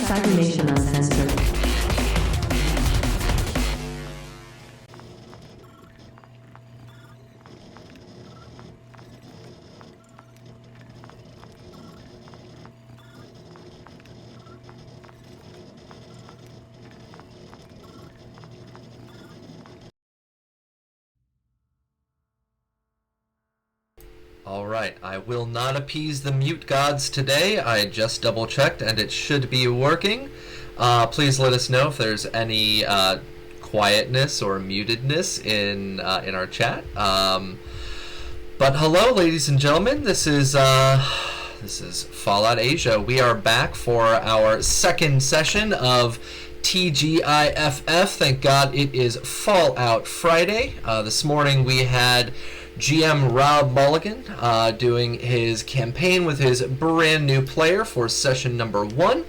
Cybernation Uncensored. Alright, I will not appease the mute gods today. I just double checked and it should be working. Please let us know if there's any quietness or mutedness in our chat. But hello, ladies and gentlemen. This is Fallout Asia. We are back for our second session of TGIFF. Thank God it is Fallout Friday. This morning we had GM Rob Mulligan doing his campaign with his brand new player for session number 1.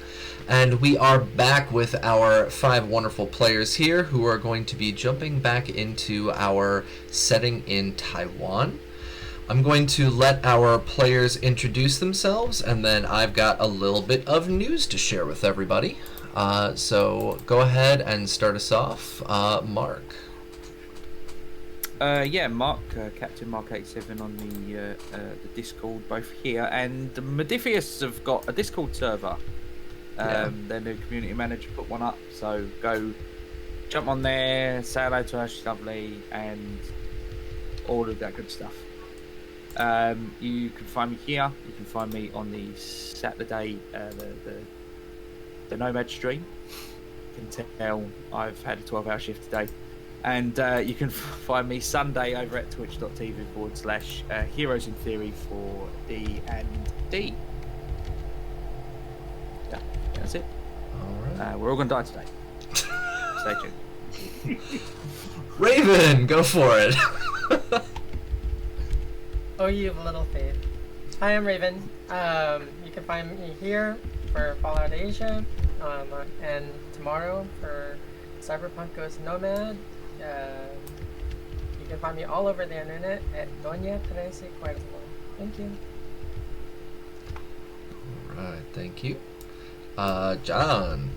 And we are back with our 5 wonderful players here who are going to be jumping back into our setting in Taiwan. I'm going to let our players introduce themselves, and then I've got a little bit of news to share with everybody. So go ahead and start us off, Mark. Yeah, Mark, Captain Mark 87 on the Discord, both here, and Modifius have got a Discord server. Their new community manager put one up, so go jump on there, say hello to Ash Lovely, and all of that good stuff. You can find me here. You can find me on the Saturday, the Nomad stream. You can tell I've had a 12-hour shift today. And you can find me Sunday over at twitch.tv/Heroes in Theory for D&D. Yeah, that's it. All right. We're all going to die today. Stay tuned. Raven, go for it. Oh, you have little faith. Hi, I'm Raven. You can find me here for Fallout Asia, and tomorrow for Cyberpunk Goes Nomad. You can find me all over the internet at Doña Teresa Cuervo. Thank you. Alright, thank you. John.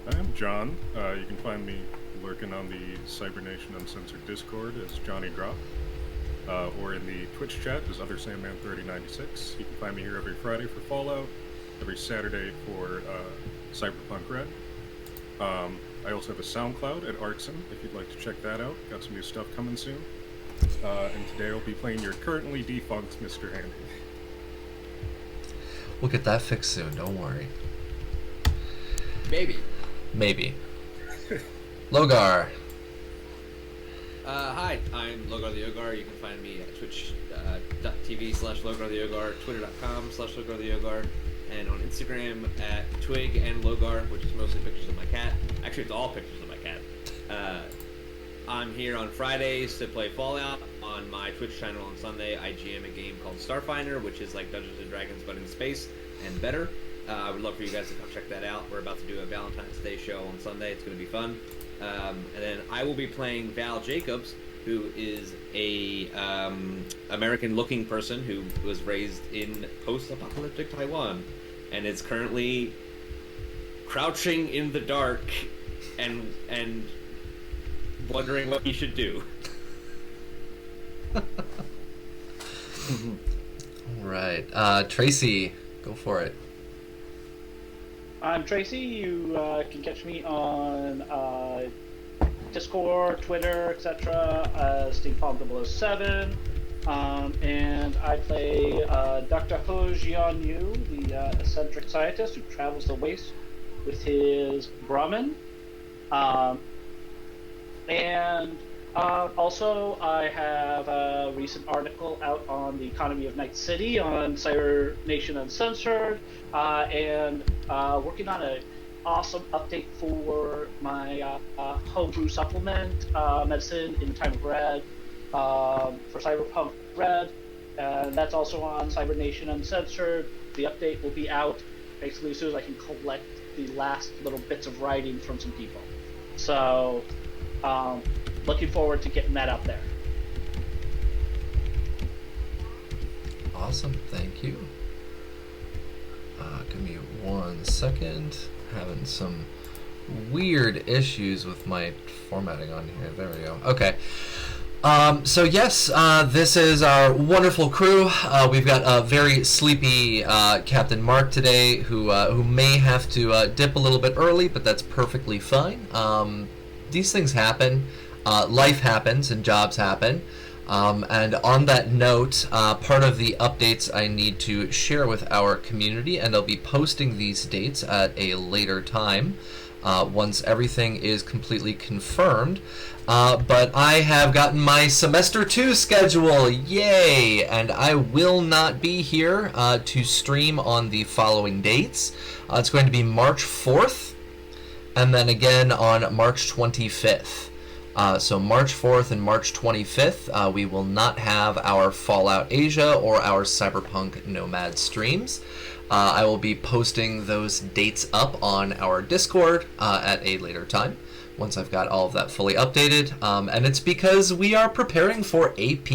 I'm John. You can find me lurking on the Cybernation Uncensored Discord as Johnny Drop, or in the Twitch chat as Other Sandman 3096. You can find me here every Friday for Fallout, every Saturday for Cyberpunk Red. I also have a SoundCloud at Artson, if you'd like to check that out. Got some new stuff coming soon. And today I'll be playing your currently defunct Mr. Handy. We'll get that fixed soon, don't worry. Maybe. Logar. Hi, I'm Logar the Yogar. You can find me at twitch.tv/Logar the Yogar, twitter.com/Logar the Yogar, and on Instagram at Twig and Logar, which is mostly pictures of my cat. Actually, it's all pictures of my cat. I'm here on Fridays to play Fallout. On my Twitch channel on Sunday, I GM a game called Starfinder, which is like Dungeons & Dragons but in space and better. I would love for you guys to come check that out. We're about to do a Valentine's Day show on Sunday. It's going to be fun. And then I will be playing Val Jacobs, who is a American-looking person who was raised in post-apocalyptic Taiwan and is currently crouching in the dark and wondering what he should do. All right. Tracy, go for it. I'm Tracy. You can catch me on Discord, Twitter, etc. as Steampunk007. And I play Dr. Ho Jian Yu, the eccentric scientist who travels the waste with his Brahmin. Also, I have a recent article out on the economy of Night City on Cybernation Uncensored, and working on an awesome update for my homebrew supplement, Medicine in the Time of Red, for Cyberpunk Red, and that's also on Cybernation Uncensored. The update will be out basically as soon as I can collect the last little bits of writing from some people. So, looking forward to getting that up there. Awesome, thank you. Give me 1 second. Having some weird issues with my formatting on here. There we go. Okay. So yes, this is our wonderful crew. We've got a very sleepy Captain Mark today, who may have to dip a little bit early, but that's perfectly fine. These things happen. Life happens and jobs happen. And on that note, part of the updates I need to share with our community, and I'll be posting these dates at a later time once everything is completely confirmed. But I have gotten my semester 2 schedule, yay! And I will not be here to stream on the following dates. It's going to be March 4th, and then again on March 25th. So March 4th and March 25th, we will not have our Fallout Asia or our Cyberpunk Nomad streams. I will be posting those dates up on our Discord at a later time, once I've got all of that fully updated. And it's because we are preparing for AP.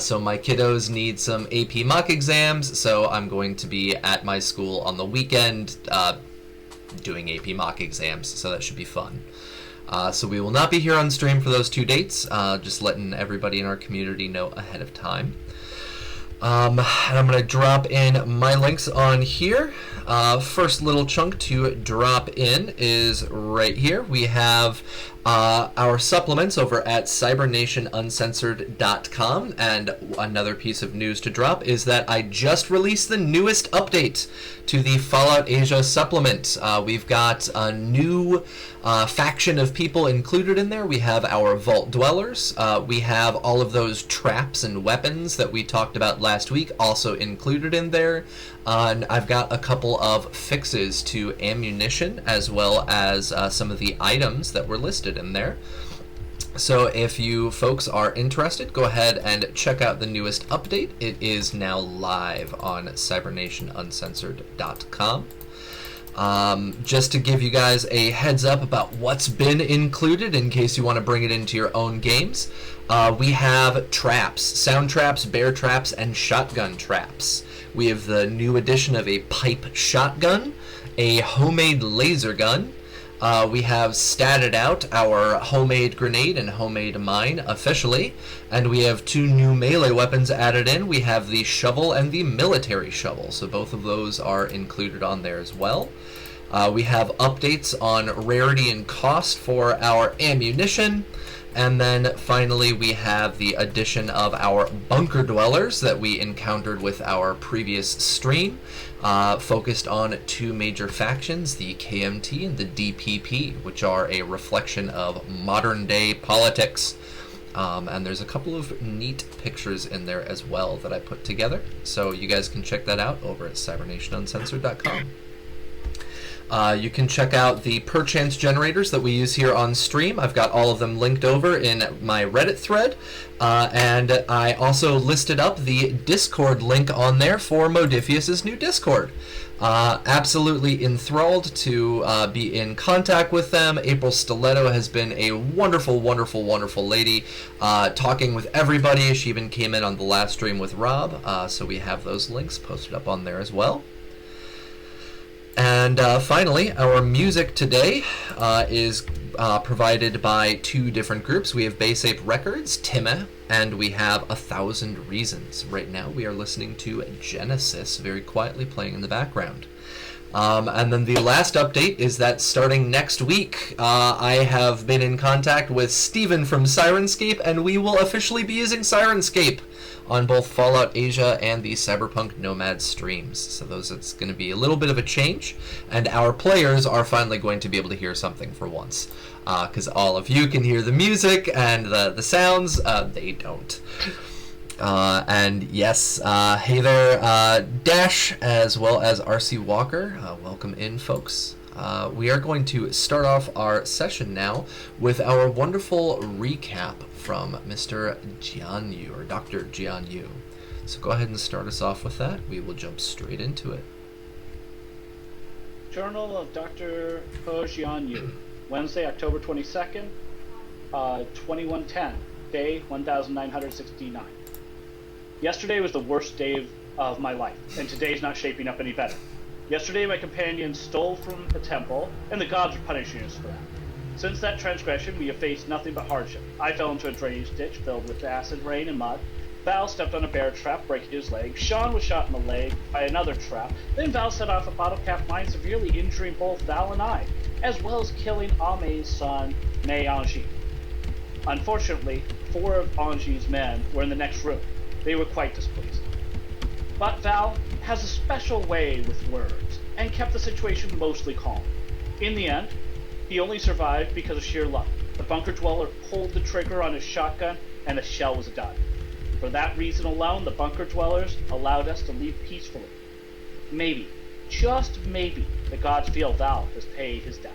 So my kiddos need some AP mock exams, so I'm going to be at my school on the weekend doing AP mock exams, so that should be fun. So we will not be here on stream for those 2 dates, just letting everybody in our community know ahead of time. And I'm going to drop in my links on here. First little chunk to drop in is right here. We have our supplements over at cybernationuncensored.com, and another piece of news to drop is that I just released the newest update to the Fallout Asia supplement. We've got a new faction of people included in there. We have our Vault Dwellers. We have all of those traps and weapons that we talked about last week also included in there. And I've got a couple of fixes to ammunition as well as some of the items that were listed in there. So if you folks are interested, go ahead and check out the newest update. It is now live on cybernationuncensored.com. Just to give you guys a heads up about what's been included in case you want to bring it into your own games, we have traps, sound traps, bear traps, and shotgun traps. We have the new addition of a pipe shotgun, a homemade laser gun. We have statted out our homemade grenade and homemade mine officially, and we have 2 new melee weapons added in. We have the shovel and the military shovel, so both of those are included on there as well. We have updates on rarity and cost for our ammunition. And then finally we have the addition of our bunker dwellers that we encountered with our previous stream, focused on 2 major factions, the KMT and the DPP, which are a reflection of modern day politics. And there's a couple of neat pictures in there as well that I put together, so you guys can check that out over at cybernationuncensored.com. You can check out the perchance generators that we use here on stream. I've got all of them linked over in my Reddit thread, and I also listed up the Discord link on there for Modifius's new Discord. Absolutely enthralled to be in contact with them. April Stiletto has been a wonderful, wonderful, wonderful lady, talking with everybody. She even came in on the last stream with Rob, so we have those links posted up on there as well. And finally, our music today is provided by 2 different groups. We have Base Ape Records, Timme, and we have 1,000 Reasons. Right now we are listening to Genesis very quietly playing in the background. And then the last update is that starting next week, I have been in contact with Steven from Sirenscape, and we will officially be using Sirenscape on both Fallout Asia and the Cyberpunk Nomad streams. So it's going to be a little bit of a change, and our players are finally going to be able to hear something for once. Because all of you can hear the music and the sounds, they don't. And yes, hey there, Dash, as well as RC Walker. Welcome in, folks. We are going to start off our session now with our wonderful recap from Mr. Jianyu, or Dr. Jianyu. So go ahead and start us off with that. We will jump straight into it. Journal of Dr. He Jianyu, Wednesday, October 22nd, 2110, day 1969. Yesterday was the worst day of my life, and today's not shaping up any better. Yesterday, my companion stole from a temple, and the gods are punishing us for that. Since that transgression, we have faced nothing but hardship. I fell into a drainage ditch filled with acid rain and mud. Val stepped on a bear trap, breaking his leg. Sean was shot in the leg by another trap. Then Val set off a bottle cap mine, severely injuring both Val and I, as well as killing Ame's son, Mei Anji. Unfortunately, 4 of Anji's men were in the next room. They were quite displeased. But Val has a special way with words, and kept the situation mostly calm. In the end, he only survived because of sheer luck. The bunker dweller pulled the trigger on his shotgun, and the shell was done. For that reason alone, the bunker dwellers allowed us to leave peacefully. Maybe, just maybe, the gods feel Val has paid his debt.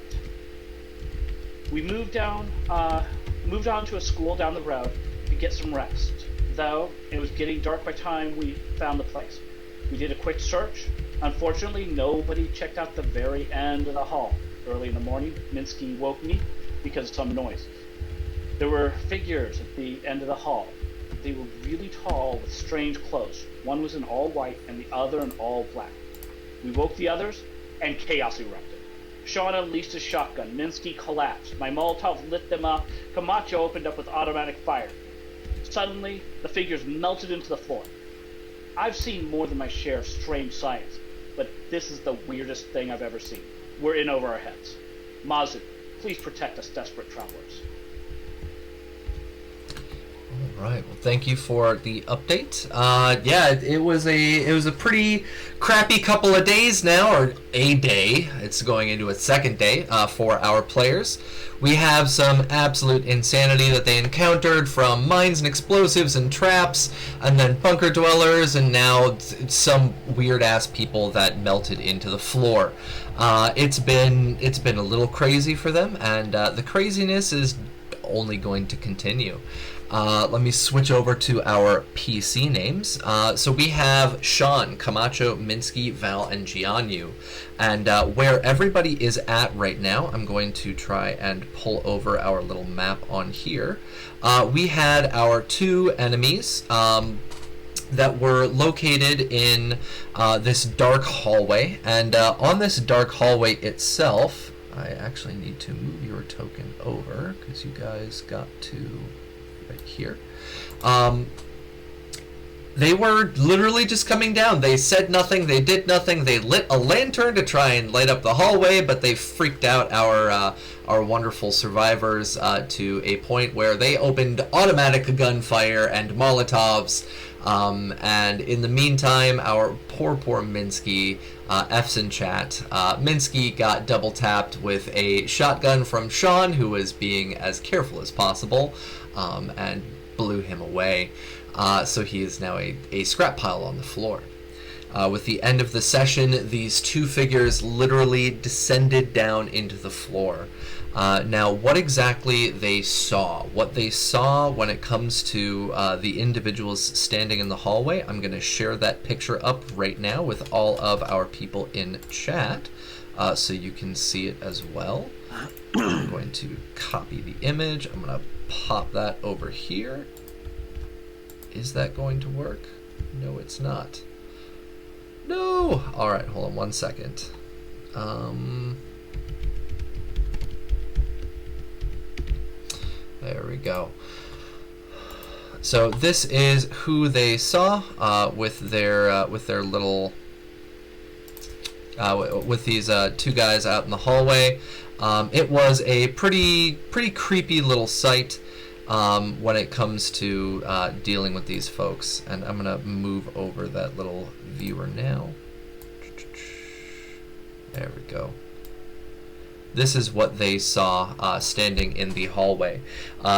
We moved on to a school down the road to get some rest, though it was getting dark by the time we found the place. We did a quick search. Unfortunately, nobody checked out the very end of the hall. Early in the morning, Minsky woke me because of some noise. There were figures at the end of the hall. They were really tall with strange clothes. One was in all white and the other in all black. We woke the others, and chaos erupted. Sean unleashed his shotgun. Minsky collapsed. My Molotov lit them up. Camacho opened up with automatic fire. Suddenly, the figures melted into the floor. I've seen more than my share of strange science, but this is the weirdest thing I've ever seen. We're in over our heads. Mazu, please protect us desperate travelers. All right. Well, thank you for the update. Yeah, it was a pretty crappy couple of days now, or a day. It's going into its second day for our players. We have some absolute insanity that they encountered, from mines and explosives and traps, and then bunker dwellers, and now some weird ass people that melted into the floor. It's been a little crazy for them, and the craziness is only going to continue. Let me switch over to our PC names. So we have Sean, Camacho, Minsky, Val, and Jianyu. And where everybody is at right now, I'm going to try and pull over our little map on here. We had our 2 enemies that were located in this dark hallway. And on this dark hallway itself, I actually need to move your token over, because you guys got to right here. They were literally just coming down. They said nothing, they did nothing. They lit a lantern to try and light up the hallway, but they freaked out our wonderful survivors to a point where they opened automatic gunfire and Molotovs. And in the meantime, our poor Minsky, F's in chat, Minsky got double tapped with a shotgun from Sean, who was being as careful as possible, and blew him away. So he is now a scrap pile on the floor. With the end of the session, these 2 figures literally descended down into the floor. Now, what exactly what they saw when it comes to the individuals standing in the hallway, I'm going to share that picture up right now with all of our people in chat, so you can see it as well. I'm going to copy the image. I'm going to pop that over here. Is that going to work? No, it's not. No! Alright, hold on 1 second. There we go. So this is who they saw with their little with these 2 guys out in the hallway. It was a pretty creepy little sight when it comes to dealing with these folks. And I'm gonna move over that little viewer now. There we go. This is what they saw standing in the hallway.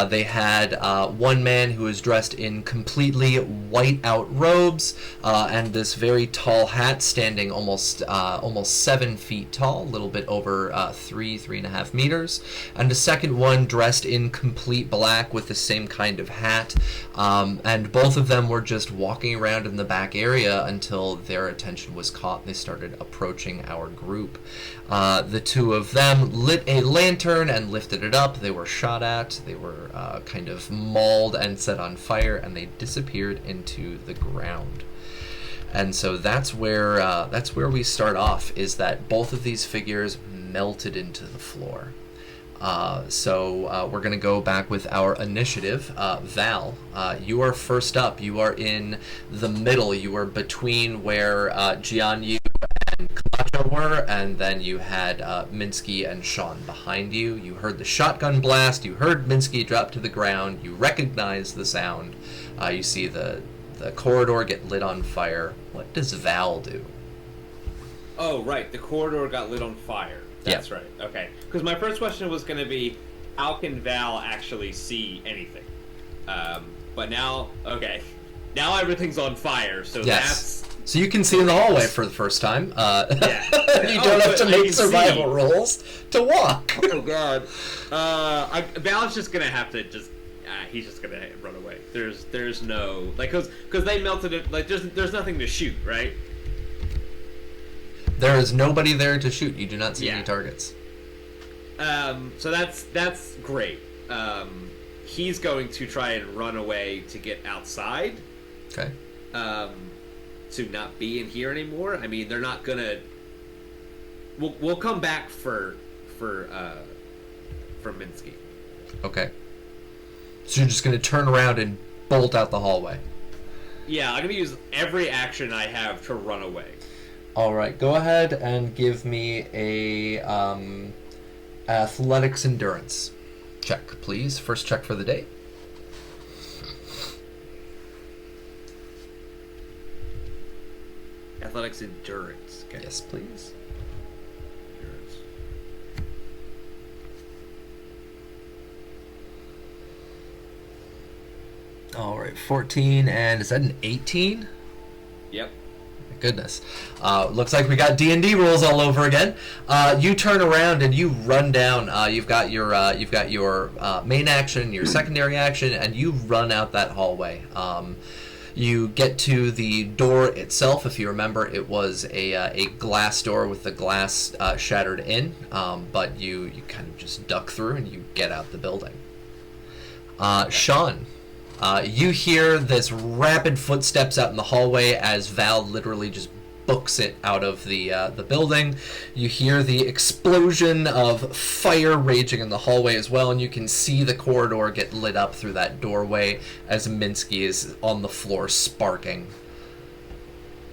They had 1 man who was dressed in completely white out robes and this very tall hat, standing almost 7 feet tall, a little bit over 3.5 meters. And the second one dressed in complete black with the same kind of hat. And both of them were just walking around in the back area until their attention was caught and they started approaching our group. The 2 of them lit a lantern and lifted it up. They were shot at, they were kind of mauled and set on fire, and they disappeared into the ground. And so that's where we start off, is that both of these figures melted into the floor. So we're going to go back with our initiative. Val, you are first up. You are in the middle. You are between where Jianyu and Camacho were, and then you had Minsky and Sean behind you. You heard the shotgun blast. You heard Minsky drop to the ground. You recognize the sound. You see the corridor get lit on fire. What does Val do? Oh, right. The corridor got lit on fire. That's right. Okay. Because my first question was going to be, how can Val actually see anything? But now, okay. Now everything's on fire, so yes. So you can see in the hallway for the first time. Yeah. You don't have to make survival rolls to walk. Oh, God. Val's just going to have to just... he's just going to run away. There's no... Like, because they melted it... Like, there's nothing to shoot, right? There is nobody there to shoot. You do not see any targets. So that's great. He's going to try and run away to get outside. Okay. To not be in here anymore. I mean, they're not gonna. We'll come back for Minsky. Okay. So you're just gonna turn around and bolt out the hallway. Yeah, I'm gonna use every action I have to run away. All right, go ahead and give me a athletics endurance check, please. First check for the day. Athletics endurance. Okay. Yes, please. Endurance. All right, 14, and is that an 18? Yep. Goodness. Looks like we got D&D rules all over again. You turn around and you run down. You've got your main action, your secondary action, and you run out that hallway. You get to the door itself. If you remember, it was a glass door with the glass shattered in, but you kind of just duck through and you get out the building. Sean. You hear this rapid footsteps out in the hallway as Val literally just books it out of the building. You hear the explosion of fire raging in the hallway as well, and you can see the corridor get lit up through that doorway as Minsky is on the floor sparking.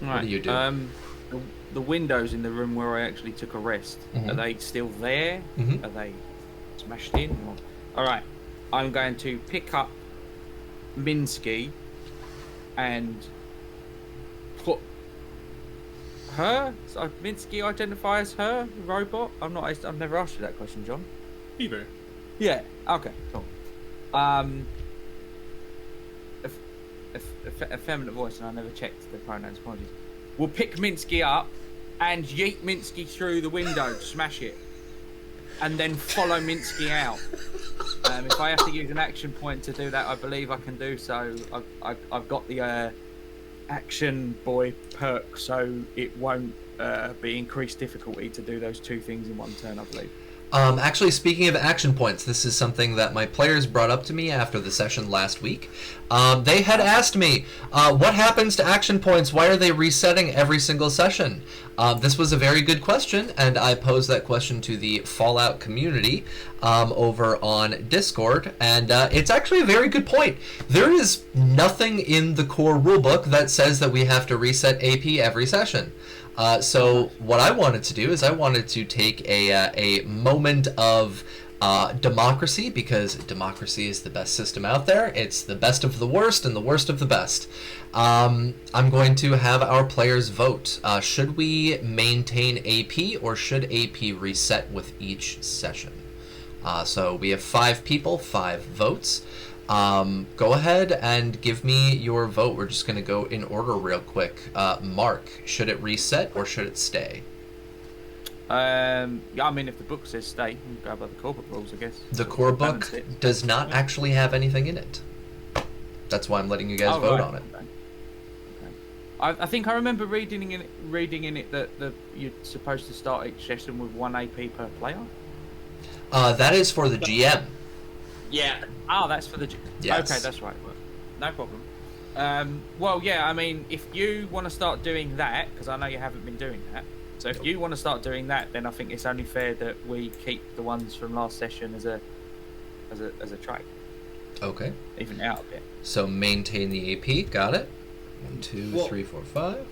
Right. What do you do? The windows in the room where I actually took a rest, are they still there? Mhm. Are they smashed in? All right. I'm going to pick up Minsky and put her. So Minsky identifies her robot. I've never asked you that question, John. Either. Yeah. Okay. Cool. Effeminate voice, and I never checked the pronouns. Apologies. We'll pick Minsky up and yeet Minsky through the window, smash it, and then follow Minsky out. If I have to use an action point to do that, I believe I can do so. I've got the action boy perk, so it won't be increased difficulty to do those two things in one turn, I believe. Actually, speaking of action points, this is something that my players brought up to me after the session last week. They had asked me, what happens to action points? Why are they resetting every single session? This was a very good question, and I posed that question to the Fallout community over on Discord, and it's actually a very good point. There is nothing in the core rulebook that says that we have to reset AP every session. So what I wanted to do is I wanted to take a moment of democracy, because democracy is the best system out there. It's the best of the worst and the worst of the best. I'm going to have our players vote. Should we maintain AP, or should AP reset with each session? So we have 5 people, 5 votes. Go ahead and give me your vote. We're just going to go in order real quick. Mark, should it reset or should it stay? Yeah, I mean, if the book says stay, you can go by the core book rules, I guess. The core book does not actually have anything in it. That's why I'm letting you guys vote on it. Okay. I think I remember reading in it that you're supposed to start each session with 1 AP per player. That is for the GM. Yeah. Oh, that's for the... Yes. Okay, that's right. Well, no problem. Well, yeah, I mean, if you want to start doing that, because I know you haven't been doing that, so if you want to start doing that, then I think it's only fair that we keep the ones from last session as a trait. Okay. Even out a bit. So maintain the AP. Got it. 1, 2, Well, 3, 4, 5.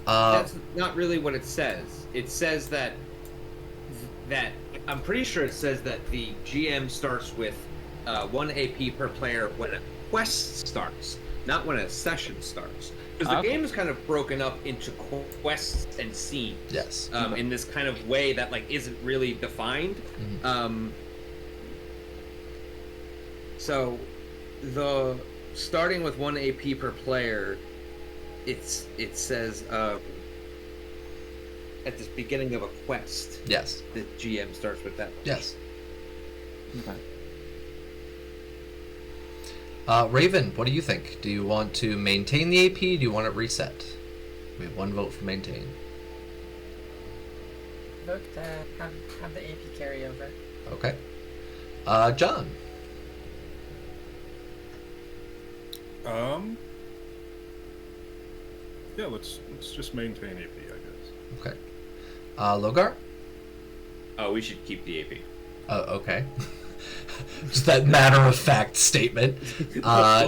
That's not really what it says. It says that I'm pretty sure it says that the GM starts with 1 AP per player when a quest starts, not when a session starts. Because the game is kind of broken up into quests and scenes. Yes. In this kind of way that like isn't really defined. Mhm. So the starting with 1 AP per player, it says at the beginning of a quest, Yes. the GM starts with that. Yes. Okay. Raven, what do you think? Do you want to maintain the AP? Do you want it reset? We have 1 vote for maintain. Vote to have the AP carry over. Okay. John. Yeah, let's just maintain AP, I guess. Okay. Logar? Oh, we should keep the AP. Okay. Just that matter-of-fact statement.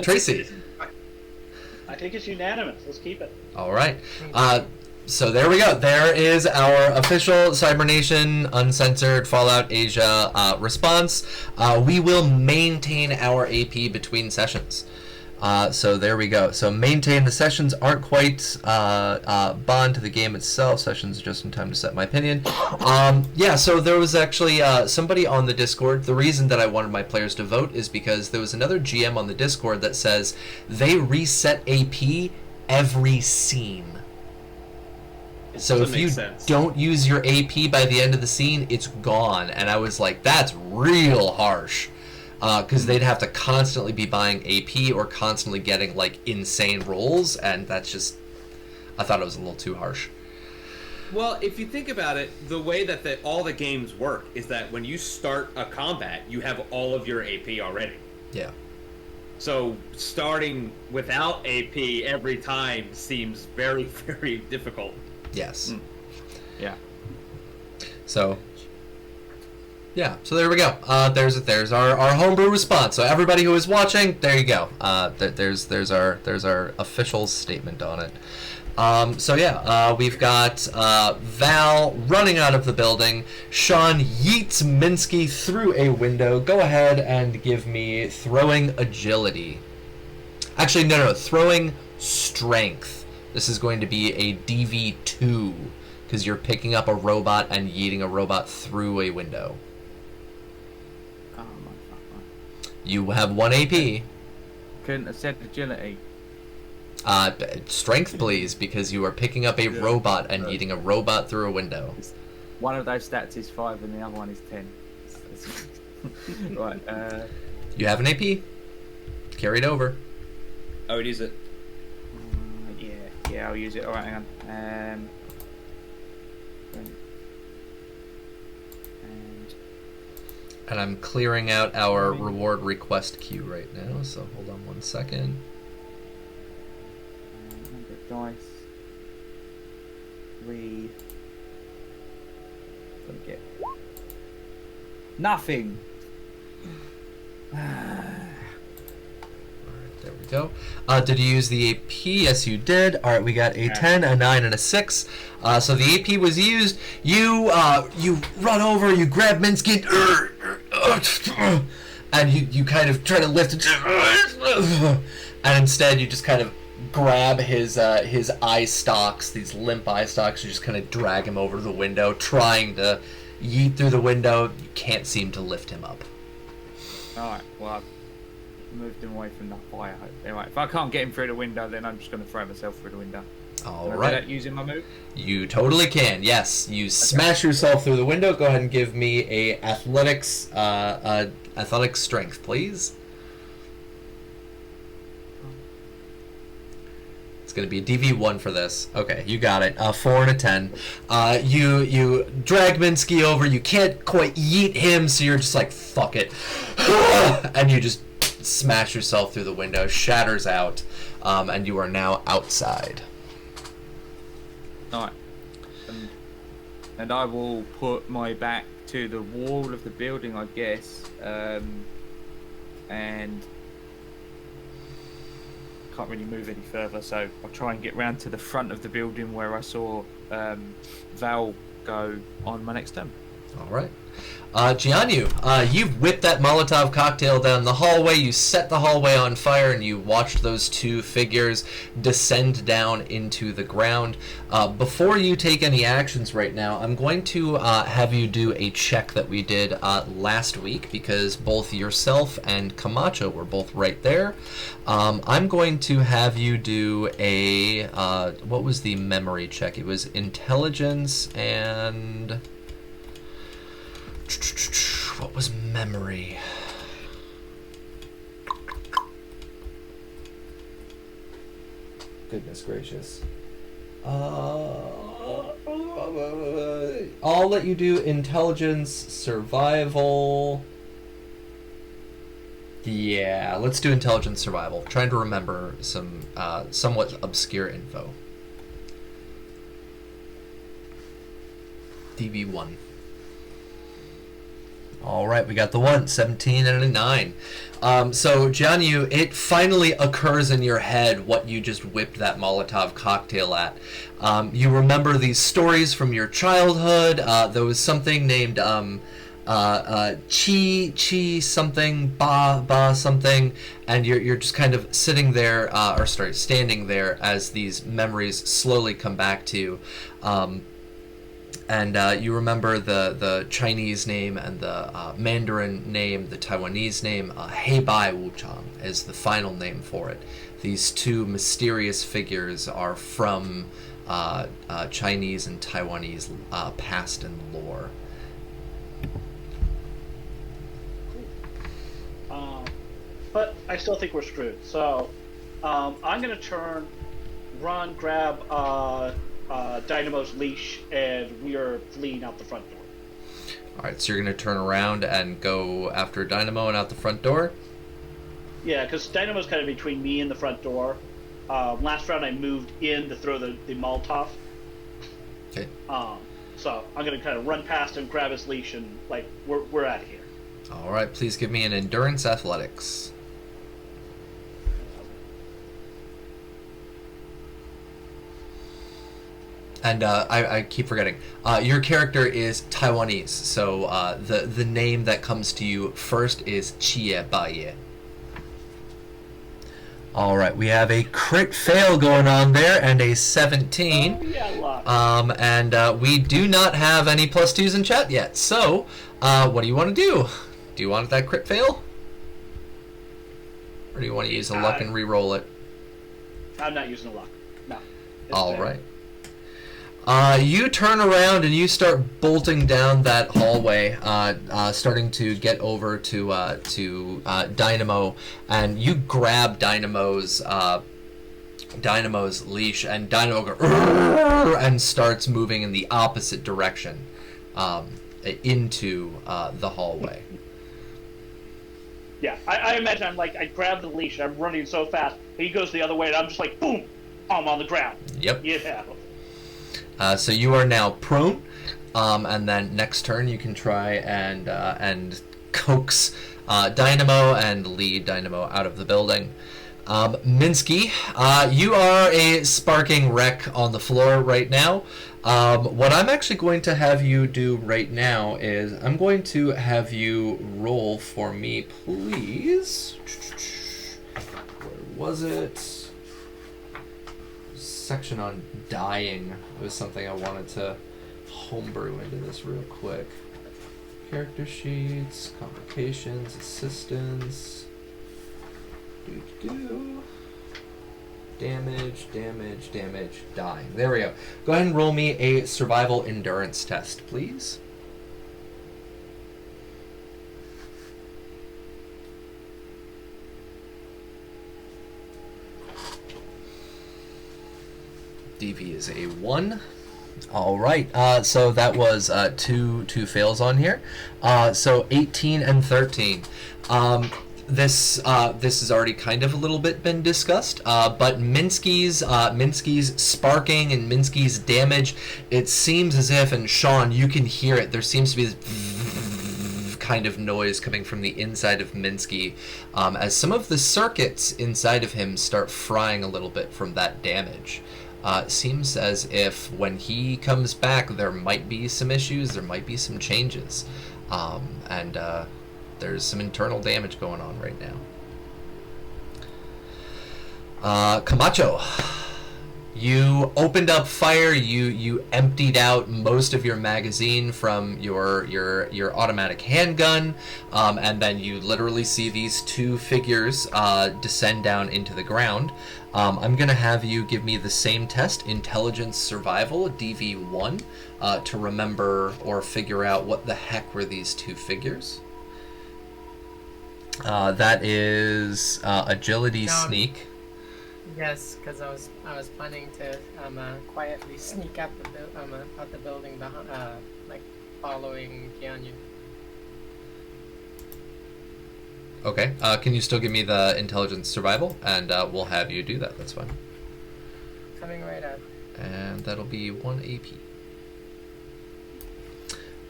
Tracy. I think it's unanimous. Let's keep it. All right. So there we go. There is our official Cybernation Uncensored Fallout Asia response. We will maintain our AP between sessions. So there we go. So maintain. The sessions aren't quite bond to the game itself. Sessions are just in time to set my opinion. Yeah, so there was actually somebody on the Discord. The reason that I wanted my players to vote is because there was another GM on the Discord that says they reset AP every scene. So if you don't use your AP by the end of the scene, it's gone. And I was like, that's real harsh. Because they'd have to constantly be buying AP or constantly getting, like, insane rolls. And that's just... I thought it was a little too harsh. Well, if you think about it, the way that all the games work is that when you start a combat, you have all of your AP already. Yeah. So starting without AP every time seems very, very difficult. Yes. Yeah. So... yeah, so there we go. There's our homebrew response. So everybody who is watching, there you go. There's our official statement on it. So yeah, we've got Val running out of the building. Sean yeets Minsky through a window. Go ahead and give me throwing agility. Actually, no, throwing strength. This is going to be a DV2 because you're picking up a robot and yeeting a robot through a window. You have 1 AP. Couldn't have said agility. Strength, please, because you are picking up a robot and yeeting a robot through a window. One of those stats is 5 and the other one is 10. Right. You have an AP. Carried over. I would use it. Yeah, I'll use it. All right, hang on. And I'm clearing out our reward request queue right now, so hold on 1 second. Number of dice. 3. Gonna get nothing. There we go. Did you use the AP? Yes, you did. All right, we got a 10, a 9, and a 6. So the AP was used. You run over, you grab Minsky, and you kind of try to lift it, and instead you just kind of grab his eye stalks, these limp eye stalks. You just kind of drag him over to the window, trying to yeet through the window. You can't seem to lift him up. All right. Well, I've moved him away from the fire. Anyway, if I can't get him through the window, then I'm just going to throw myself through the window. All Can I right. do that using my move? You totally can. Yes, you smash yourself through the window. Go ahead and give me a athletics strength, please. It's going to be a DV1 for this. Okay, you got it. 4 and a 10. You drag Minsky over. You can't quite yeet him, so you're just like, fuck it. And you just smash yourself through the window, shatters out, and you are now outside. Alright. And I will put my back to the wall of the building, I guess, and can't really move any further, so I'll try and get round to the front of the building where I saw Val go on my next turn. All right. Jianyu, you've whipped that Molotov cocktail down the hallway, you set the hallway on fire, and you watched those two figures descend down into the ground. Before you take any actions right now, I'm going to have you do a check that we did last week, because both yourself and Camacho were both right there. I'm going to have you do a, what was the memory check? It was intelligence and... What was memory? Goodness gracious. I'll let you do intelligence, survival. Yeah, let's do intelligence, survival. Trying to remember some somewhat obscure info. DV1. All right, we got the 1, 17, and a 9. So, Jianyu, it finally occurs in your head what you just whipped that Molotov cocktail at. You remember these stories from your childhood. There was something named Chi something, Ba something, and you're just kind of sitting there, standing there as these memories slowly come back to you. And you remember the Chinese name and the Mandarin name, the Taiwanese name. Heibai Wuchang is the final name for it. These two mysterious figures are from Chinese and Taiwanese past and lore. But I still think we're screwed. So I'm going to run, grab Dynamo's leash, and we are fleeing out the front door. Alright, so you're going to turn around and go after Dynamo and out the front door? Yeah, because Dynamo's kind of between me and the front door. Last round I moved in to throw the Molotov. Okay. So I'm going to kind of run past him, grab his leash, and, like, we're out of here. Alright, please give me an endurance athletics. And I keep forgetting. Your character is Taiwanese, so the name that comes to you first is Chie Baye. All right, we have a crit fail going on there and a 17. Oh, yeah, luck. And we do not have any +2s in chat yet. So, what do you want to do? Do you want that crit fail? Or do you want to use a luck and re-roll it? I'm not using a luck. No. All right. You turn around and you start bolting down that hallway, starting to get over to Dynamo, and you grab Dynamo's leash, and Dynamo goes and starts moving in the opposite direction into the hallway. Yeah, I imagine I grab the leash and I'm running so fast, and he goes the other way, and I'm just like, boom, I'm on the ground. Yep. Yeah. So you are now prone, and then next turn you can try and coax Dynamo and lead Dynamo out of the building. Minsky, you are a sparking wreck on the floor right now. What I'm actually going to have you do right now is I'm going to have you roll for me, please. Where was it? Section on dying was something I wanted to homebrew into this real quick. Character sheets, complications, assistance. Damage, dying. There we go. Go ahead and roll me a survival endurance test, please. DV is a 1. All right. So that was two fails on here. So 18 and 13. this has already kind of a little bit been discussed, but Minsky's sparking and Minsky's damage, it seems as if, and Sean, you can hear it, there seems to be this kind of noise coming from the inside of Minsky, as some of the circuits inside of him start frying a little bit from that damage. It seems as if when he comes back, there might be some issues, there might be some changes, and there's some internal damage going on right now. Camacho, you opened up fire. You emptied out most of your magazine from your automatic handgun, and then you literally see these two figures descend down into the ground. I'm gonna have you give me the same test, Intelligence Survival, DV1, to remember or figure out what the heck were these two figures. That is agility sneak. Yes, because I was planning to quietly sneak out the building behind, like following Keanu. Okay. Can you still give me the intelligence survival, and we'll have you do that. That's fine. Coming right up. And that'll be 1 AP.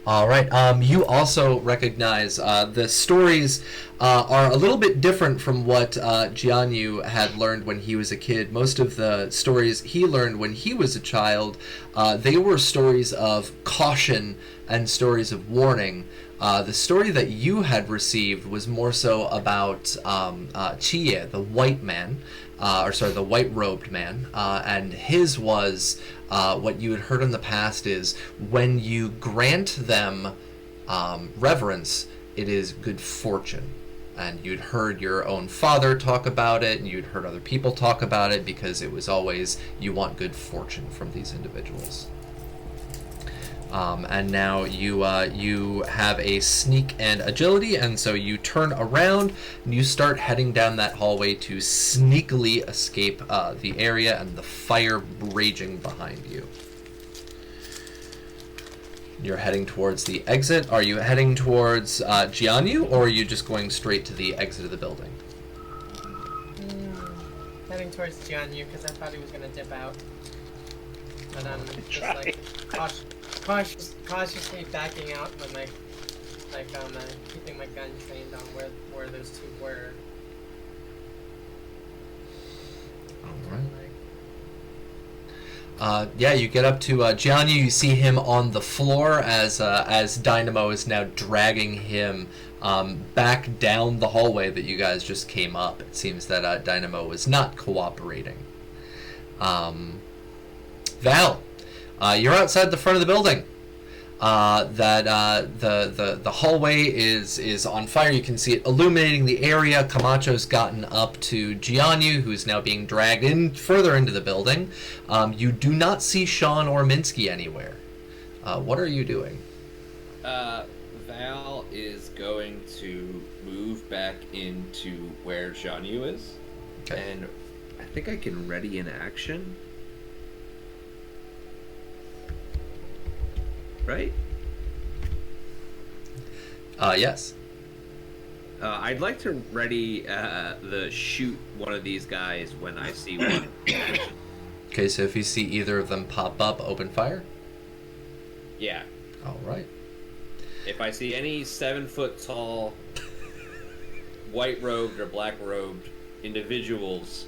All right. You also recognize the stories are a little bit different from what Jianyu had learned when he was a kid. Most of the stories he learned when he was a child, they were stories of caution and stories of warning. The story that you had received was more so about Chie, the white man, the white-robed man, and his was what you had heard in the past is when you grant them reverence, it is good fortune. And you'd heard your own father talk about it, and you'd heard other people talk about it, because it was always, you want good fortune from these individuals. And now you have a sneak and agility, and so you turn around and you start heading down that hallway to sneakily escape the area and the fire raging behind you. You're heading towards the exit. Are you heading towards Jianyu, or are you just going straight to the exit of the building? Heading towards Jianyu because I thought he was gonna dip out, but I'm just Try. like cautiously backing out with keeping my gun trained on where those two were. All right. Yeah, you get up to Jianyu. You see him on the floor as Dynamo is now dragging him back down the hallway that you guys just came up. It seems that Dynamo was not cooperating. Val, you're outside the front of the building. The hallway is on fire. You can see it illuminating the area. Camacho's gotten up to Jianyu, who's now being dragged in further into the building. You do not see Sean or Minsky anywhere. What are you doing? Val is going to move back into where Jianyu is. Okay. And I think I can ready an action. Right? Yes. I'd like to ready the shoot one of these guys when I see one. Okay, so if you see either of them pop up, open fire? Yeah. All right. If I see any 7-foot tall, white-robed or black-robed individuals,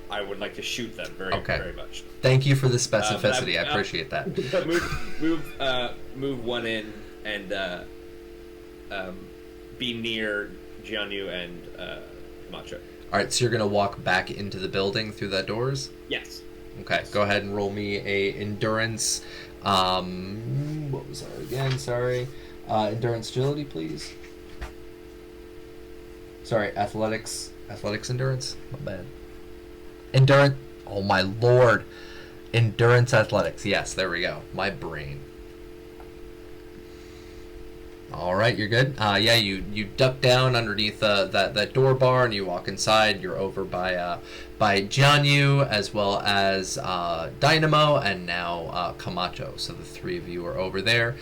I would like to shoot them very much. Thank you for the specificity. I appreciate that. Move one in and be near Jianyu and Camacho. All right, so you're gonna walk back into the building through that doors. Yes. Okay, go ahead and roll me a endurance. What was that again? Sorry, endurance agility, please. Sorry, athletics endurance. Not bad. Endurance. Oh my lord. Endurance athletics. Yes, there we go. My brain. All right, you're good. Yeah, you duck down underneath that door bar and you walk inside. You're over by by Jianyu, as well as Dynamo, and now Camacho. So the three of you are over there.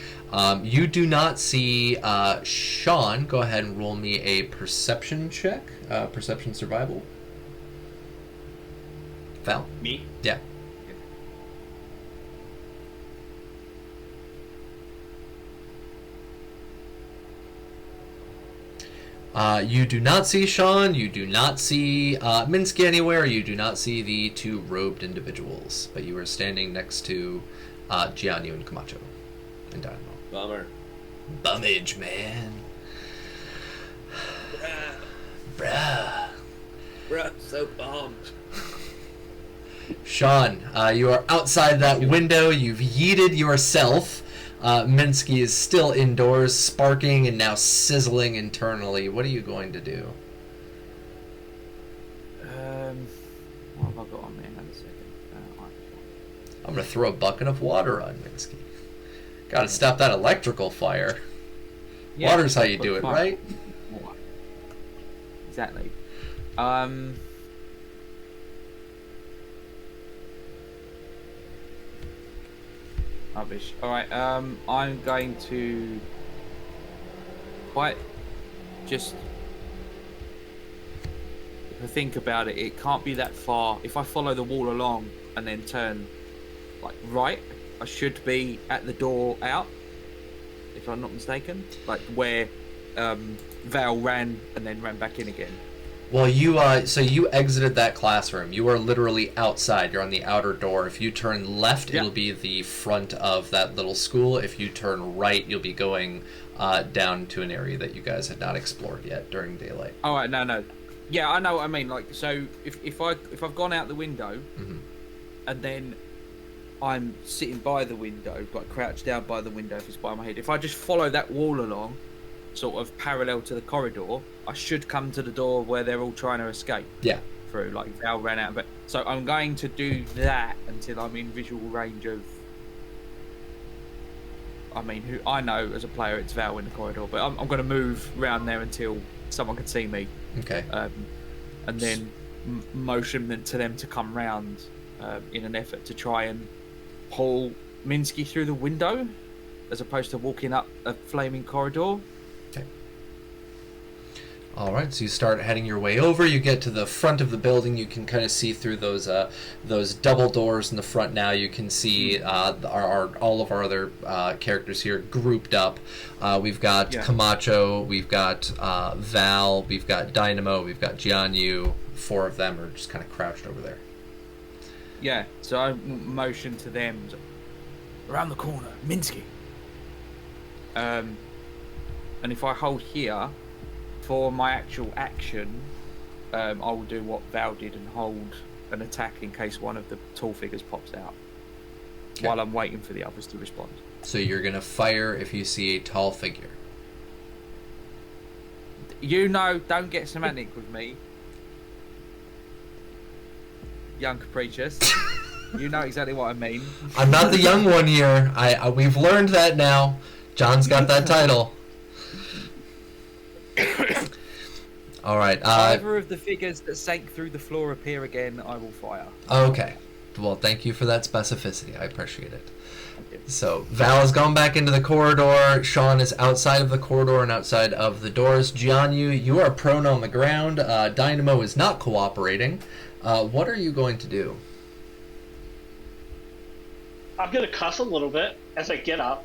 You do not see Sean. Go ahead and roll me a perception check. Perception survival. Val? Me? Yeah. You do not see Sean, you do not see Minsky anywhere, you do not see the two robed individuals, but you are standing next to Jianyu and Camacho and Dynamo. Bummer. Bummage, man. Bruh. So bummed. Sean, you are outside that window, you've yeeted yourself. Minsky is still indoors, sparking and now sizzling internally. What are you going to do? What have I got on me? Hang on a second. I'm going to throw a bucket of water on Minsky. Gotta stop that electrical fire. Yeah, Water's how you do it, fire. right? Exactly. Rubbish. Alright, I'm going to quite just, if I think about it, it can't be that far. If I follow the wall along and then turn like right, I should be at the door out, if I'm not mistaken. Like where Val ran and then ran back in again. Well, so you exited that classroom. You are literally outside. You're on the outer door. If you turn left, Yeah. it'll be the front of that little school. If you turn right, you'll be going down to an area that you guys had not explored yet during daylight. All right, no. Yeah, I know what I mean. Like, so if I've gone out the window, Mm-hmm. and then I'm sitting by the window, like crouched down by the window if it's by my head. If I just follow that wall along, sort of parallel to the corridor, I should come to the door where they're all trying to escape. Yeah. Through, like Val ran out, but so I'm going to do that until I'm in visual range of. I mean, who I know as a player, it's Val in the corridor, but I'm going to move around there until someone can see me. Okay. And then motion them to them to come round in an effort to try and pull Minsky through the window, as opposed to walking up a flaming corridor. Okay. All right, so you start heading your way over. You get to the front of the building. You can kind of see through those double doors in the front now. You can see all of our other characters here grouped up. We've got Camacho, we've got Val, we've got Dynamo, we've got Jianyu. 4 of them are just kind of crouched over there. Yeah, so I motion to them, around the corner, Minsky. And if I hold here, for my actual action, I will do what Val did and hold an attack in case one of the tall figures pops out, while I'm waiting for the others to respond. So you're going to fire if you see a tall figure. You know, don't get semantic with me, young Capricious. You know exactly what I mean. I'm not the young one here. We've learned that now. John's got that title. All right. Either of the figures that sank through the floor appear again, I will fire. Okay. Well, thank you for that specificity. I appreciate it. So Val has gone back into the corridor. Sean is outside of the corridor and outside of the doors. Jianyu, you are prone on the ground. Dynamo is not cooperating. What are you going to do? I'm gonna cuss a little bit as I get up.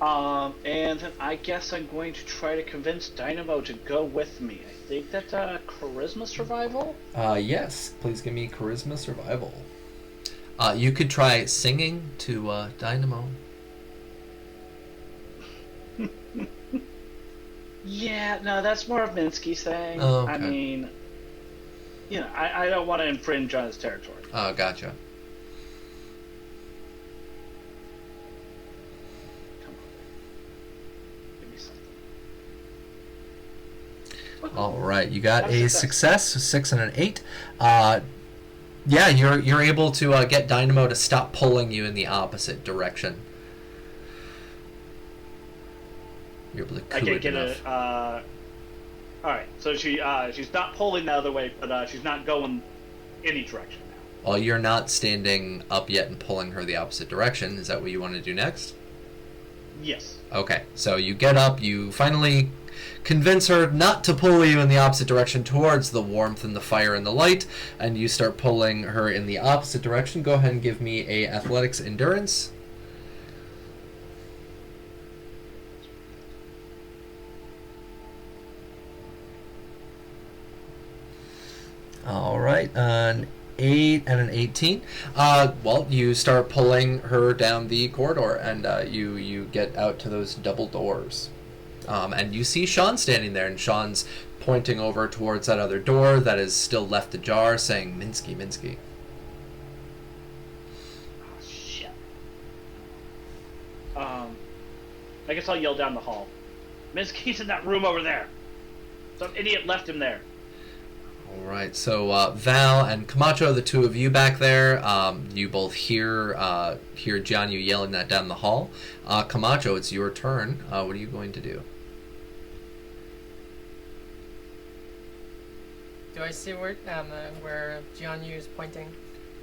And then I guess I'm going to try to convince Dynamo to go with me. I think that's charisma survival? Yes. Please give me charisma survival. You could try singing to Dynamo. Yeah, no, that's more of Minsky's thing. Oh, okay. I mean, you know, I don't want to infringe on his territory. Oh, gotcha. All right, you got a success, 6 and an 8. Yeah, you're able to get Dynamo to stop pulling you in the opposite direction. You're able to I coup can it get enough. All right. So she's not pulling the other way, but she's not going any direction now. Well, you're not standing up yet and pulling her the opposite direction. Is that what you want to do next? Yes. Okay, so you get up, you finally convince her not to pull you in the opposite direction towards the warmth and the fire and the light, and you start pulling her in the opposite direction. Go ahead and give me a athletics endurance. All right, an 8 and an 18. Well, you start pulling her down the corridor, and you get out to those double doors. And you see Sean standing there, and Sean's pointing over towards that other door that is still left ajar, saying, Minsky, Minsky. Oh, shit. I guess I'll yell down the hall. Minsky's in that room over there. Some idiot left him there. All right, so Val and Camacho, the two of you back there, you both hear Jianyu yelling that down the hall. Camacho, it's your turn. What are you going to do? Do I see where Jianyu is pointing?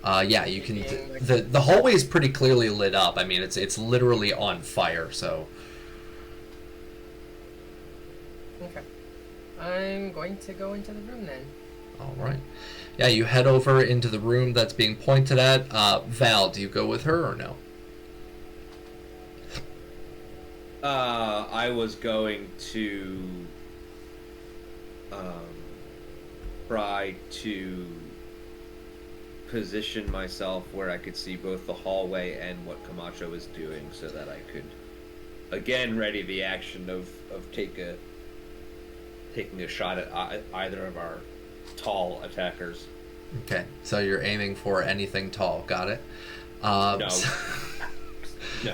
Yeah, you can. The hallway is pretty clearly lit up. I mean, it's literally on fire. So. Okay. I'm going to go into the room then. All right. Yeah, you head over into the room that's being pointed at. Val, do you go with her or no? I was going to try to position myself where I could see both the hallway and what Camacho is doing, so that I could again ready the action of taking a shot at either of our tall attackers. Okay, so you're aiming for anything tall. Got it? No. No.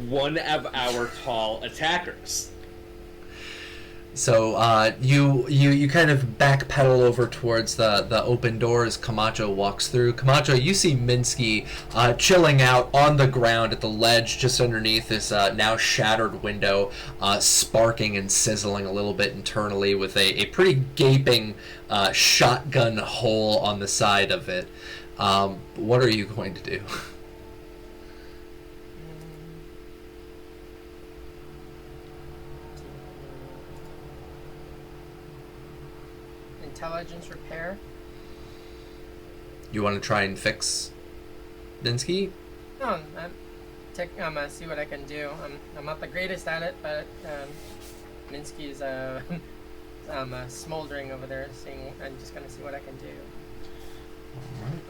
One of our tall attackers. So you kind of backpedal over towards the open doors. Camacho walks through. Camacho, you see Minsky chilling out on the ground at the ledge just underneath this now shattered window, sparking and sizzling a little bit internally with a pretty gaping shotgun hole on the side of it. What are you going to do? Intelligence repair. You want to try and fix Minsky? No, I'm gonna see what I can do. I'm not the greatest at it, but Minsky's smoldering over there. I'm just gonna see what I can do.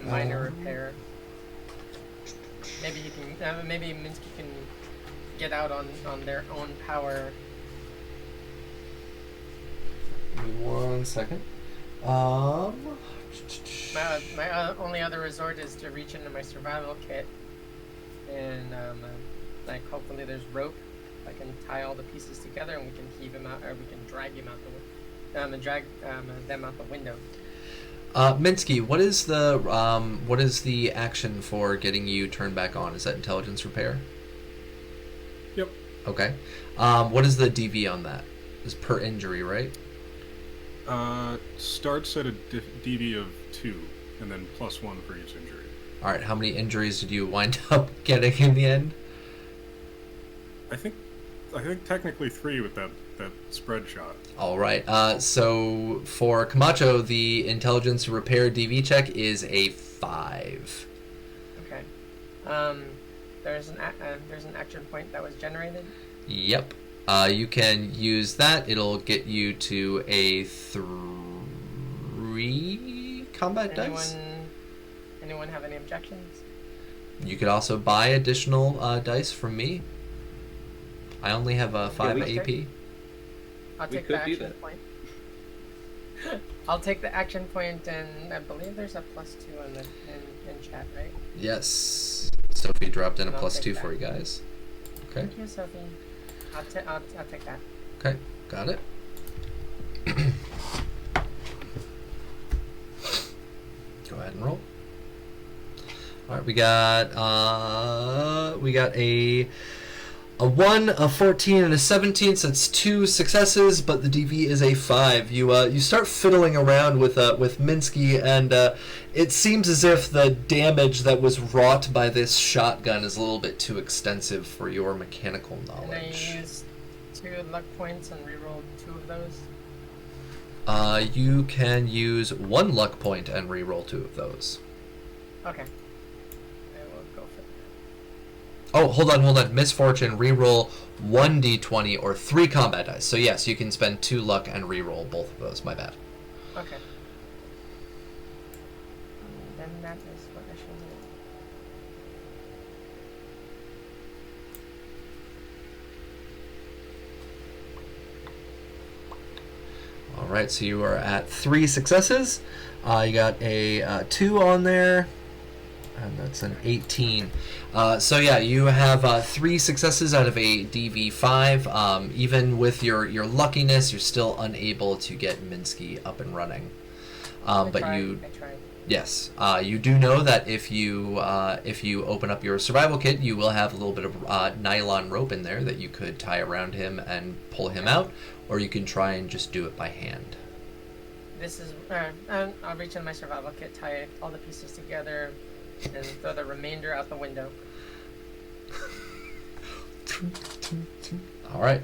A minor repair. Maybe he can. Maybe Minsky can get out on their own power. Give me 1 second. My only other resort is to reach into my survival kit, and like hopefully there's rope. I can tie all the pieces together, and we can heave him out, or we can drag him out drag them out the window. Minsky, what is the action for getting you turned back on? Is that intelligence repair? Yep. Okay. What is the DV on that? It's per injury, right? Starts at a DV of 2, and then +1 for each injury. All right. How many injuries did you wind up getting in the end? I think technically 3 with that spread shot. All right. So for Camacho, the intelligence repair DV check is a 5. Okay. There's an action point that was generated. Yep. You can use that. It'll get you to a 3 combat dice. Anyone have any objections? You could also buy additional dice from me. I only have a 5 AP. I'll take the action point. I'll take the action point, and I believe there's a +2 in chat, right? Yes. Sophie dropped in a +2 for you guys. Okay. Thank you, Sophie. I'll take that. Okay, got it. Go ahead and roll. All right, we got a A 1, a 14, and a 17, so that's 2 successes, but the DV is a 5. You start fiddling around with Minsky, and it seems as if the damage that was wrought by this shotgun is a little bit too extensive for your mechanical knowledge. Can I use 2 luck points and reroll 2 of those? You can use 1 luck point and reroll 2 of those. Okay. I will go for that. Oh, hold on. Misfortune, reroll 1d20 or 3 combat dice. So yes, you can spend 2 luck and reroll both of those. My bad. Okay. Then that is what I should do. All right, so you are at 3 successes. You got a 2 on there, and that's an 18. So yeah, you have 3 successes out of a DV5. Even with your luckiness, you're still unable to get Minsky up and running. I But tried. yes, you do know that if you open up your survival kit, you will have a little bit of nylon rope in there that you could tie around him and pull him out, or you can try and just do it by hand. This is. I'll reach in my survival kit, tie all the pieces together, and throw the remainder out the window. All right.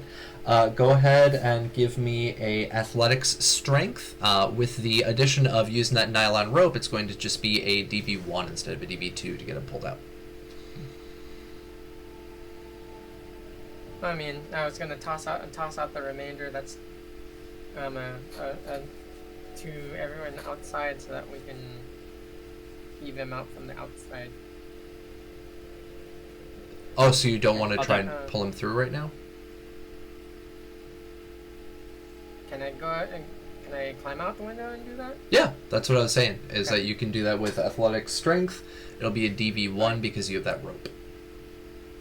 Go ahead and give me a athletics strength. With the addition of using that nylon rope, it's going to just be a DV1 instead of a DV2 to get him pulled out. I mean, I was gonna toss out the remainder. That's to everyone outside so that we can heave him out from the outside. Oh, so you don't want to try and Okay. pull him through right now? Can I go out and can I climb out the window and do that? Yeah, that's what I was saying, is Okay. that you can do that with athletics strength. It'll be a DV1 because you have that rope.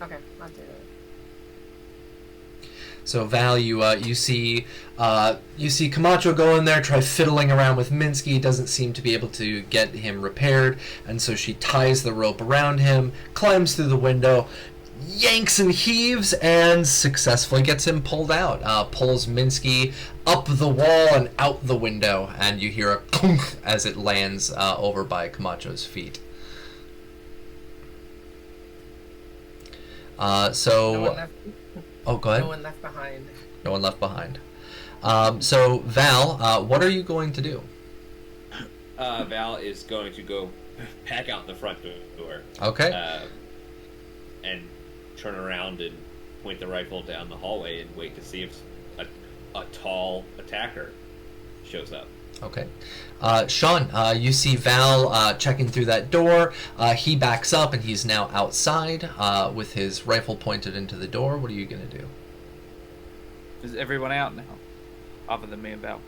Okay, I'll do that. So Val, you see Camacho go in there, try fiddling around with Minsky, doesn't seem to be able to get him repaired, and so she ties the rope around him, climbs through the window, yanks and heaves, and successfully gets him pulled out. Pulls Minsky up the wall and out the window, and you hear a clunk as it lands over by Camacho's feet. No one left. Oh, go ahead. No one left behind. No one left behind. So, Val, what are you going to do? Val is going to go back out the front door. Okay. And turn around and point the rifle down the hallway and wait to see if a tall attacker shows up. Okay. Sean, you see Val checking through that door. He backs up and he's now outside with his rifle pointed into the door. What are you going to do? Is everyone out now, other than me and Val?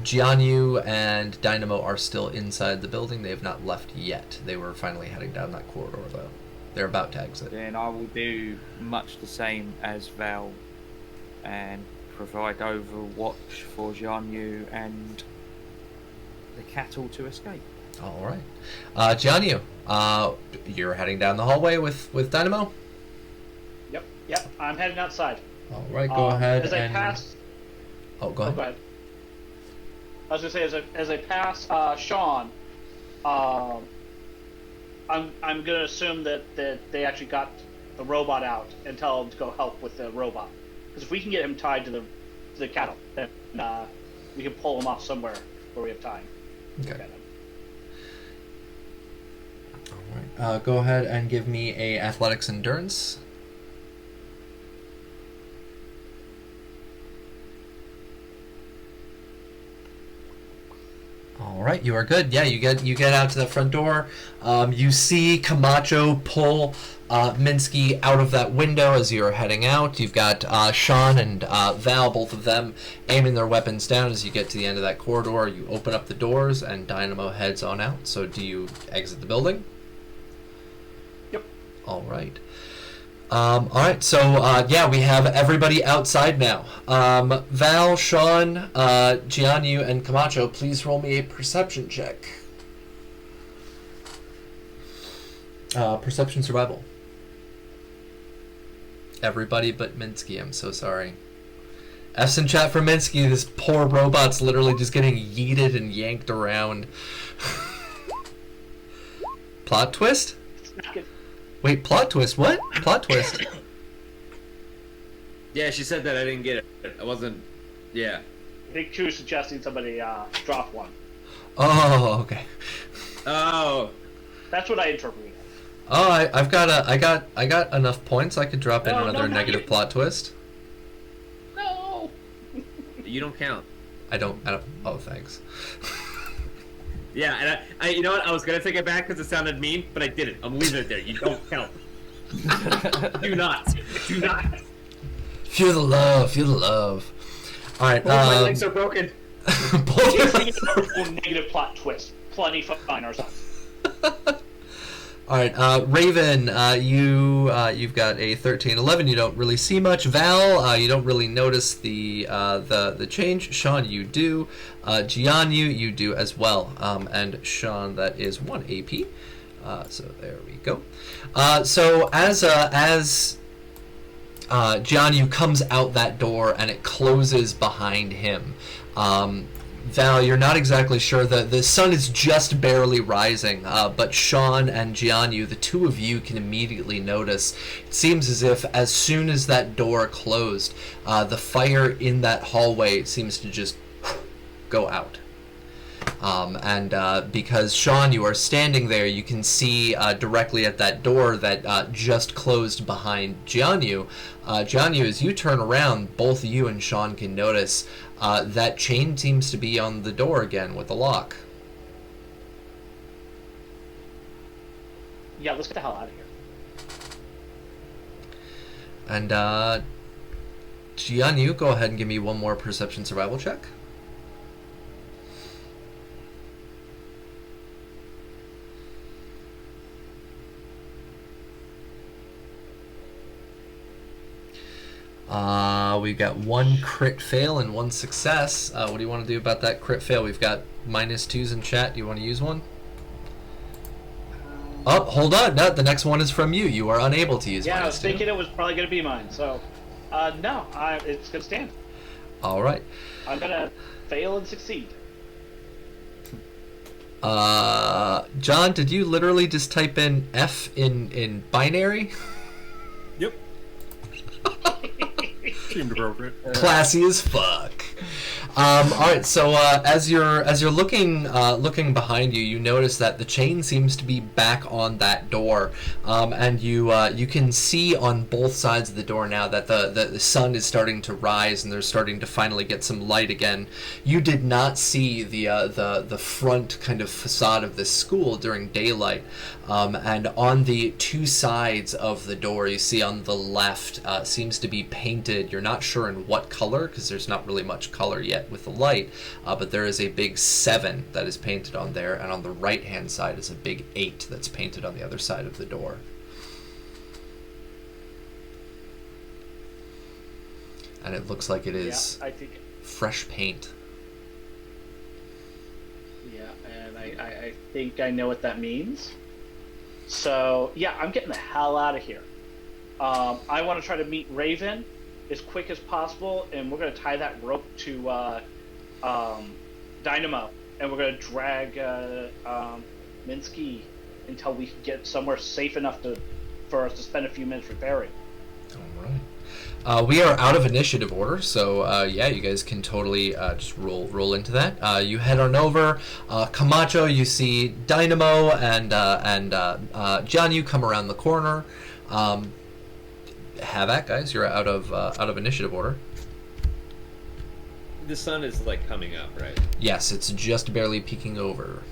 Jianyu and Dynamo are still inside the building. They have not left yet. They were finally heading down that corridor, though. They're about to exit. Then I will do much the same as Val and provide overwatch for Jianyu and the cattle to escape. All right. Jianyu, you're heading down the hallway with Dynamo? Yep, I'm heading outside. All right, go ahead as I pass. Oh, go ahead. Go ahead. I was gonna say as I pass Sean, I'm gonna assume that they actually got the robot out and tell him to go help with the robot. Because if we can get him tied to the cattle, then we can pull him off somewhere where we have time. Okay. All right. Go ahead and give me a athletics endurance. All right, you are good. Yeah, you get out to the front door. You see Camacho pull Minsky out of that window as you're heading out. You've got Sean and Val, both of them, aiming their weapons down as you get to the end of that corridor. You open up the doors, and Dynamo heads on out. So do you exit the building? Yep. All right. All right, so yeah, we have everybody outside now. Val, Sean, Jianyu, and Camacho, please roll me a perception check. Perception survival. Everybody but Minsky, I'm so sorry. F's in chat for Minsky. This poor robot's literally just getting yeeted and yanked around. Plot twist? Wait, plot twist? What? Plot twist? Yeah, she said that. I didn't get it. I wasn't. Yeah. I think she was suggesting somebody drop one. Oh, okay. Oh. That's what I interpreted. Oh, I got enough points. I could drop in No, another not negative you. plot twist. No. You don't count. I don't. Oh, thanks. Yeah, and I you know what? I was gonna take it back because it sounded mean, but I didn't. I'm leaving it there. You don't count. Do not. Do not. Feel the love. Feel the love. All right. My legs are broken. both your- Negative plot twist. Plenty fine ourselves. All right, Raven, you've got a 13-11. You don't really see much. Val, you don't really notice the change. Sean, you do. Jianyu, you do as well. And Sean, that is 1 AP. So there we go. So as Jianyu comes out that door and it closes behind him. Val, you're not exactly sure. The sun is just barely rising, but Sean and Jianyu, the two of you, can immediately notice. It seems as if as soon as that door closed, the fire in that hallway seems to just go out. Because Sean, you are standing there, you can see directly at that door that just closed behind Jianyu. Jianyu, as you turn around, both you and Sean can notice that chain seems to be on the door again with the lock. Yeah, let's get the hell out of here. And Jianyu, go ahead and give me one more perception survival check. We've got one crit fail and one success. What do you want to do about that crit fail? We've got -2s in chat. Do you want to use one? Oh, hold on. No, the next one is from you. You are unable to use Yeah, I was -2. thinking it was probably going to be mine. So, no, it's going to stand. All right. I'm going to fail and succeed. John, did you literally just type in F in binary? Yep. Seemed appropriate. Classy as fuck. All right, so as you're looking behind you, you notice that the chain seems to be back on that door, and you can see on both sides of the door now that the sun is starting to rise and they're starting to finally get some light again. You did not see the front kind of facade of this school during daylight, and on the two sides of the door, you see on the left seems to be painted. You're not sure in what color because there's not really much color yet with the light, but there is a big 7 that is painted on there, and on the right hand side is a big 8 that's painted on the other side of the door. And it looks like it is Yeah, I think. fresh paint. Yeah, and I think I know what that means. So, yeah, I'm getting the hell out of here. I want to try to meet Raven as quick as possible, and we're going to tie that rope to Dynamo, and we're going to drag Minsky until we can get somewhere safe enough for us to spend a few minutes repairing. All right. We are out of initiative order, so yeah, you guys can totally just roll into that. You head on over. Camacho, you see Dynamo and Jianyu come around the corner. Have at, guys. You're out of initiative order. The sun is like coming up, right? Yes, it's just barely peeking over.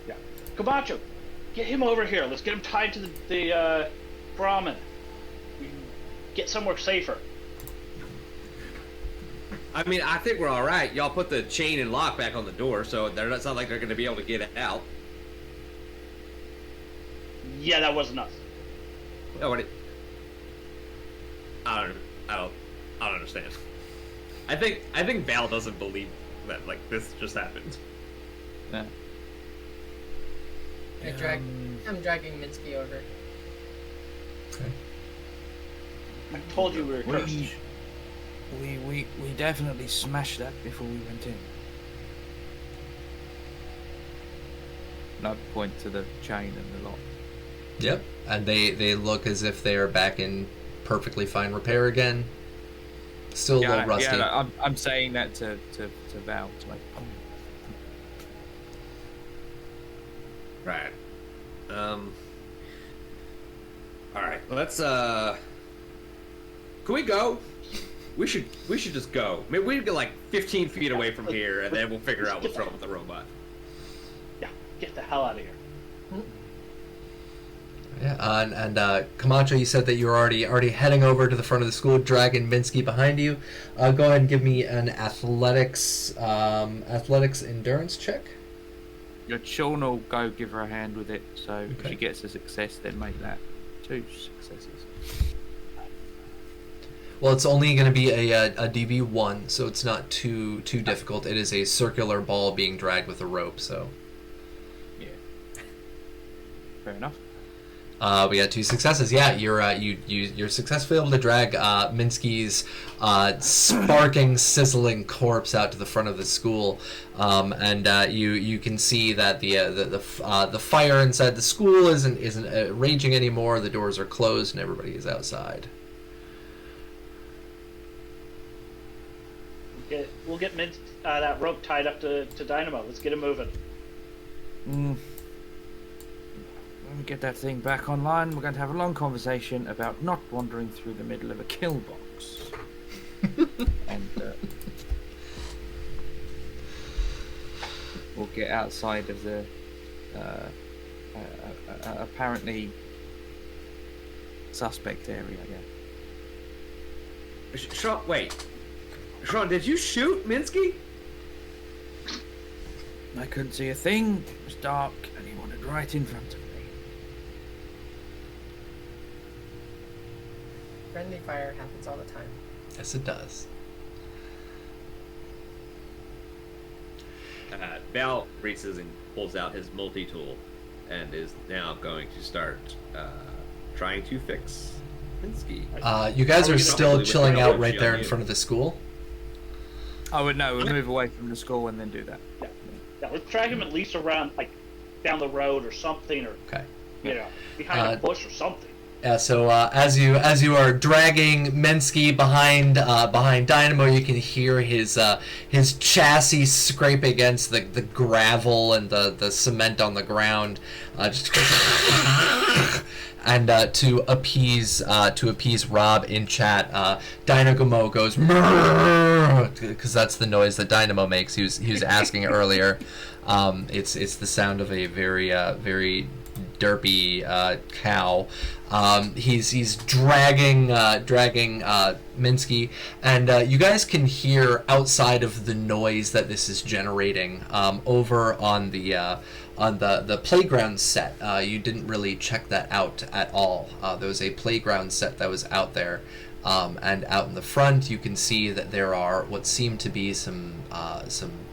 Yeah. Camacho, get him over here. Let's get him tied to the Brahmin. We can get somewhere safer. I mean, I think we're all right. Y'all put the chain and lock back on the door, so it's not like they're going to be able to get out. Yeah, that wasn't us. Oh, what? I don't understand. I think Val doesn't believe that like this just happened. Yeah. I'm dragging Minsky over. Okay. I told you we were cursed. We definitely smashed that before we went in. And I point to the chain and the lock. Yep. And they look as if they are back in perfectly fine repair again. Still a little rusty. Yeah, I'm saying that to Val. To like, Right. Alright, let's can we go? We should just go. Maybe we can get like 15 feet away from here and then we'll figure out what's wrong with the robot. Yeah, get the hell out of here. Yeah, and Camacho, you said that you were already heading over to the front of the school, dragging Minsky behind you. Go ahead and give me an athletics endurance check. your Sean will go give her a hand with it. So if Okay. she gets a success, then make that 2 successes. Well, it's only going to be a DB1, so it's not too difficult. It is a circular ball being dragged with a rope, so. Yeah. Fair enough. We got 2 successes. Yeah, you're successfully able to drag Minsky's sparking, sizzling corpse out to the front of the school, and you can see that the fire inside the school isn't raging anymore. The doors are closed and everybody is outside. We'll get that rope tied up to Dynamo. Let's get him moving. When we get that thing back online, we're going to have a long conversation about not wandering through the middle of a kill box. And we'll get outside of the apparently suspect area. Yeah. Sean, wait. Sean, did you shoot Minsky? I couldn't see a thing. It was dark, and he wandered right in front of me. Friendly fire happens all the time. Yes, it does. Val reaches and pulls out his multi-tool and is now going to start trying to fix Minsky. You guys How are are we gonna still hopefully chilling withdraw out energy right there on in you? front of the school? I would know. We'll move away from the school and then do that. Yeah, let's drag him at least around, like, down the road or something, or, Okay. behind a bush or something. Yeah, so as you are dragging Minsky behind Dynamo, you can hear his chassis scrape against the gravel and the cement on the ground, and to appease Rob in chat, Dynamo goes because that's the noise that Dynamo makes. He was asking earlier. It's the sound of a very derpy cow. He's dragging Minsky, and you guys can hear outside of the noise that this is generating over on the playground set. You didn't really check that out at all. There was a playground set that was out there, and out in the front you can see that there are what seem to be some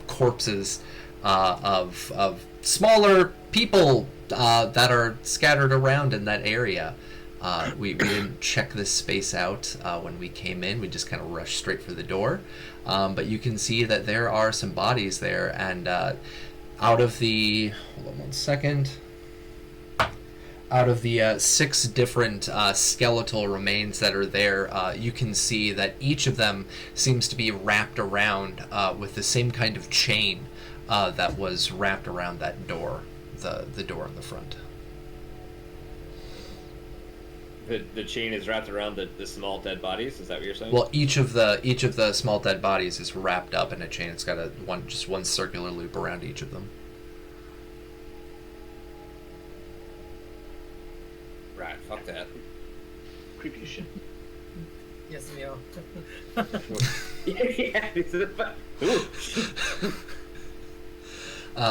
corpses of smaller people that are scattered around in that area. We didn't check this space out when we came in. We just kind of rushed straight for the door. But you can see that there are some bodies there, and out of the 6 different skeletal remains that are there, you can see that each of them seems to be wrapped around with the same kind of chain that was wrapped around that door, the door in the front. The chain is wrapped around the small dead bodies. Is that what you're saying? Well, each of the small dead bodies is wrapped up in a chain. It's got one circular loop around each of them. Right. Fuck that. Creepy as shit. Yes, Leo. Yeah.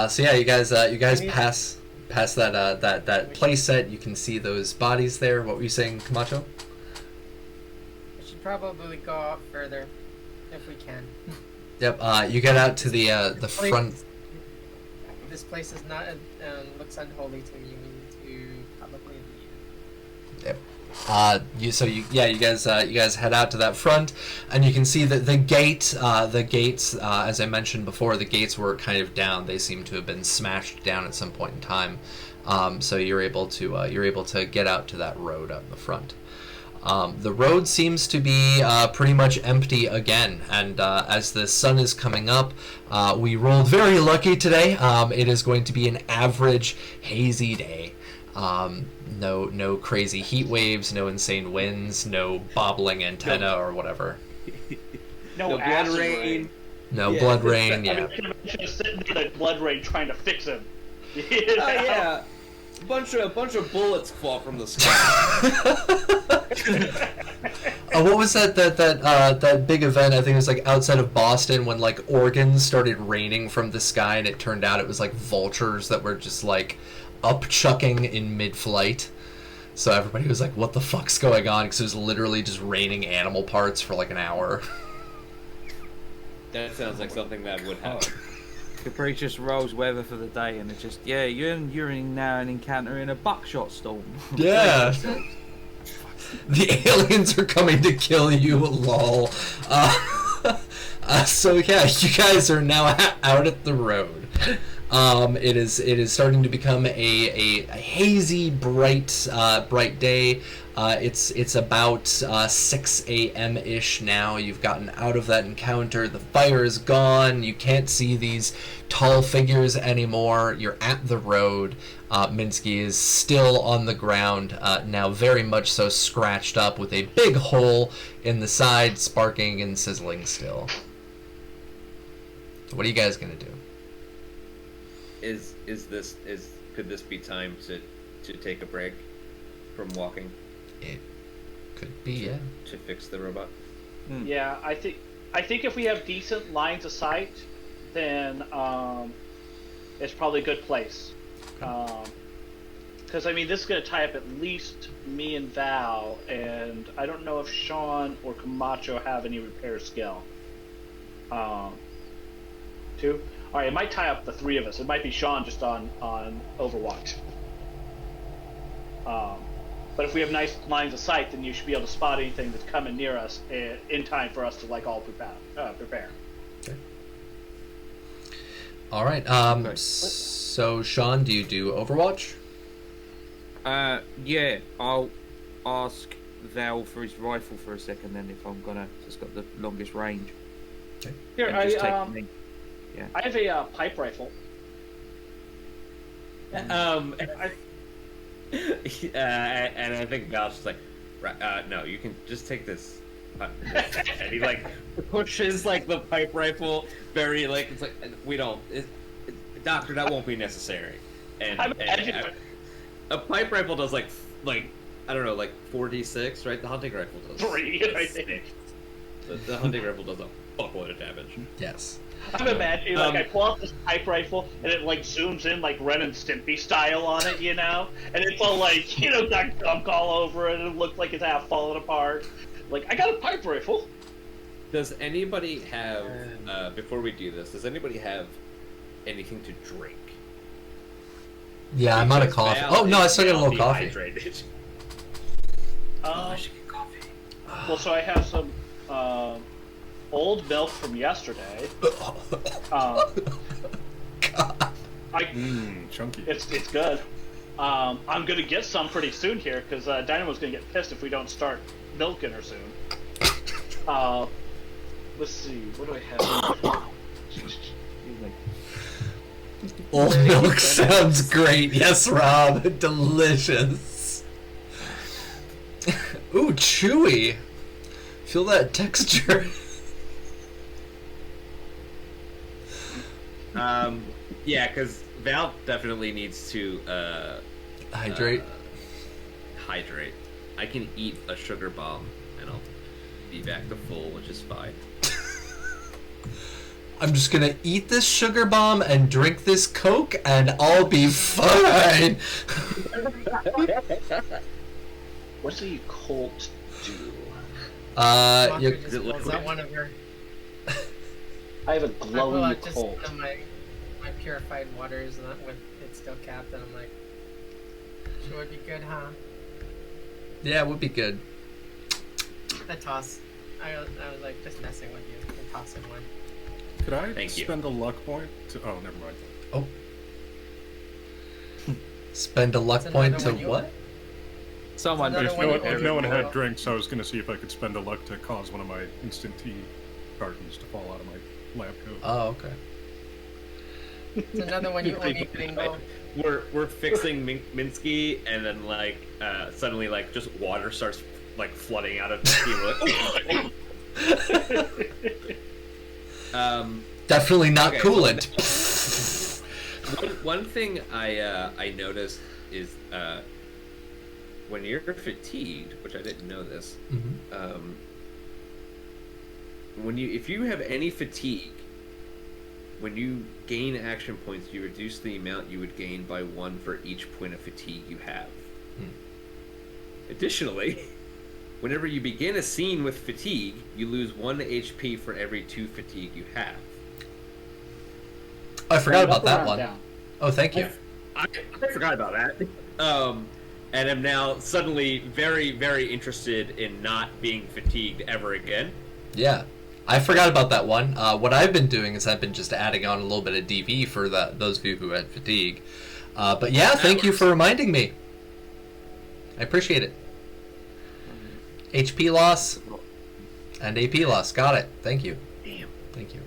So yeah, you guys pass that play set. You can see those bodies there. What were you saying, Camacho? We should probably go out further if we can. Yep. You get out to the front. This place is not looks unholy to me. We need to probably leave. Yep. You guys head out to that front, and you can see that the gates, as I mentioned before, the gates were kind of down. They seem to have been smashed down at some point in time. So you're able to get out to that road out in the front. The road seems to be pretty much empty again, and as the sun is coming up, we rolled very lucky today. It is going to be an average hazy day. No crazy heat waves, no insane winds, no bobbling antenna or whatever. No blood acid rain. No Yeah. blood rain, I yeah. mean, just sitting there in blood rain trying to fix him. Oh yeah, a bunch of bullets fall from the sky. What was that big event? I think it was like outside of Boston when like organs started raining from the sky, and it turned out it was like vultures that were just like up chucking in mid-flight. So everybody was like, "What the fuck's going on?" Because it was literally just raining animal parts for like an hour. That sounds like something that would happen. Capricious rolls weather for the day, and it's just you're in now and encountering a buckshot storm. Yeah. The aliens are coming to kill you, lol. So yeah, you guys are now out at the road. It is starting to become a hazy, bright day. It's about 6 a.m. ish now. You've gotten out of that encounter. The fire is gone. You can't see these tall figures anymore. You're at the road. Minsky is still on the ground, now very much so scratched up with a big hole in the side, sparking and sizzling still. So what are you guys gonna do? Could this be time to take a break from walking? It could be, yeah. To fix the robot? Yeah, I think if we have decent lines of sight, then it's probably a good place. Because I mean, this is going to tie up at least me and Val, and I don't know if Sean or Camacho have any repair skill. Two. All right, it might tie up the three of us. It might be Sean just on Overwatch. But if we have nice lines of sight, then you should be able to spot anything that's coming near us in time for us to like all prepare. Okay. All right. So Sean, do you do Overwatch? Yeah, I'll ask Val for his rifle for a second, then if I'm gonna, it's got the longest range. Okay. Here, And just take me. Yeah. I have a pipe rifle. And I think Val's just like, no, you can just take this. And he like pushes like the pipe rifle very like it's like we don't, doctor, that won't be necessary. And a pipe rifle does like I don't know, like 4d6, right? The hunting rifle does 3, I think. The hunting rifle does a fuckload of damage. Yes. I'm imagining, like, I pull out this pipe rifle, and it, like, zooms in, like, Ren and Stimpy style on it, you know? And it's all, like, you know, got gunk all over it, and it looks like it's half falling apart. Like, I got a pipe rifle. Does anybody have, before we do this, does anybody have anything to drink? Yeah, I'm out of coffee. Oh, no, I still got a little coffee. Dehydrated. I should get coffee. Well, so I have some, old milk from yesterday. God. Chunky. It's good. I'm gonna get some pretty soon here because Dynamo's gonna get pissed if we don't start milking her soon. Let's see, what do I have? Old milk sounds great. Yes, Rob. Delicious. Ooh, chewy. Feel that texture. Yeah, because Val definitely needs to Hydrate. Hydrate. I can eat a sugar bomb and I'll be back to full, which is fine. I'm just gonna eat this sugar bomb and drink this Coke and I'll be fine. What does a Colt do? Is that one of her? I have a I pull glowing out just Colt. my purified waters, and with it still capped, and I'm like, sure would be good, huh? Yeah, it would be good. The toss. I was like just messing with you. The tossing one. Could I Thank you. spend a luck point to... Oh, never mind. Oh. Spend a luck That's point another to one you- what? Someone. Another If one no, you one, if ordered no one before. had drinks, I was going to see if I could spend a luck to cause one of my instant tea cartons to fall out of my lab coat. Oh, okay. It's another one you only bingo. We're fixing Minsky, and then like suddenly like just water starts like flooding out of Minsky. We're like, Definitely not Okay, coolant. one thing I noticed is when you're fatigued, which I didn't know this, Mhm. if you have any fatigue, when you gain action points, you reduce the amount you would gain by 1 for each point of fatigue you have. Additionally, whenever you begin a scene with fatigue, you lose 1 HP for every 2 fatigue you have. I forgot Round about up or that round one. down? Oh, thank you. I forgot about that. And am now suddenly very, very interested in not being fatigued ever again. Yeah. I forgot about that one. What I've been doing is I've been just adding on a little bit of DV for those of you who had fatigue. But yeah, thank you for reminding me. I appreciate it. HP loss and AP loss. Got it. Thank you. Damn. Thank you.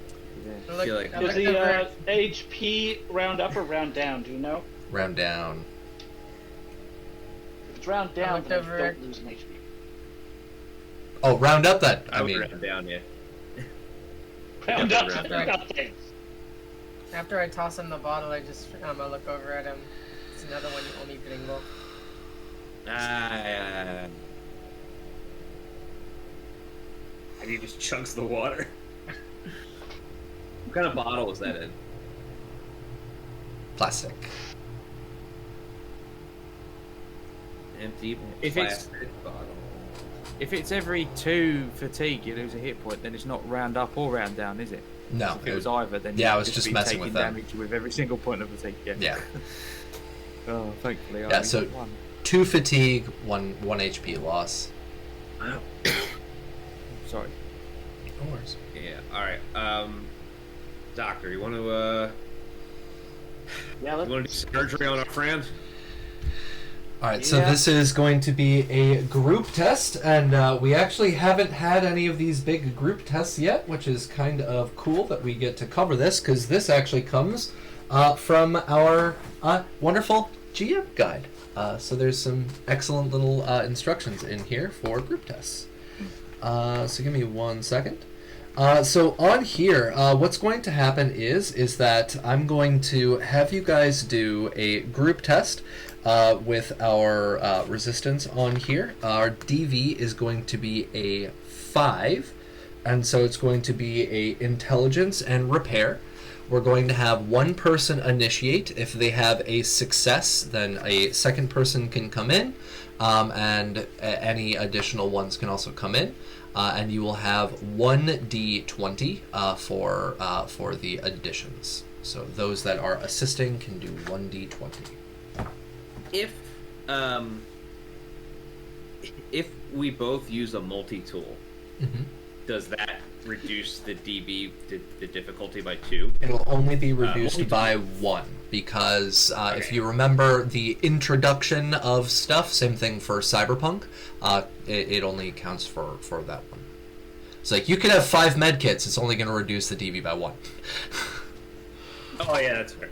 I feel like I Is looked the over- HP round up or round down? Do you know? Round down. If it's round down, looked then over I it. don't lose an HP. Oh, round up that. I I would mean, round down, yeah. Round Yeah, up, round down. nothing. After I toss him the bottle, I just I look over at him. It's another one you only bingo. And he just chunks the water. What kind of bottle is that in? plastic. Empty If it's- plastic bottle. If it's every 2 fatigue, you lose a hit point. Then it's not round up or round down, is it? No. If it was either, then Yeah, I you'd was just be messing taking with them. damage with every single point of fatigue. Yeah. Yeah. Oh, thankfully, I Yeah, only so- did one. 2 fatigue, 1 HP loss. Wow. Sorry. No worries. Yeah. All right. Doctor, you want to Yeah, do surgery on our friend? Alright, so Yeah. this is going to be a group test, and we actually haven't had any of these big group tests yet, which is kind of cool that we get to cover this, because this actually comes from our wonderful GM guide. So there's some excellent little instructions in here for group tests. So give me 1 second. So on here, what's going to happen is that I'm going to have you guys do a group test with our resistance on here. Our DV is going to be a 5, and so it's going to be a intelligence and repair. We're going to have one person initiate. If they have a success, then a second person can come in, and any additional ones can also come in. And you will have 1d20 for the additions. So those that are assisting can do 1d20. If we both use a multi-tool, Mm-hmm. does that reduce the DB, the difficulty by 2? It'll only be reduced multi-tool. by 1 because if you remember the introduction of stuff, same thing for Cyberpunk, it only counts for that one. It's like you could have 5 med kits, it's only going to reduce the DV by 1. Oh yeah, that's fair.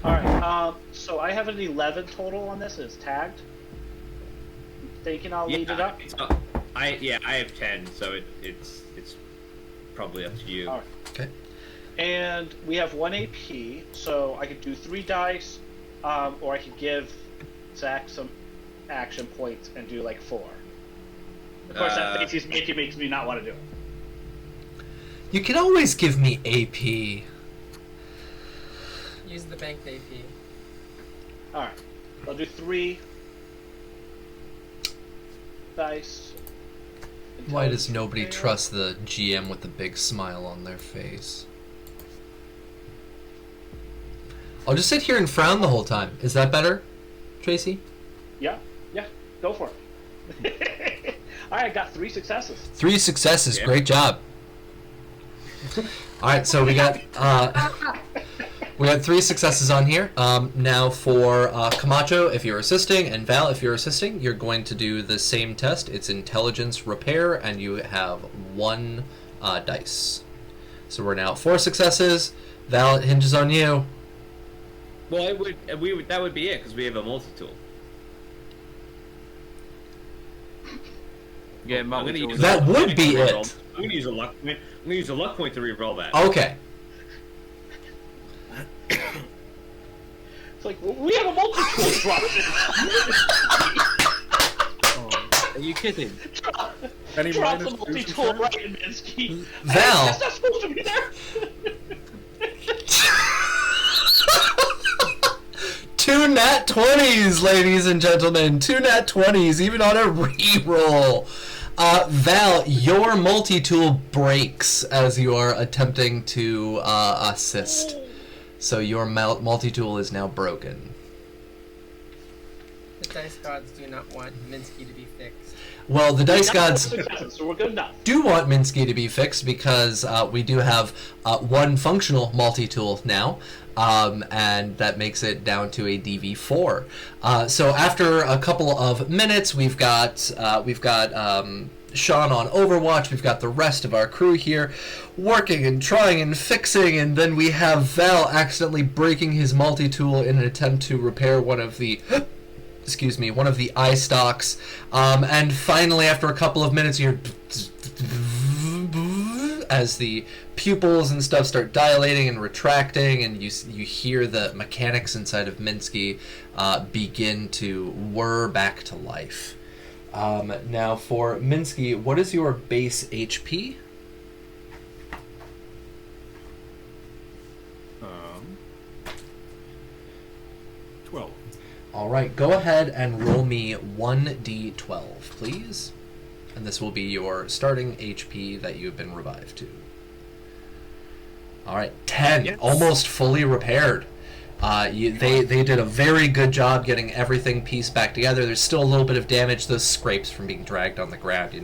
Alright, so I have an 11 total on this, it's tagged. Thinking I'll lead it up? I have 10, so it's probably up to you. Alright. Okay. And we have 1 AP, so I could do 3 dice, or I could give Zach some action points and do like 4. Of course, that face he's making makes me not want to do it. You can always give me AP. Use the banked AP. Alright, I'll do 3 dice. Why does Intelligence nobody repair. trust the GM with the big smile on their face? I'll just sit here and frown the whole time. Is that better, Tracy? Yeah, yeah. Go for it. All right, I got 3 successes. 3 successes. Great job. All right, so we got 3 successes on here. Now for Camacho, if you're assisting, and Val, if you're assisting, you're going to do the same test. It's intelligence repair, and you have 1 dice. So we're now at 4 successes. Val, it hinges on you. Well, that would be it because we have a multi-tool. Yeah, I'm gonna use That would be reroll. it. I'm gonna use a luck. I'm gonna use a luck point to reroll that. Okay. It's like, we have a multi-tool drop. Are you kidding? Any Drop the minus multi-tool right in Minsky. Val. That's not supposed to be there. 2 nat 20s, ladies and gentlemen. 2 nat 20s, even on a reroll. Val, your multi-tool breaks as you are attempting to assist. So your multi-tool is now broken. The dice gods do not want Minsky to be fixed. Well, the dice gods So we're good enough. do want Minsky to be fixed because we do have 1 functional multi-tool now, and that makes it down to a DV4. So after a couple of minutes, we've got Sean on Overwatch. We've got the rest of our crew here working and trying and fixing, and then we have Val accidentally breaking his multi-tool in an attempt to repair one of the eye stalks. And finally, after a couple of minutes, you're as the pupils and stuff start dilating and retracting, and you hear the mechanics inside of Minsky begin to whir back to life. Now for Minsky, what is your base HP? 12. All right, go ahead and roll me 1d12, please. And this will be your starting HP that you've been revived to. All right, 10, Yes. almost fully repaired. They did a very good job getting everything pieced back together. There's still a little bit of damage, those scrapes from being dragged on the ground,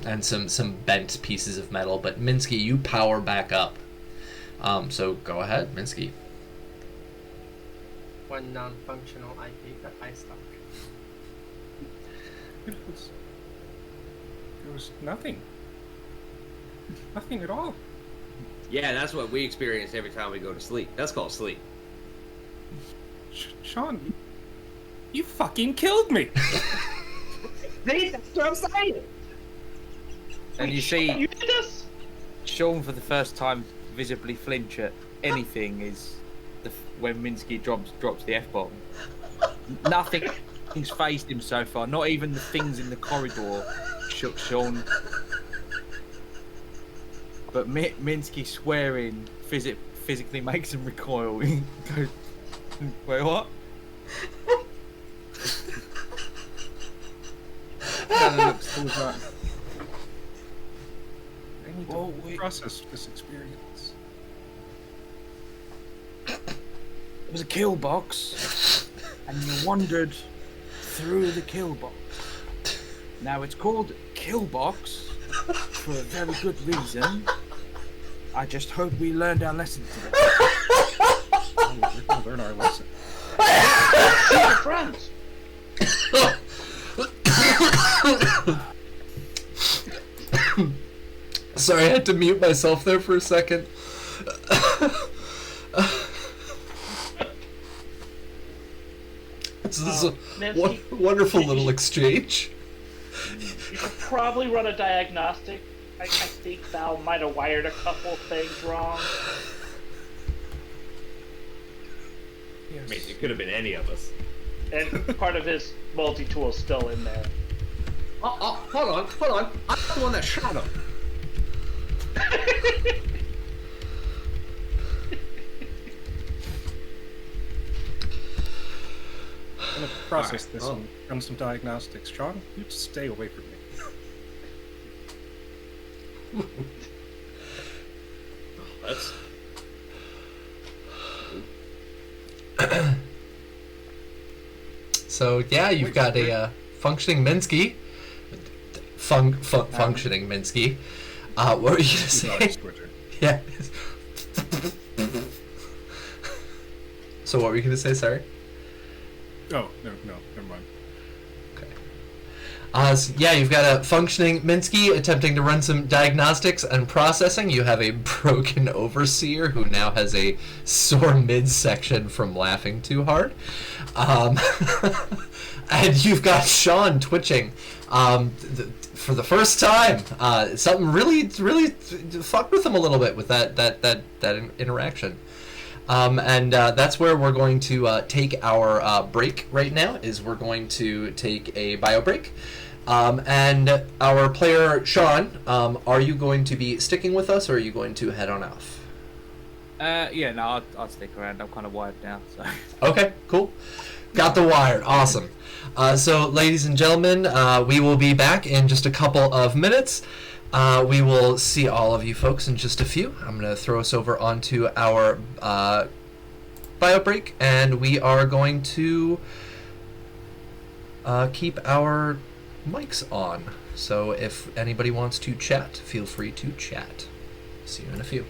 and some bent pieces of metal. But Minsky, you power back up. So go ahead, Minsky. 1 non-functional eye stock. It was nothing. Nothing at all. Yeah, that's what we experience every time we go to sleep. That's called sleep. Sean, you fucking killed me. That's what I'm saying. And you You see did this? Sean for the first time visibly flinch at anything is when Minsky drops the F-bomb. Nothing's phased him so far. Not even the things in the corridor shook Sean. But Minsky swearing physically makes him recoil. He goes, wait, what? Kind of looks towards that. I need Whoa, to wait. process this experience. It was a kill box, and you wandered through the kill box. Now it's called kill box for a very good reason. I just hope we learned our lesson today. Oh, we're gonna learn our lesson. See your friends. Sorry, I had to mute myself there for a second. This is a wonderful little exchange. You should probably run a diagnostic. I think Val might have wired a couple things wrong. I mean, it could have been any of us. And part of his multi-tool is still in there. Oh, hold on. I'm the one that shot him. I'm gonna process Alright, this well. and run some diagnostics. Sean, you just stay away from me. That's So yeah, you've got a functioning Minsky. Functioning Minsky. What were you gonna say? Switcher. Yeah. So what were you gonna say? Sorry. Oh, no, never mind. So yeah, you've got a functioning Minsky attempting to run some diagnostics and processing. You have a broken overseer who now has a sore midsection from laughing too hard. And you've got Sean twitching for the first time. Something really fucked with him a little bit with that interaction. And that's where we're going to take our break right now, is we're going to take a bio break. And our player, Sean, are you going to be sticking with us, or are you going to head on off? Yeah, no, I'll stick around. I'm kind of wired now, so. Okay, cool. Got the wired. Awesome. So, ladies and gentlemen, we will be back in just a couple of minutes. We will see all of you folks in just a few. I'm going to throw us over onto our bio break, and we are going to keep our mics on. So if anybody wants to chat, feel free to chat. See you in a few.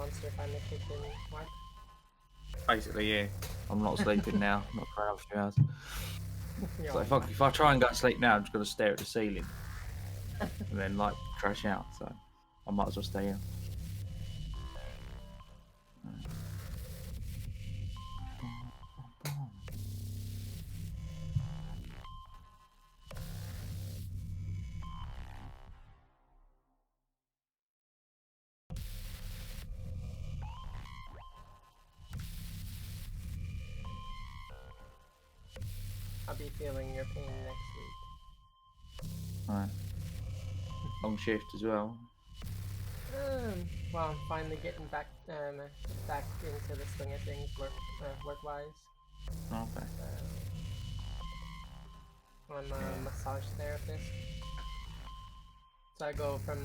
monster finally kicked in, Mark? Basically, yeah. I'm not sleeping now. Not for another few hours. You're So all if I try and go to sleep now, I'm just gonna stare at the ceiling and then like crash out. So I might as well stay here. I'll be feeling your pain next week. Alright. Long shift as well. Well, I'm finally getting back into the swing of things work-wise. Okay. I'm a massage therapist. So I go from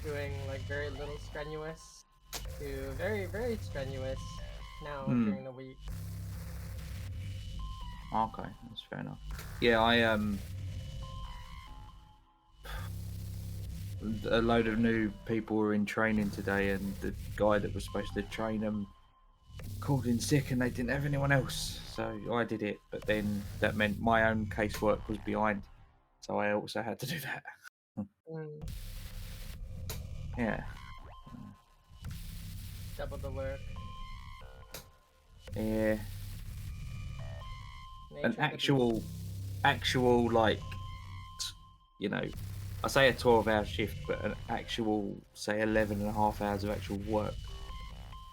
doing like very little strenuous to very, very strenuous now during the week. Okay, that's fair enough. Yeah, I a load of new people were in training today, and the guy that was supposed to train them called in sick, and they didn't have anyone else, so I did it. But then that meant my own casework was behind, so I also had to do that. Yeah. Double the work. Yeah. Nature An of the actual like, you know, I say a 12-hour shift, but an actual, say, 11 and a half hours of actual work.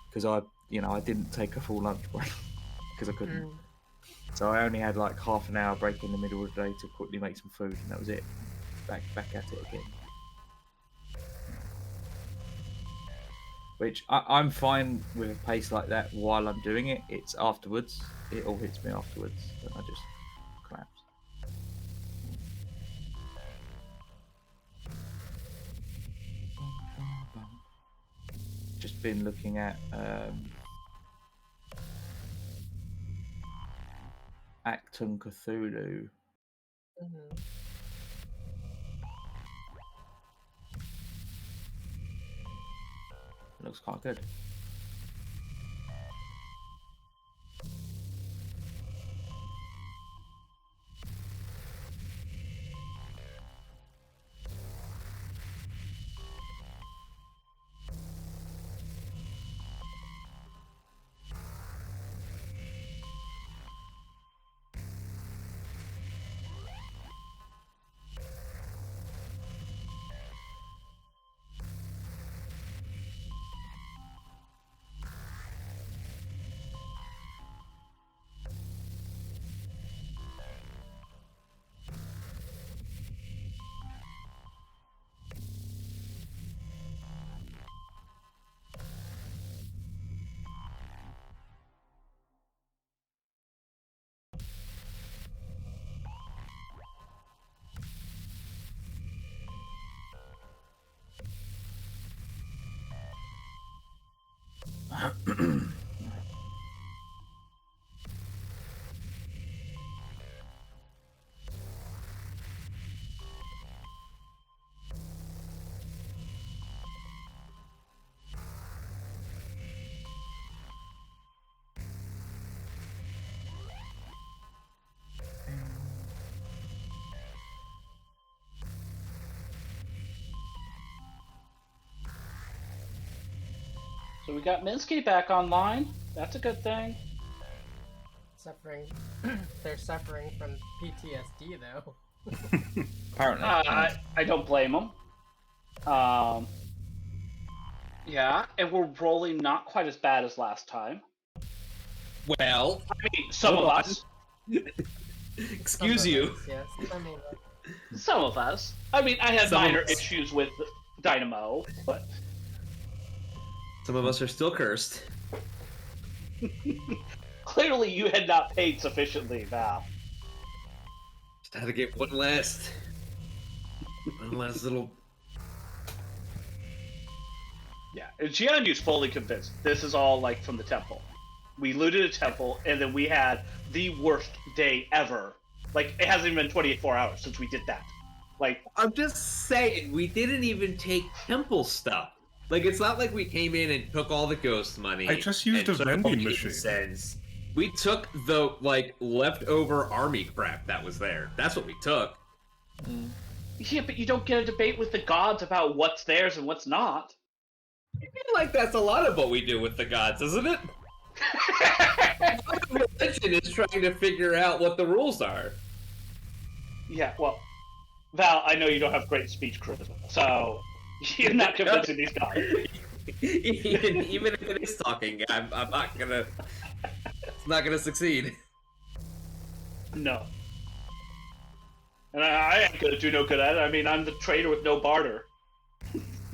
Because I didn't take a full lunch break because I couldn't. So I only had like half an hour break in the middle of the day to quickly make some food, and that was it. Back at it again. Which I'm fine with a pace like that while I'm doing it. It's afterwards. It all hits me afterwards, and I just collapse. Just been looking at Acton Cthulhu. It looks quite good. So we got Minsky back online. That's a good thing. They're suffering from PTSD though. Apparently. I don't blame them. Yeah, and we're rolling not quite as bad as last time. Well, I mean, some of us. Excuse you. Yes, Some of us. I mean, I had Some of minor us. issues with Dynamo, but Some of us are still cursed. clearly you had not paid sufficiently, Val. Just had to get one last little. Yeah, and Jianyu's fully convinced. This is all like from the temple. We looted a temple, and then we had the worst day ever. Like, it hasn't even been 24 hours since we did that. Like, I'm just saying, we didn't even take temple stuff. Like, it's not like we came in and took all the ghost money. I just used and a took vending all the machine. incense. We took the, like, leftover army crap that was there. That's what we took. Yeah, but you don't get a debate with the gods about what's theirs and what's not. I feel like that's a lot of what we do with the gods, isn't it? Religion is trying to figure out what the rules are. Yeah, well, Val, I know you don't have great speech charisma, so you're not convincing these guys. even if it is talking, I'm not gonna. It's not gonna succeed. No. And I ain't gonna do no good at it. I mean, I'm the trader with no barter.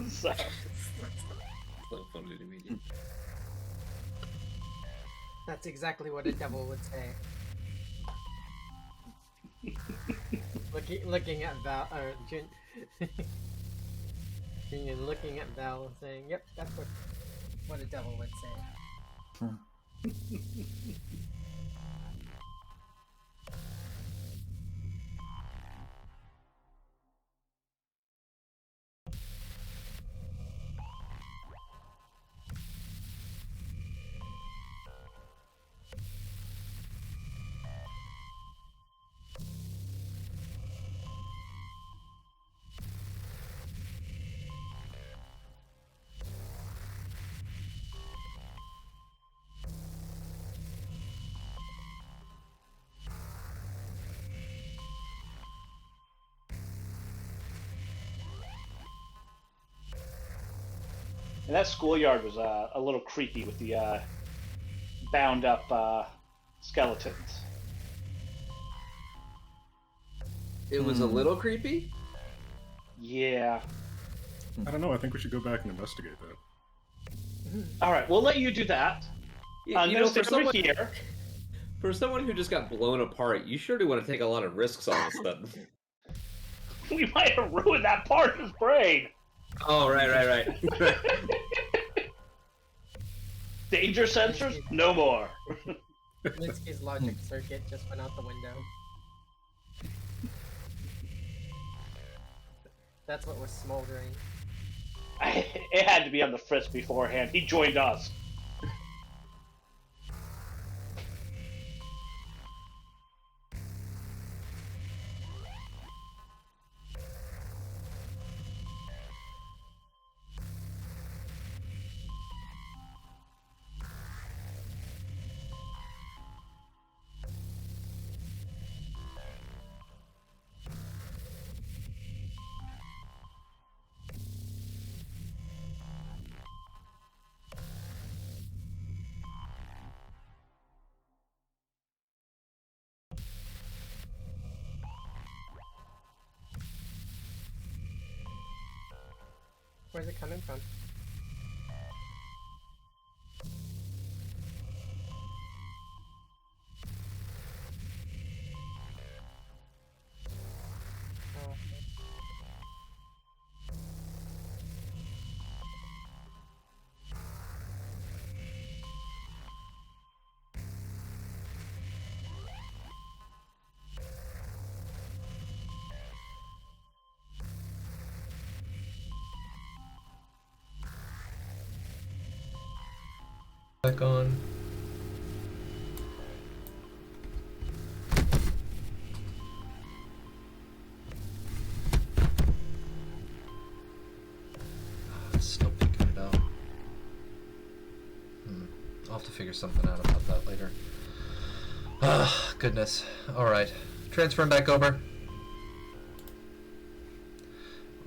So. So funny to me. That's exactly what a devil would say. looking at Val, or Junior looking at Val and saying, "Yep, that's what a devil would say." And that schoolyard was a little creepy with the bound up skeletons. It was a little creepy. Yeah. I don't know. I think we should go back and investigate that. All right, we'll let you do that. I'm You gonna know, for stay over someone, here. for someone who just got blown apart, you sure do want to take a lot of risks all of a sudden. We might have ruined that part of his brain. Oh, right. Danger sensors? No more. Mitsuki's logic circuit just went out the window. That's what was smoldering. It had to be on the fritz beforehand. He joined us. Where's it coming from? Oh, okay. Back on. Still picking it out. I'll have to figure something out about that later. Ah, goodness. Alright. Transferring back over.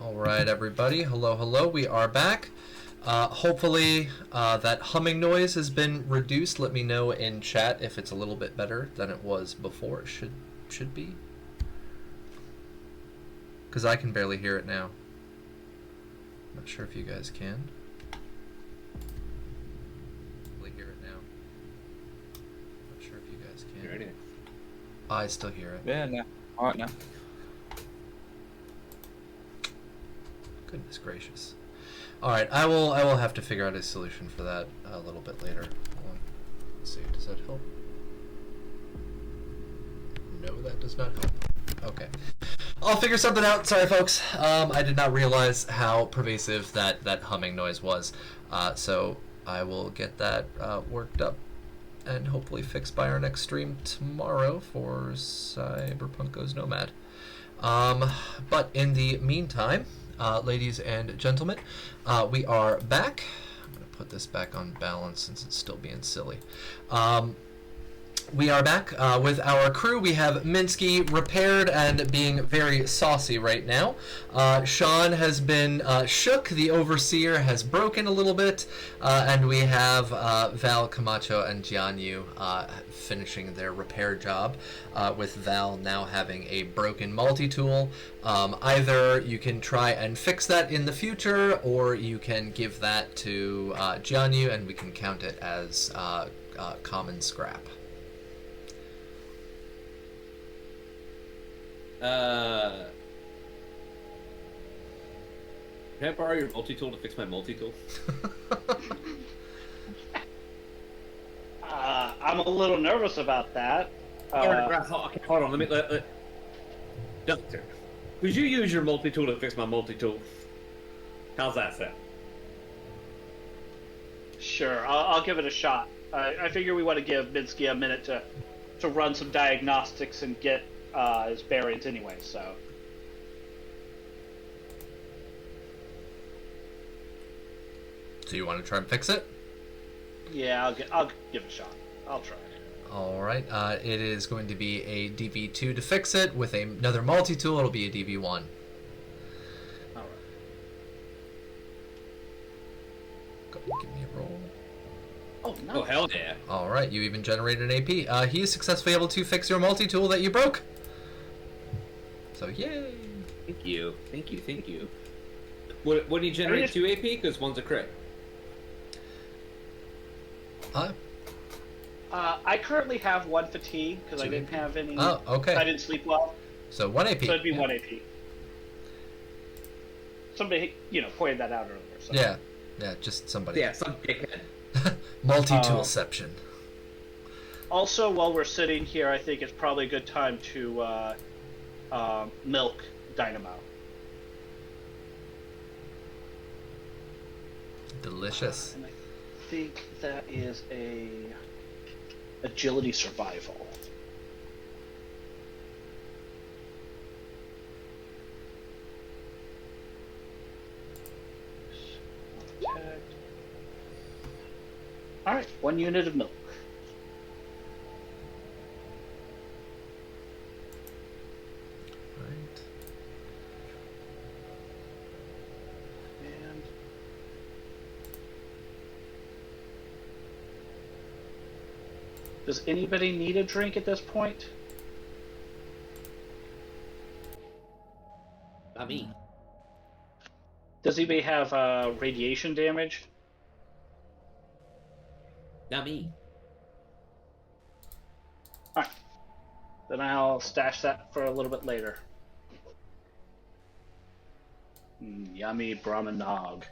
Alright, everybody. Hello. We are back. Hopefully that humming noise has been reduced. Let me know in chat if it's a little bit better than it was before. It should be. Because I can barely hear it now. Not sure if you guys can. Barely hear it now. Not sure if you guys can. Hear anything? I still hear it. Yeah, no. Alright now. Goodness gracious. Alright, I will have to figure out a solution for that a little bit later. Hold on. Let's see, does that help? No, that does not help. Okay. I'll figure something out. Sorry, folks. I did not realize how pervasive that humming noise was. So I will get that worked up and hopefully fixed by our next stream tomorrow for Cyberpunk Goes Nomad. But in the meantime, ladies and gentlemen, we are back. I'm going to put this back on balance since it's still being silly. We are back with our crew. We have Minsky repaired and being very saucy right now. Sean has been shook. The Overseer has broken a little bit. And we have Val, Camacho, and Jianyu finishing their repair job, with Val now having a broken multi-tool. Either you can try and fix that in the future, or you can give that to Jianyu and we can count it as common scrap. Can I borrow your multi-tool to fix my multi-tool? I'm a little nervous about that. Okay, hold on. Let Doctor, could you use your multi-tool to fix my multi-tool? How's that sound? Sure, I'll give it a shot. I figure we want to give Minsky a minute to run some diagnostics and get his bearings anyway, so. So you want to try and fix it? Yeah, I'll give it a shot. I'll try. All right. It is going to be a DV2 to fix it. With another multi-tool, it'll be a DV1. All right. Go, give me a roll. Oh, no. Oh, hell yeah. All right. You even generated an AP. He is successfully able to fix your multi-tool that you broke. So, yay. Thank you. Thank you. Thank you. What do you generate? 2 AP? Because one's a crit. I currently have 1 fatigue because I didn't have any. Oh, okay. I didn't sleep well. So 1 AP. So it'd be 1 AP. Somebody, pointed that out earlier. So. Yeah, just somebody. Yeah, some dickhead. Multi-toolception. Also, while we're sitting here, I think it's probably a good time to milk Dynamo. Delicious. And I think that is a agility survival. All right, 1 unit of milk. Right. And does anybody need a drink at this point? Not me. Does anybody have radiation damage? Not me. Alright. Then I'll stash that for a little bit later. Yummy Brahmanog.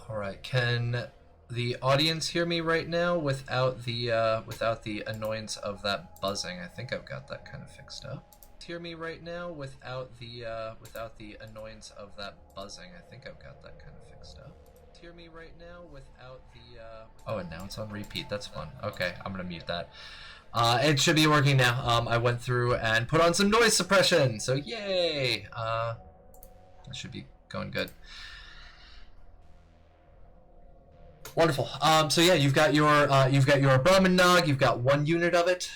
Alright, can the audience hear me right now without the annoyance of that buzzing? I think I've got that kind of fixed up. Hear me right now without the annoyance of that buzzing. I think I've got that kind of fixed up. Hear me right now without the oh, and now it's on repeat. That's fun. Okay, I'm gonna mute that. It should be working now. I went through and put on some noise suppression, so yay! That should be going good. Wonderful. So yeah, you've got your Brahmin Nog. You've got 1 unit of it.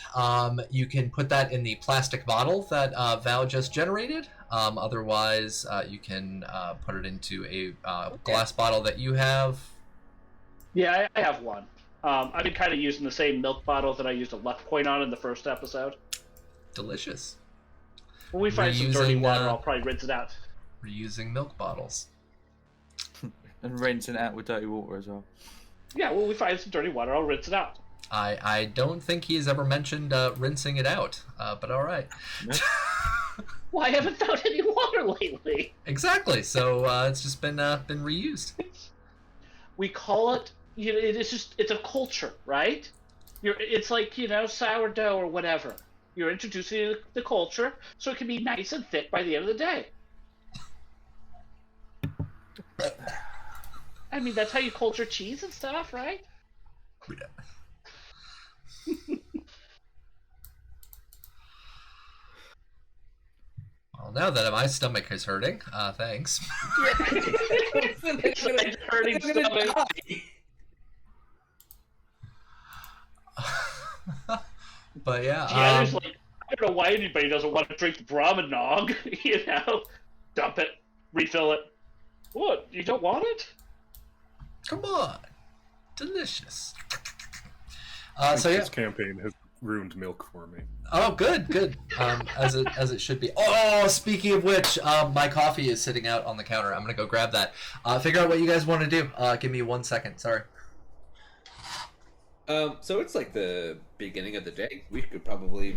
You can put that in the plastic bottle that Val just generated. Otherwise, you can put it into a glass bottle that you have. Yeah, I have one. I've been kind of using the same milk bottle that I used a luck point on in the first episode. Delicious. When we find some dirty water, I'll probably rinse it out. Reusing milk bottles. And rinsing it out with dirty water as well. Yeah, when we find some dirty water, I'll rinse it out. I don't think he's ever mentioned rinsing it out, but all right. Well, I haven't found any water lately. Exactly. So it's just been reused. We call it. It's a culture, right? It's like, sourdough or whatever. You're introducing the culture, so it can be nice and thick by the end of the day. I mean, that's how you culture cheese and stuff, right? Well, now that my stomach is hurting, thanks. It's like hurting stomach. But yeah, There's like, I don't know why anybody doesn't want to drink Brahma Nog, Dump it, refill it. What, you don't want it? come on, delicious. So yeah. this campaign has ruined milk for me. Oh, good. As it should be. Oh, speaking of which, my coffee is sitting out on the counter. I'm gonna go grab that. Figure out what you guys want to do. Give me 1 second. Sorry. So it's like the beginning of the day. We could probably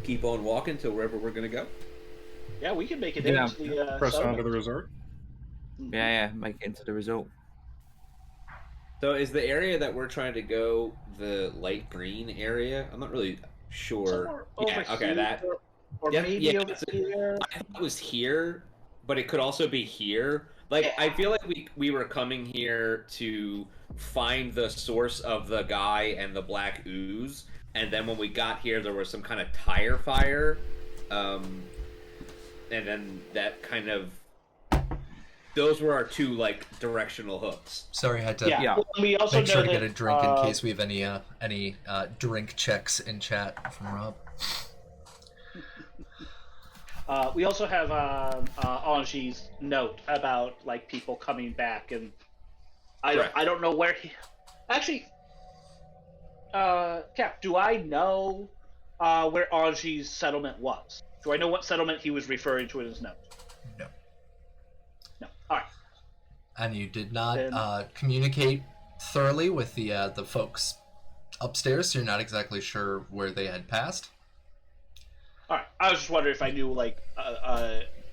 keep on walking to wherever we're gonna go. Yeah, we can make it Yeah. into the Press on settlement. to the resort. Yeah, make it into the resort. So is the area that we're trying to go the light green area? I'm not really sure. Somewhere over Yeah, okay, here, that. or Yeah, maybe yeah, over it's a- here. I thought it was here, but it could also be here. Like, I feel like we were coming here to find the source of the guy and the black ooze, and then when we got here, there was some kind of tire fire, and then that kind of. Those were our two like directional hooks. Sorry, I had to Yeah. Well, we also make sure know to get that, a drink in case we have any drink checks in chat from Rob. We also have Angie's note about like people coming back, and Correct. I don't know where he. Actually, Cap, do I know where Angie's settlement was? Do I know what settlement he was referring to in his note? No. No. All right. And you did not Then- communicate thoroughly with the folks upstairs, so you're not exactly sure where they had passed. All right. I was just wondering if I knew like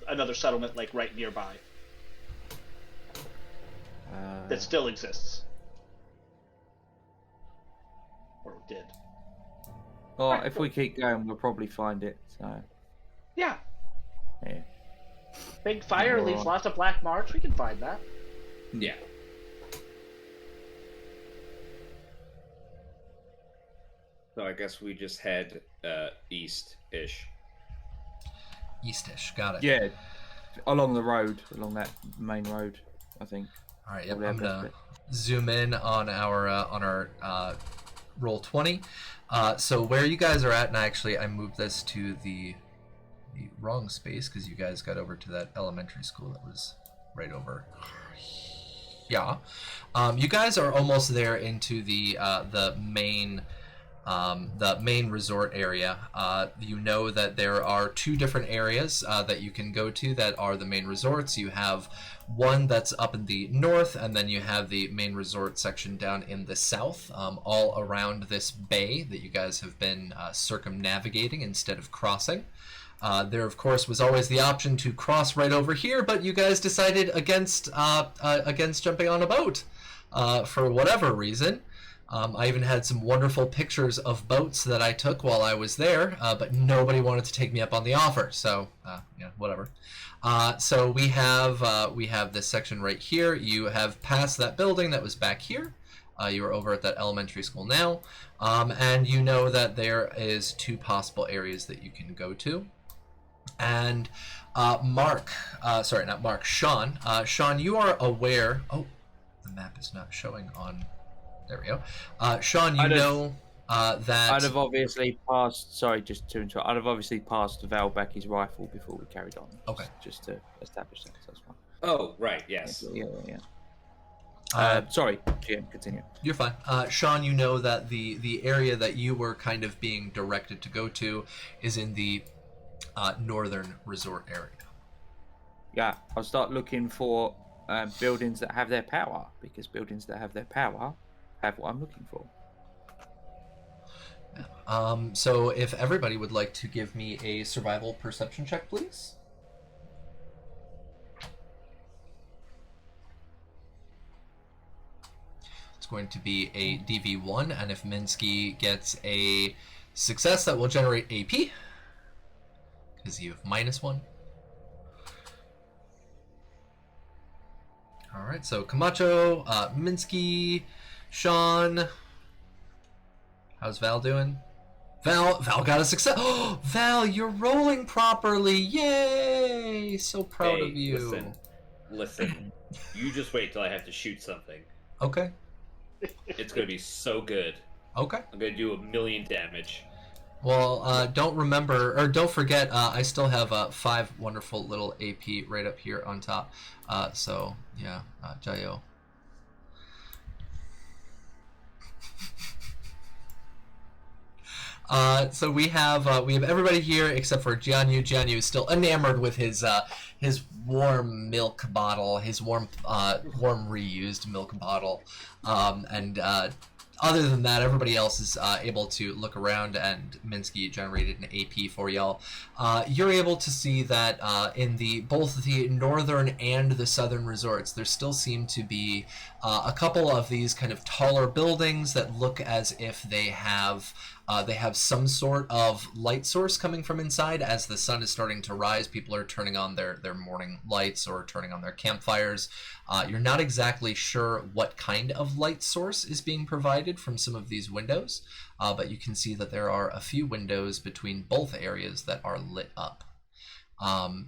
another settlement like right nearby that still exists, or did. Well, if we keep going, we'll probably find it. So, Yeah. yeah. Big fire Alright. leaves lots of black marks. We can find that. Yeah. So I guess we just head east-ish. Eastish, got it. Yeah, along the road, along that main road, I think. All right, yep, Probably I'm our gonna best zoom in on our roll 20. So where you guys are at, and I moved this to the wrong space because you guys got over to that elementary school that was right over. Yeah, you guys are almost there into the main resort area. You know that there are two different areas that you can go to that are the main resorts. You have one that's up in the north, and then you have the main resort section down in the south, all around this bay that you guys have been circumnavigating instead of crossing. There, of course, was always the option to cross right over here, but you guys decided against jumping on a boat for whatever reason. I even had some wonderful pictures of boats that I took while I was there, but nobody wanted to take me up on the offer. So, whatever. So we have this section right here. You have passed that building that was back here. You are over at that elementary school now, and you know that there is two possible areas that you can go to. And Sean, you are aware. Oh, the map is not showing on. There we go. Sean, you know that. I'd have obviously passed. Sorry, just to interrupt. I'd have obviously passed Val back his rifle before we carried on. Okay. Just to establish that. So that's fine. Oh, right, yes. Yeah. Sorry, GM, continue. You're fine. Sean, you know that the area that you were kind of being directed to go to is in the northern resort area. Yeah, I'll start looking for buildings that have their power, because buildings that have their power have what I'm looking for. So if everybody would like to give me a survival perception check, please. It's going to be a DV1, and if Minsky gets a success, that will generate AP, because you have -1. Alright, so Camacho, Minsky, Sean. How's Val doing? Val got a success. Oh, Val, you're rolling properly. Yay! So proud of you. Listen. You just wait till I have to shoot something. Okay. It's going to be so good. Okay. I'm going to do 1,000,000 damage. Well, don't forget, I still have 5 wonderful little AP right up here on top. So, yeah, Jayo. So we have everybody here except for Jianyu. Jianyu is still enamored with his warm milk bottle, his warm reused milk bottle, and other than that, everybody else is able to look around, and Minsky generated an AP for y'all. You're able to see that in both the northern and the southern resorts, there still seem to be a couple of these kind of taller buildings that look as if they have some sort of light source coming from inside. As the sun is starting to rise, people are turning on their morning lights or turning on their campfires. You're not exactly sure what kind of light source is being provided from some of these windows, but you can see that there are a few windows between both areas that are lit up.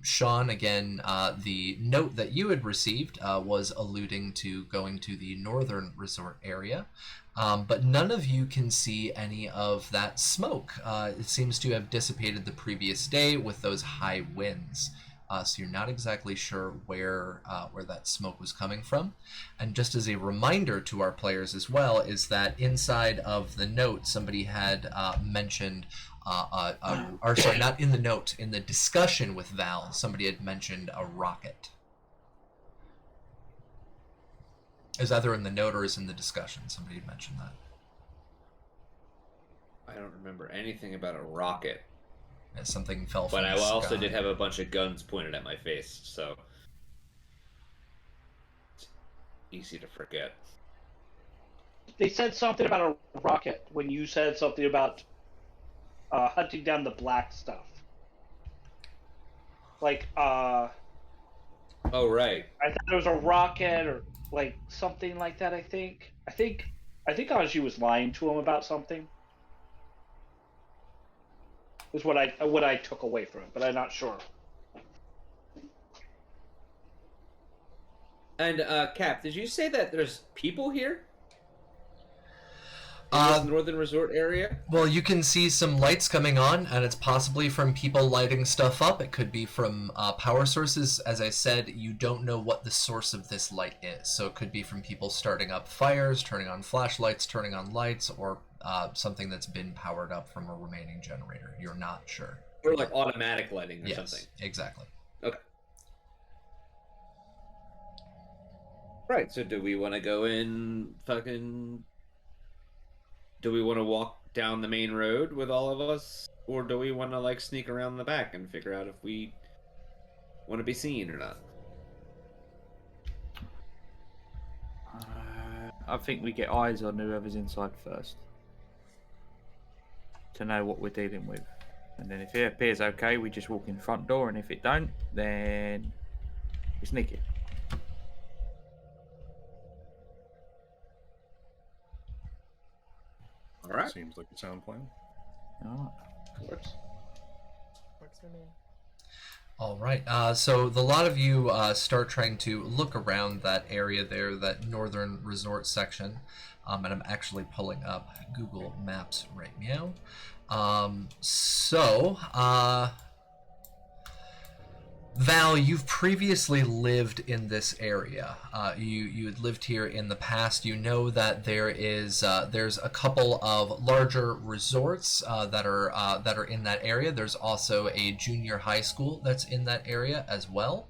Sean, again, the note that you had received was alluding to going to the northern resort area, but none of you can see any of that smoke. It seems to have dissipated the previous day with those high winds. So you're not exactly sure where that smoke was coming from. And just as a reminder to our players as well, is that inside of the note, somebody had mentioned, or sorry, not in the note, in the discussion with Val, somebody had mentioned a rocket. Is either in the note or is in the discussion. Somebody had mentioned that. I don't remember anything about a rocket. Something fell from But I the also sky. did have a bunch of guns pointed at my face, so it's easy to forget. They said something about a rocket when you said something about hunting down the black stuff. Like, Oh, right. I thought there was a rocket or like something like that. I think Anji was lying to him about something. Is what I took away from it, but I'm not sure. And, Cap, did you say that there's people here? In this northern resort area? Well, you can see some lights coming on, and it's possibly from people lighting stuff up. It could be from power sources. As I said, you don't know what the source of this light is. So it could be from people starting up fires, turning on flashlights, turning on lights, or something that's been powered up from a remaining generator. You're not sure. Or like automatic lighting or something. Yes, exactly. Okay. Right, so do we want to go in do we want to walk down the main road with all of us? Or do we want to, like, sneak around the back and figure out if we want to be seen or not? I think we get eyes on whoever's inside first, to know what we're dealing with. And then if it appears okay, we just walk in the front door, and if it don't, then we sneak it. All right. Seems like a sound plan. Alright. Works. Works for me. All right. So the lot of you start trying to look around that area there, that northern resort section. And I'm actually pulling up Google Maps right now. Val, you've previously lived in this area. You had lived here in the past. You know that there's a couple of larger resorts that are in that area. There's also a junior high school that's in that area as well.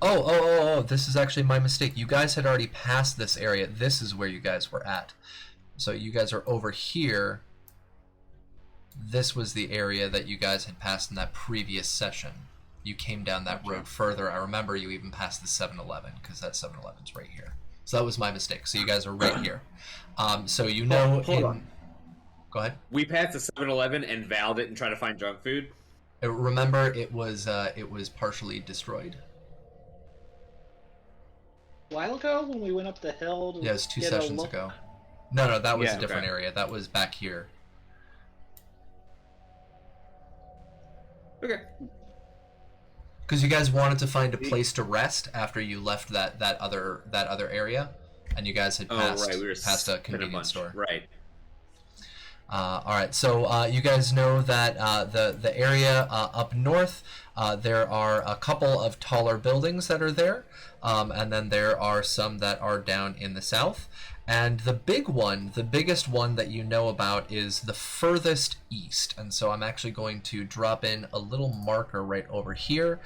Oh, this is actually my mistake. You guys had already passed this area. This is where you guys were at. So you guys are over here. This was the area that you guys had passed in that previous session. you came down that road further. I remember you even passed the 7-Eleven, because that 7-Eleven's right here. So that was my mistake. So you guys are right here. So you know... Hold on. Go ahead. We passed the 7-Eleven and valved it and tried to find junk food. Remember, it was partially destroyed. A while ago when we went up the hill to Yeah, it was 2 get sessions ago. No, that was a different okay. area. That was back here. Okay. Because you guys wanted to find a place to rest after you left that other area, and you guys had passed, we were past a spin convenience store. Right. All right, so you guys know that the area up north, there are a couple of taller buildings that are there, and then there are some that are down in the south. And the biggest one that you know about is the furthest east. And so I'm actually going to drop in a little marker right over here.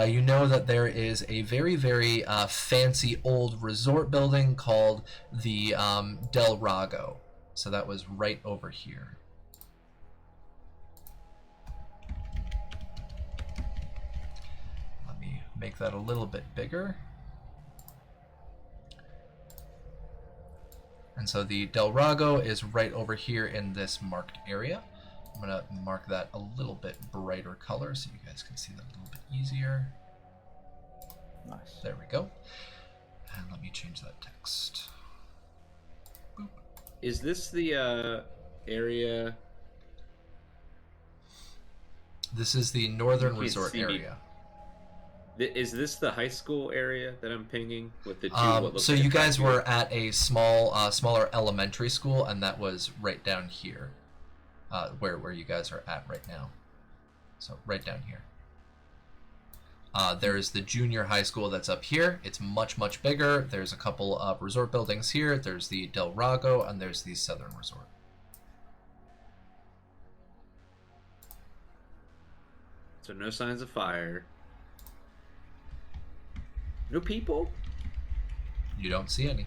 You know that there is a very, very fancy old resort building called the Del Rago. So that was right over here. Let me make that a little bit bigger. And so the Del Rago is right over here in this marked area. I'm going to mark that a little bit brighter color so you guys can see that a little bit easier. Nice. There we go. And let me change that text. Boop. Is this the area? This is the Northern You can't Resort see me. area. Is this the high school area that I'm pinging with the two? what looks So like you a guys factory? were at a smaller elementary school, and that was right down here, where you guys are at right now. So right down here. There is the junior high school that's up here. It's much, much bigger. There's a couple of resort buildings here. There's the Del Rago, and there's the Southern Resort. So no signs of fire. No people? You don't see any.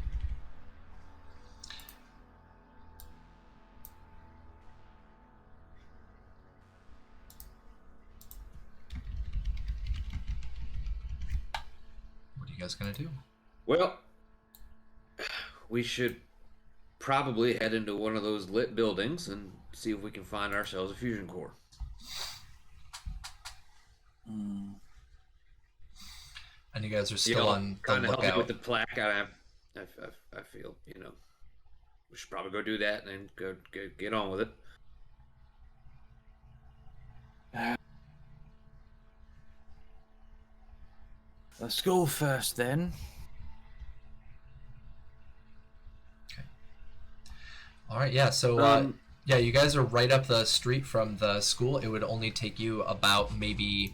What are you guys gonna do? Well, we should probably head into one of those lit buildings and see if we can find ourselves a fusion core. And you guys are still on the kind of help me lookout. with the plaque. I feel, we should probably go do that and then go get on with it. Let's go first then. All right, yeah. So, yeah, you guys are right up the street from the school. It would only take you about maybe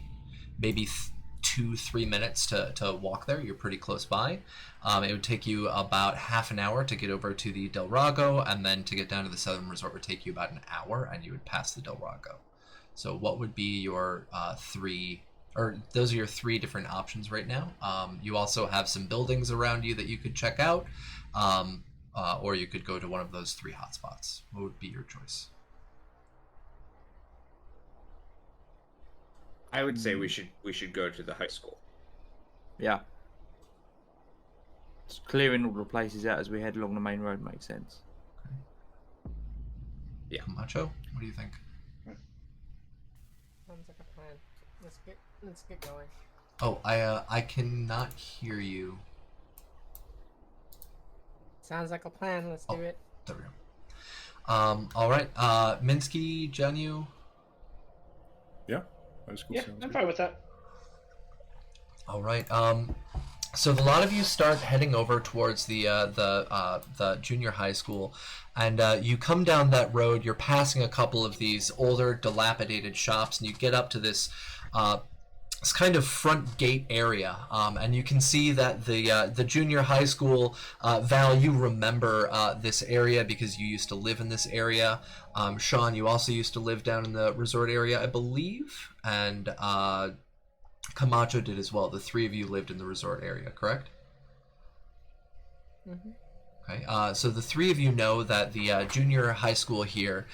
2-3 minutes to walk there. You're pretty close by. It would take you about half an hour to get over to the Del Rago, and then to get down to the Southern Resort would take you about an hour, and you would pass the Del Rago. So, what would be your those are your 3 different options right now. You also have some buildings around you that you could check out. Or you could go to one of those 3 hotspots. What would be your choice? I would say we should go to the high school. Yeah. Just clearing all the places out as we head along the main road makes sense. Yeah. Macho, what do you think? Sounds like a plan. Let's get going. Oh, I cannot hear you. Sounds like a plan. Let's do it. There we go. All right. Minsky, Janyu. Yeah, high school Yeah, sounds I'm good. fine with that. All right. So a lot of you start heading over towards the junior high school, and you come down that road. You're passing a couple of these older, dilapidated shops, and you get up to this kind of front gate area, and you can see that the junior high school, Val, you remember this area because you used to live in this area. Sean, you also used to live down in the resort area, I believe, and Camacho did as well. The 3 of you lived in the resort area, correct? Mm-hmm. Okay, so the three of you know that the junior high school here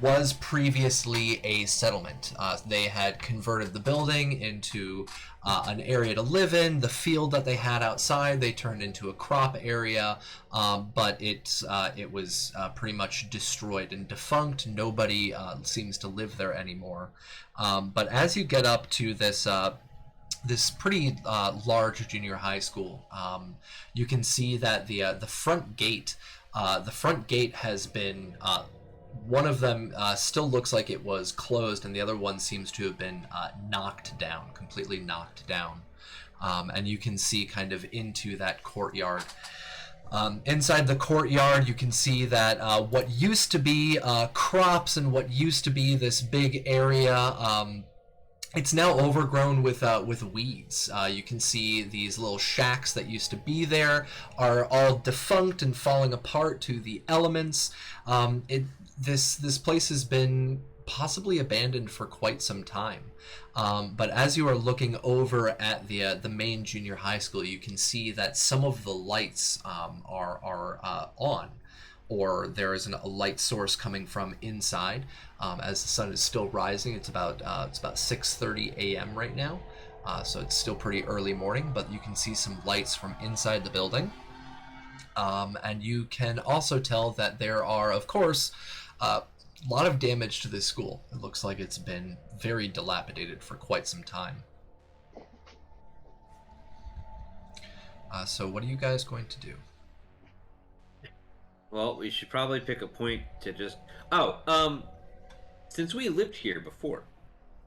was previously a settlement. They had converted the building into an area to live in. The field that they had outside, they turned into a crop area, but it was pretty much destroyed and defunct. Nobody seems to live there anymore. But as you get up to this pretty large junior high school, you can see that the front gate has been one of them still looks like it was closed, and the other one seems to have been completely knocked down. And you can see kind of into that courtyard. Inside the courtyard, you can see that what used to be crops and what used to be this big area, it's now overgrown with weeds. You can see these little shacks that used to be there are all defunct and falling apart to the elements. This place has been possibly abandoned for quite some time. But as you are looking over at the main junior high school, you can see that some of the lights are on, or there is a light source coming from inside. As the sun is still rising, it's about 6:30 a.m. right now, so it's still pretty early morning. But you can see some lights from inside the building, and you can also tell that there are, of course, a lot of damage to this school. It looks like it's been very dilapidated for quite some time. So what are you guys going to do? Well, we should probably pick a point to just... since we lived here before,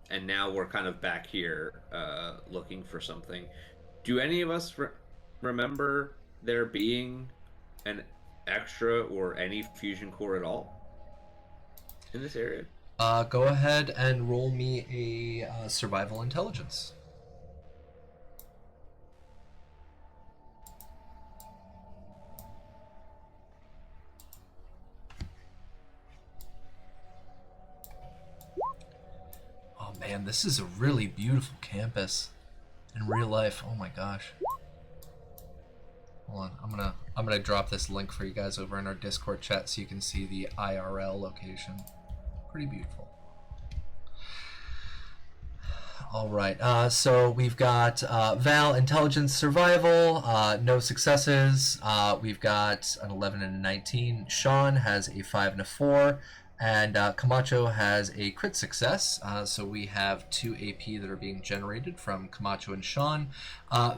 and now we're kind of back here looking for something, do any of us remember there being an extra or any fusion core at all in this area? Go ahead and roll me a survival intelligence. Oh man, this is a really beautiful campus in real life. Oh my gosh. Hold on, I'm gonna drop this link for you guys over in our Discord chat so you can see the IRL location. Pretty beautiful. All right, so we've got Val, Intelligence, Survival, no successes. We've got an 11 and a 19. Sean has a 5 and a 4. And Camacho has a crit success, so we have 2 AP that are being generated from Camacho and Sean.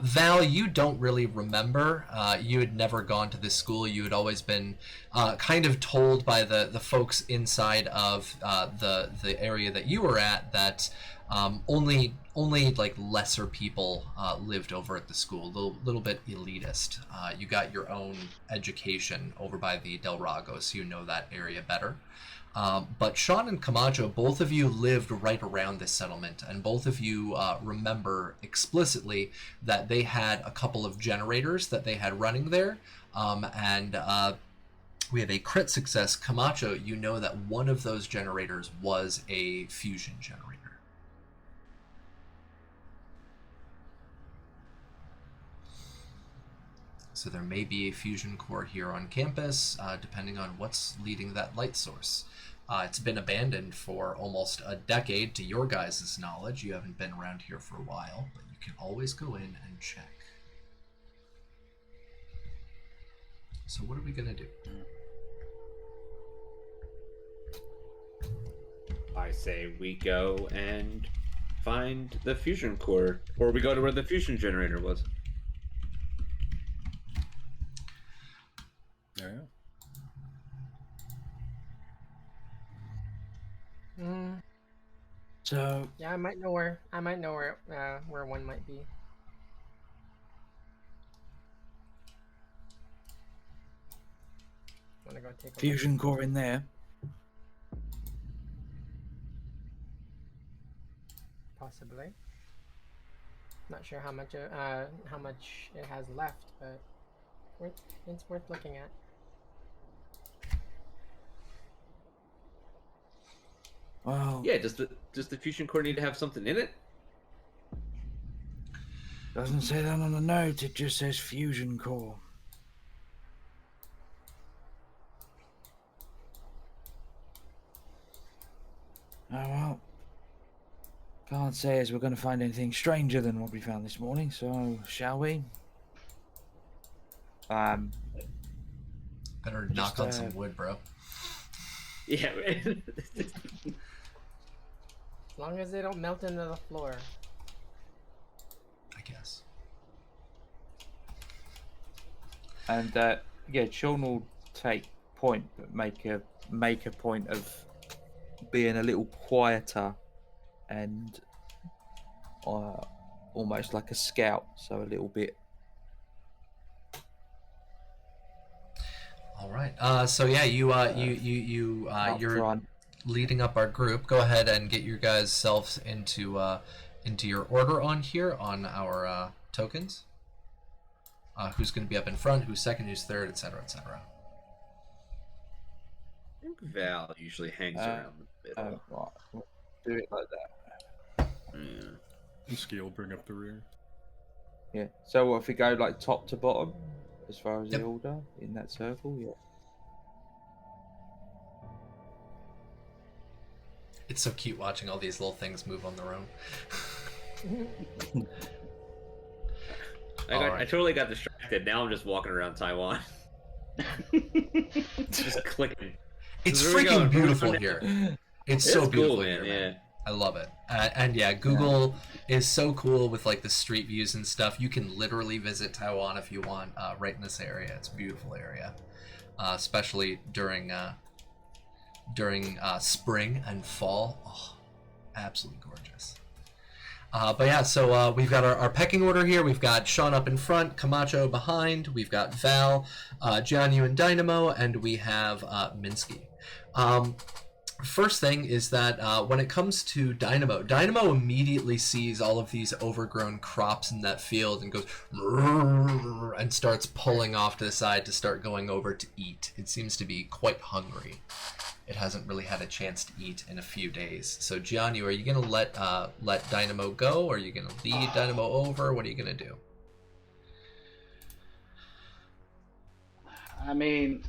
Val, you don't really remember. You had never gone to this school. You had always been kind of told by the folks inside of the area that you were at that only like lesser people lived over at the school, a little bit elitist. You got your own education over by the Del Rago, so you know that area better. But Sean and Camacho, both of you lived right around this settlement, and both of you remember explicitly that they had a couple of generators that they had running there, and we have a crit success. Camacho, you know that one of those generators was a fusion generator. So there may be a fusion core here on campus, depending on what's leading that light source. It's been abandoned for almost a decade, to your guys' knowledge. You haven't been around here for a while, but you can always go in and check. So what are we going to do? I say we go and find the fusion core, or we go to where the fusion generator was. Yeah. So Yeah, I might know where one might be. Wanna go take a fusion core in there. possibly. Not sure how much it has left, but it's worth looking at. Well, Yeah, does the fusion core need to have something in it? doesn't say that on the note. It just says fusion core. Oh well. Can't say as we're going to find anything stranger than what we found this morning. So shall we? Better Just, knock on some wood, bro. Yeah. As long as they don't melt into the floor. I guess. And yeah, Sean will take point, but make a point of being a little quieter and almost like a scout, so a little bit. All right. So yeah, you're leading up our group. Go ahead and get your guys' selves into your order on here on our tokens. Who's going to be up in front? Who's second? Who's third? Etc. Etc. I think Val usually hangs around the middle. Right. We'll do it like that. Yeah. And Ski will bring up the rear. Yeah. So if we go like top to bottom, as far as Yep. the order in that circle, yeah. It's so cute watching all these little things move on their own. I totally got distracted. Now I'm just walking around Taiwan. Just clicking. It's Where are we freaking going? beautiful here. It's so It's beautiful cool, here, man. man. Yeah. I love it. And yeah, Google is so cool with like the street views and stuff. You can literally visit Taiwan if you want, right in this area. It's a beautiful area, especially during spring and fall. Oh, absolutely gorgeous. But yeah, so we've got our pecking order here. We've got Sean up in front, Camacho behind. We've got Val, Jianyu and Dynamo, and we have Minsky. First thing is that when it comes to Dynamo immediately sees all of these overgrown crops in that field and goes and starts pulling off to the side to start going over to eat. It seems to be quite hungry. It hasn't really had a chance to eat in a few days. So Jianyu, are you gonna let Dynamo go, or are you gonna lead Dynamo over? What are you gonna do? I mean,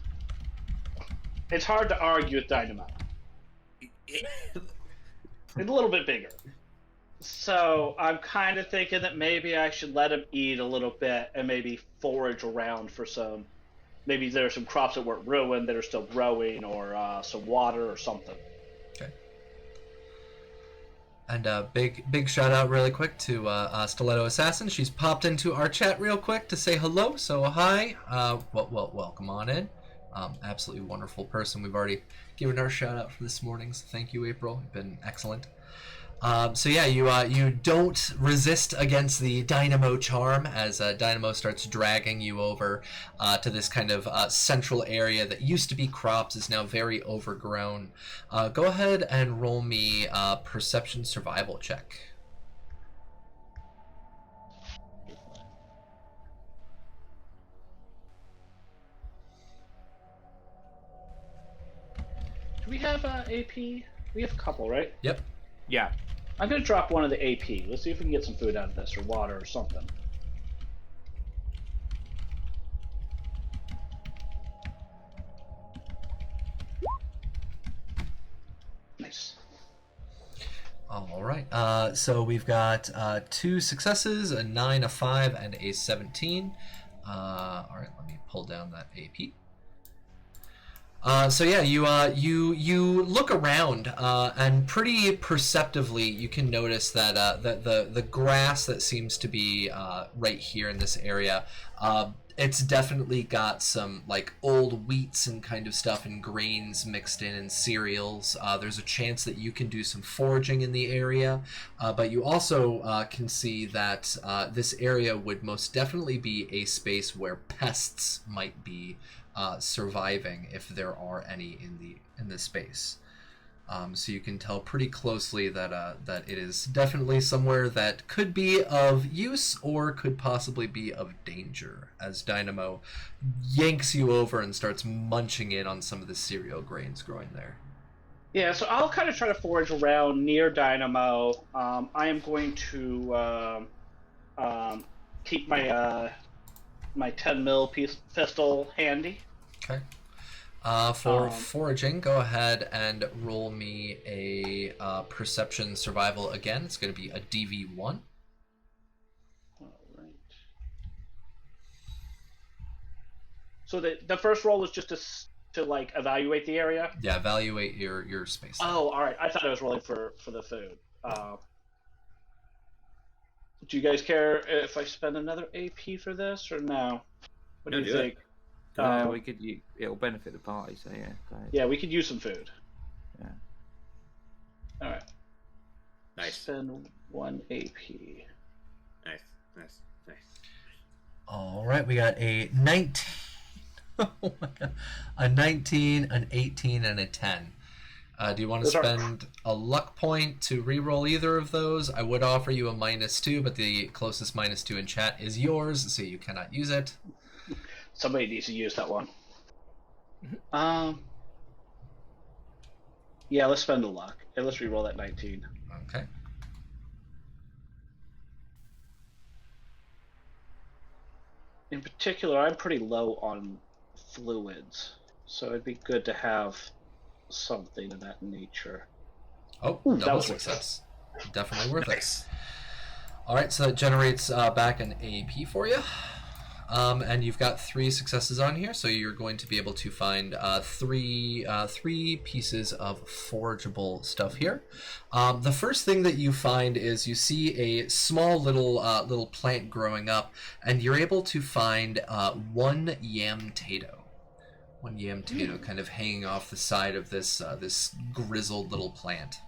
it's hard to argue with Dynamo. It's a little bit bigger. So I'm kind of thinking that maybe I should let him eat a little bit and maybe forage around for some. Maybe there are some crops that weren't ruined that are still growing, or some water or something. Okay. And big shout out really quick to Stiletto Assassin. She's popped into our chat real quick to say hello. So hi. Welcome on in. Absolutely wonderful person. We've already given our shout out for this morning, so thank you, April. You've been excellent. So yeah, you don't resist against the Dynamo charm as Dynamo starts dragging you over to this kind of central area that used to be crops, is now very overgrown. Go ahead and roll me a perception survival check. Do we have AP? We have a couple, right? Yep. Yeah. I'm going to drop one of the AP. Let's see if we can get some food out of this, or water, or something. Nice. All right. So we've got 2 successes, a 9, a 5, and a 17. All right, let me pull down that AP. So yeah, you look around, and pretty perceptively you can notice that the grass that seems to be right here in this area, it's definitely got some like old wheats and kind of stuff and grains mixed in and cereals. There's a chance that you can do some foraging in the area, but you also can see that this area would most definitely be a space where pests might be surviving, if there are any in the space. So you can tell pretty closely that it is definitely somewhere that could be of use or could possibly be of danger, as Dynamo yanks you over and starts munching in on some of the cereal grains growing there. Yeah, so I'll kind of try to forage around near Dynamo. I am going to keep my my 10 mil pistol handy. Okay. For foraging, go ahead and roll me a perception survival again. It's going to be a DV1. All right. So the first roll is just to like evaluate the area. Yeah, evaluate your space. Oh, all right. I thought I was rolling for the food. Do you guys care if I spend another AP for this or no? What do you think? We could. It'll benefit the party. So yeah, go ahead. Yeah, we could use some food. Yeah. All right. Nice. Spend 1 AP. Nice. All right, we got a 19. Oh my God. A 19, an 18, and a 10. Do you want to spend a luck point to re-roll either of those? I would offer you a -2, but the closest -2 in chat is yours, so you cannot use it. Somebody needs to use that one. Yeah, let's spend the luck. And let's re-roll that 19. Okay. In particular, I'm pretty low on fluids, so it'd be good to have something of that nature. Oh, Ooh, double was success. Definitely worth Nice. it. All right, so that generates back an AP for you. And you've got 3 successes on here, so you're going to be able to find three pieces of forageable stuff here. The first thing that you find is you see a small little plant growing up, and you're able to find one yam tato. One yam tato kind of hanging off the side of this grizzled little plant.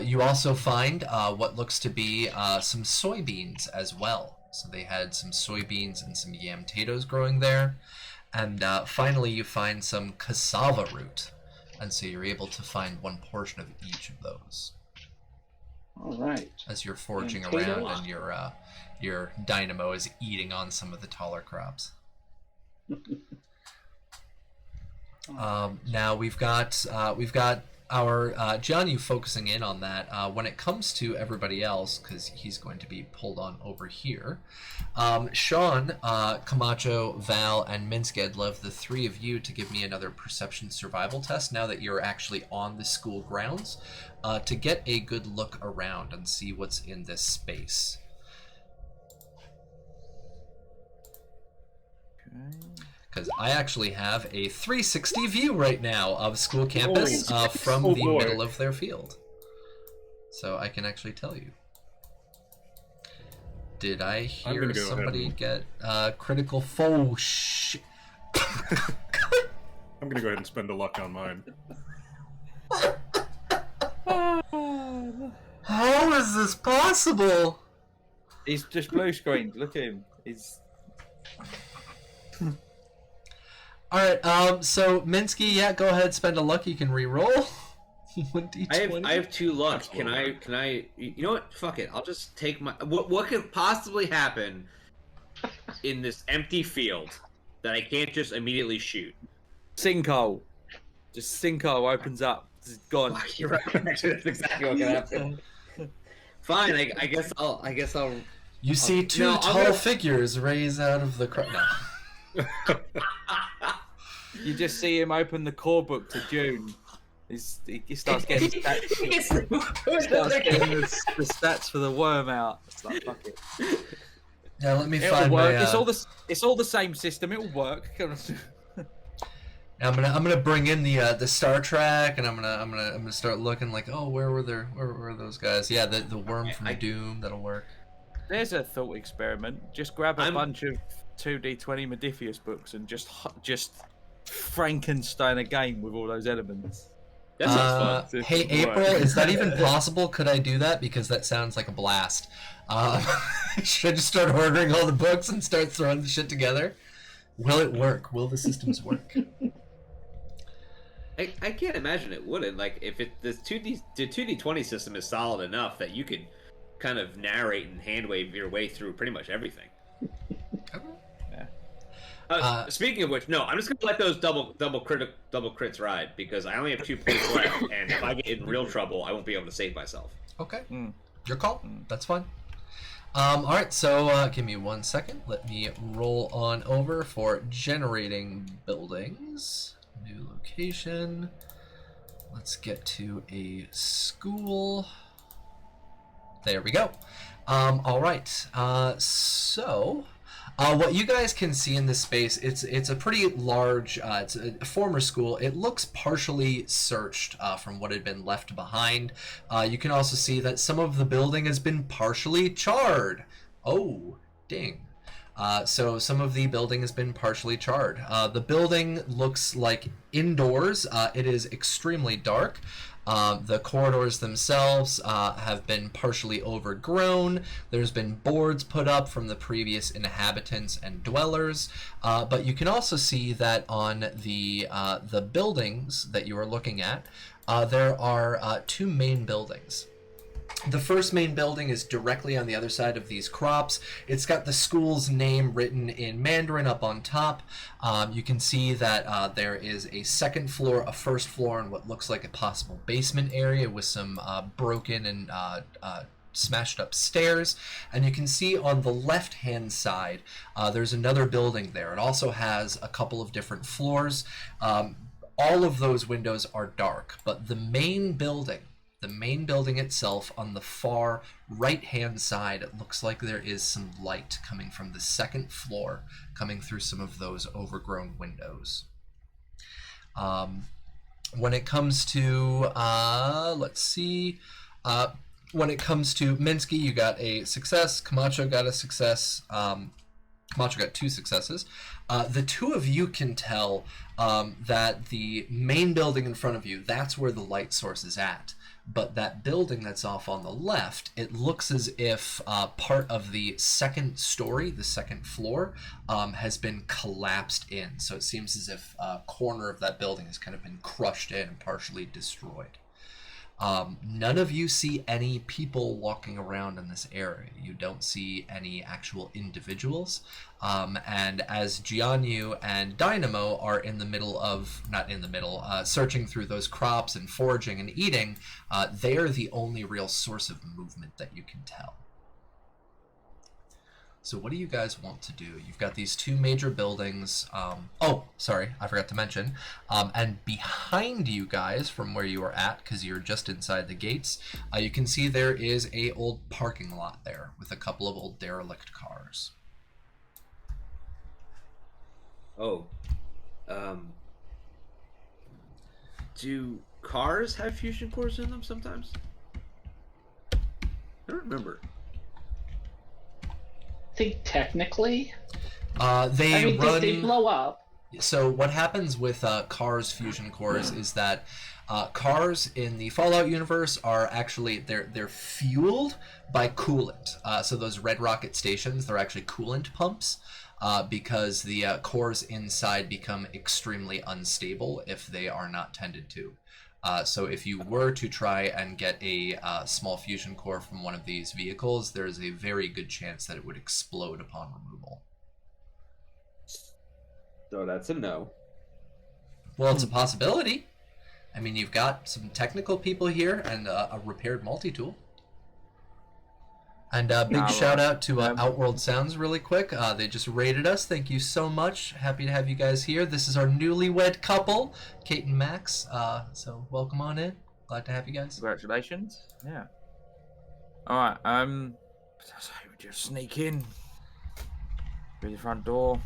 You also find what looks to be some soybeans as well. So they had some soybeans and some yam potatoes growing there. And finally you find some cassava root. And so you're able to find one portion of each of those. All right. As you're foraging around and your dynamo is eating on some of the taller crops. Now we've got our John, you focusing in on that. When it comes to everybody else, because he's going to be pulled on over here, Sean, Camacho, Val, and Minsk, I'd love the 3 of you to give me another perception survival test now that you're actually on the school grounds, to get a good look around and see what's in this space. Okay. Because I actually have a 360 view right now of school campus from the middle of their field. So I can actually tell you. Did I hear somebody get critical foe? I'm going to go ahead and spend a luck on mine. How is this possible? He's just blue screened. Look at him. He's... Alright, so Minsky, yeah, go ahead, spend a luck, you can re-roll. 1d20. I have 2 luck. Can I you know what? Fuck it. I'll just take my what could possibly happen in this empty field that I can't just immediately shoot? Sinkhole. Just sinkhole opens up. It's gone. Fuck, you're right. Actually, that's exactly what can happen. Fine, I guess I'll You see 2 tall figures raise out of the no. You just see him open the core book to Dune. He starts getting the stats for the worm out. It's like, fuck it. Yeah, let me It'll find work. my. It's all the same system. It'll work. I'm gonna bring in the Star Trek, and I'm gonna start looking like, oh, where were those guys? Yeah, the worm from Doom. That'll work. There's a thought experiment. Just grab a bunch of 2d20 Modifius books and just Frankenstein a game with all those elements. That sounds fun. Hey, April, is that even possible? Could I do that? Because that sounds like a blast. Should I just start ordering all the books and start throwing the shit together? Will it work? Will the systems work? I can't imagine it wouldn't. Like, if the 2d20 system is solid enough that you could kind of narrate and handwave your way through pretty much everything. Speaking of which, no, I'm just gonna let those double crits ride because I only have 2 points left, and if I get in real trouble, I won't be able to save myself. Okay, your call. That's fine. All right, so give me 1 second. Let me roll on over for generating buildings. New location. Let's get to a school. There we go. All right. So what you guys can see in this space, it's a pretty large. It's a former school. It looks partially searched from what had been left behind. You can also see that some of the building has been partially charred. Oh, ding. So some of the building has been partially charred. The building looks like indoors. It is extremely dark. The corridors themselves have been partially overgrown. There's been boards put up from the previous inhabitants and dwellers. But you can also see that on the buildings that you are looking at, there are two main buildings. The first main building is directly on the other side of these crops. It's got the school's name written in Mandarin up on top. You can see that there is a second floor, a first floor, and what looks like a possible basement area with some broken and smashed up stairs. And you can see on the left hand side there's another building there. It also has a couple of different floors. All of those windows are dark, but the main building itself, on the far right-hand side, it looks like there is some light coming from the second floor, coming through some of those overgrown windows. When it comes to, let's see, when it comes to Minsky, you got a success. Camacho got a success. Camacho got 2 successes. The two of you can tell that the main building in front of you, that's where the light source is at. But that building that's off on the left, it looks as if part of the second story, the second floor, has been collapsed in. So it seems as if a corner of that building has kind of been crushed in and partially destroyed. None of you see any people walking around in this area. You don't see any actual individuals. And as Jianyu and Dynamo are in the middle of, searching through those crops and foraging and eating, they are the only real source of movement that you can tell. So what do you guys want to do? You've got these two major buildings. Oh, sorry, I forgot to mention. And behind you guys, from where you are at, because you're just inside the gates, you can see there is a old parking lot there with a couple of old derelict cars. Oh. Do cars have fusion cores in them sometimes? I don't remember. I think technically, They run. they blow up. So what happens with cars fusion cores is that cars in the Fallout universe are actually they're fueled by coolant. So those red rocket stations, they're actually coolant pumps. Because the cores inside become extremely unstable if they are not tended to. So if you were to try and get a small fusion core from one of these vehicles, there's a very good chance that it would explode upon removal. So that's a no. Well, it's a possibility. I mean, you've got some technical people here and a repaired multi-tool. And big shout out to Outworld Sounds really quick. They just rated us. Thank you so much. Happy to have you guys here. This is our newlywed couple, Kate and Max. So welcome on in. Glad to have you guys. Congratulations. Yeah. All right. So we just sneak in through the front door.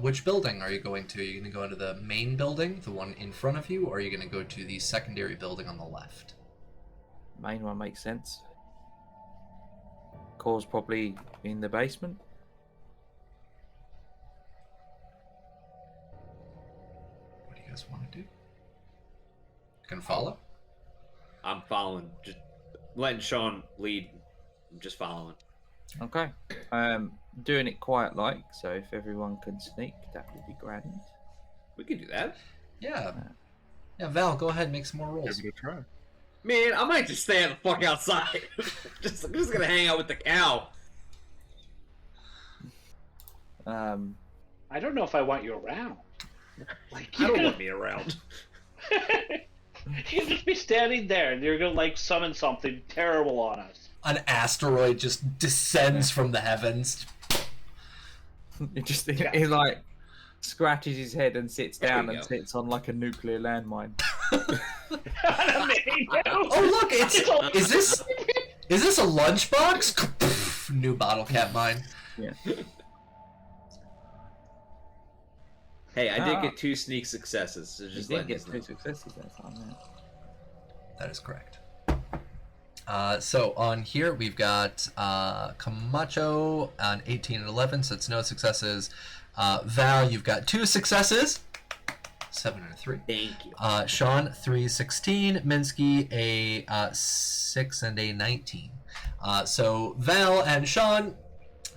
Which building are you going to? Are you going to go into the main building, the one in front of you, or are you going to go to the secondary building on the left? Main one makes sense. Core's probably in the basement. What do you guys want to do? Can follow? I'm following. Just letting Sean lead. I'm just following. Okay. Doing it quiet like, so if everyone can sneak, that would be grand. We can do that. Yeah. Yeah, Val, go ahead and make some more rolls. Give it a try. Man, I might just stay the fuck outside. I'm just gonna hang out with the cow. I don't know if I want you around. Like I don't want me around. you just be standing there, and you're gonna like summon something terrible on us. An asteroid just descends from the heavens. It just he like scratches his head and sits There down you and go. sits on like a nuclear landmine. Oh look, is this a lunchbox? New bottle cap mine. Yeah. Hey, I did get 2 sneak successes, so You just did letting get you 2 know. successes that time. Yeah. That is correct. So on here we've got Camacho on 18 and 11, so it's no successes. Val, you've got 2 successes, 7 and a 3. Thank you. Sean, 3, 16. Minsky, a 6 and a 19. So Val and Sean,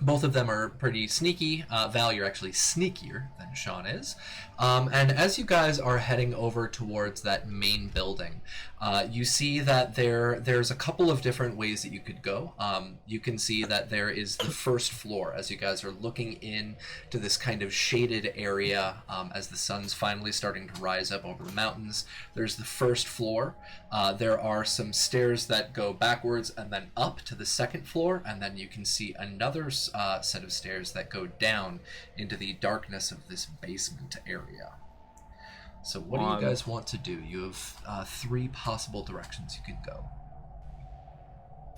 both of them are pretty sneaky. Val, you're actually sneakier than Sean is. And as you guys are heading over towards that main building, you see that there's a couple of different ways that you could go. You can see that there is the first floor as you guys are looking in to this kind of shaded area as the sun's finally starting to rise up over the mountains. There's the first floor. There are some stairs that go backwards and then up to the second floor, and then you can see another set of stairs that go down into the darkness of this basement area. So what do you guys want to do? You have 3 possible directions you could go.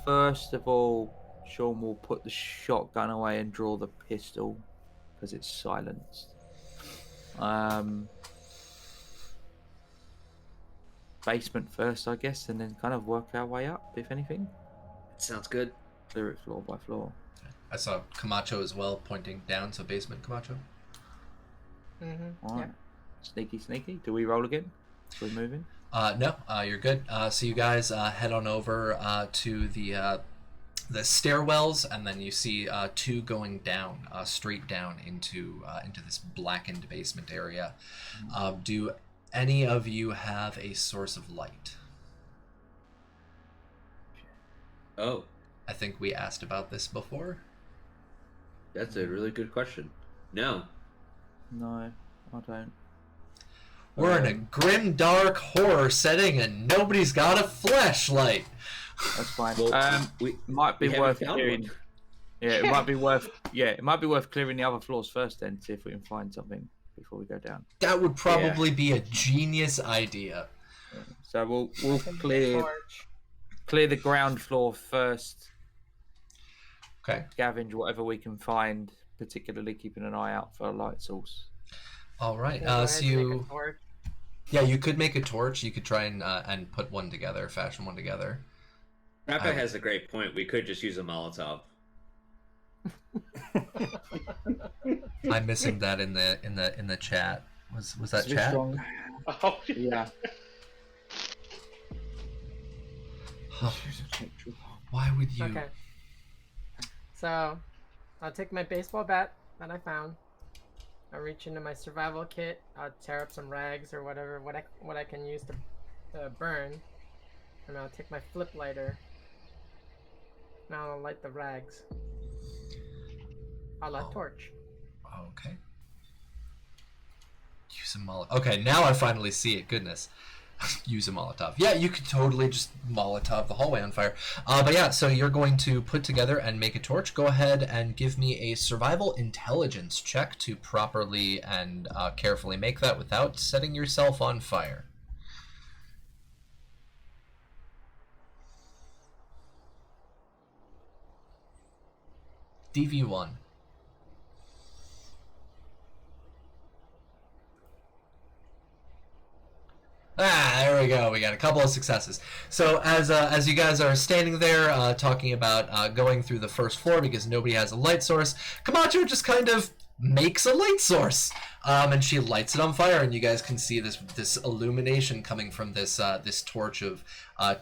First of all, Sean will put the shotgun away and draw the pistol because it's silenced. Basement first, I guess, and then kind of work our way up, if anything. Sounds good. Clear it floor by floor. I saw Camacho as well pointing down, so basement Camacho. All right. Sneaky, sneaky. Do we roll again? We're moving. No, you're good. So you guys head on over to the stairwells, and then you see 2 going down, straight down into this blackened basement area. Do any of you have a source of light? Oh, I think we asked about this before. that's a really good question. No. No, I don't. We're in a grim, dark horror setting, and nobody's got a flashlight. That's fine. Well, we Might be we haven't worth found clearing. one. Yeah, it might be worth. Yeah, it might be worth clearing the other floors first, then see if we can find something before we go down. That would probably be a genius idea. So we'll Can be a clear torch. the ground floor first. Okay. Scavenge whatever we can find, particularly keeping an eye out for a light source. All right. Can go So ahead and make a you, torch. yeah, you could make a torch. You could try and put one together, fashion one together. Rappa has a great point. We could just use a Molotov. I'm missing that in the chat. Was that It's a bit chat? strong. Oh, Yeah. Why would you? Okay. So, I'll take my baseball bat that I found. I'll reach into my survival kit. I'll tear up some rags or whatever, what I can use to burn, and I'll take my flip lighter. Now I'll light the rags. I'll light torch. Okay. Use a Molotov. Okay, now I finally see it. Goodness. Use a Molotov. Yeah, you could totally just Molotov the hallway on fire. But yeah, so you're going to put together and make a torch. Go ahead and give me a survival intelligence check to properly and carefully make that without setting yourself on fire. DV1. There we go. We got a couple of successes. So as you guys are standing there talking about going through the first floor because nobody has a light source, Camacho just kind of makes a light source, and she lights it on fire, and you guys can see this illumination coming from this torch of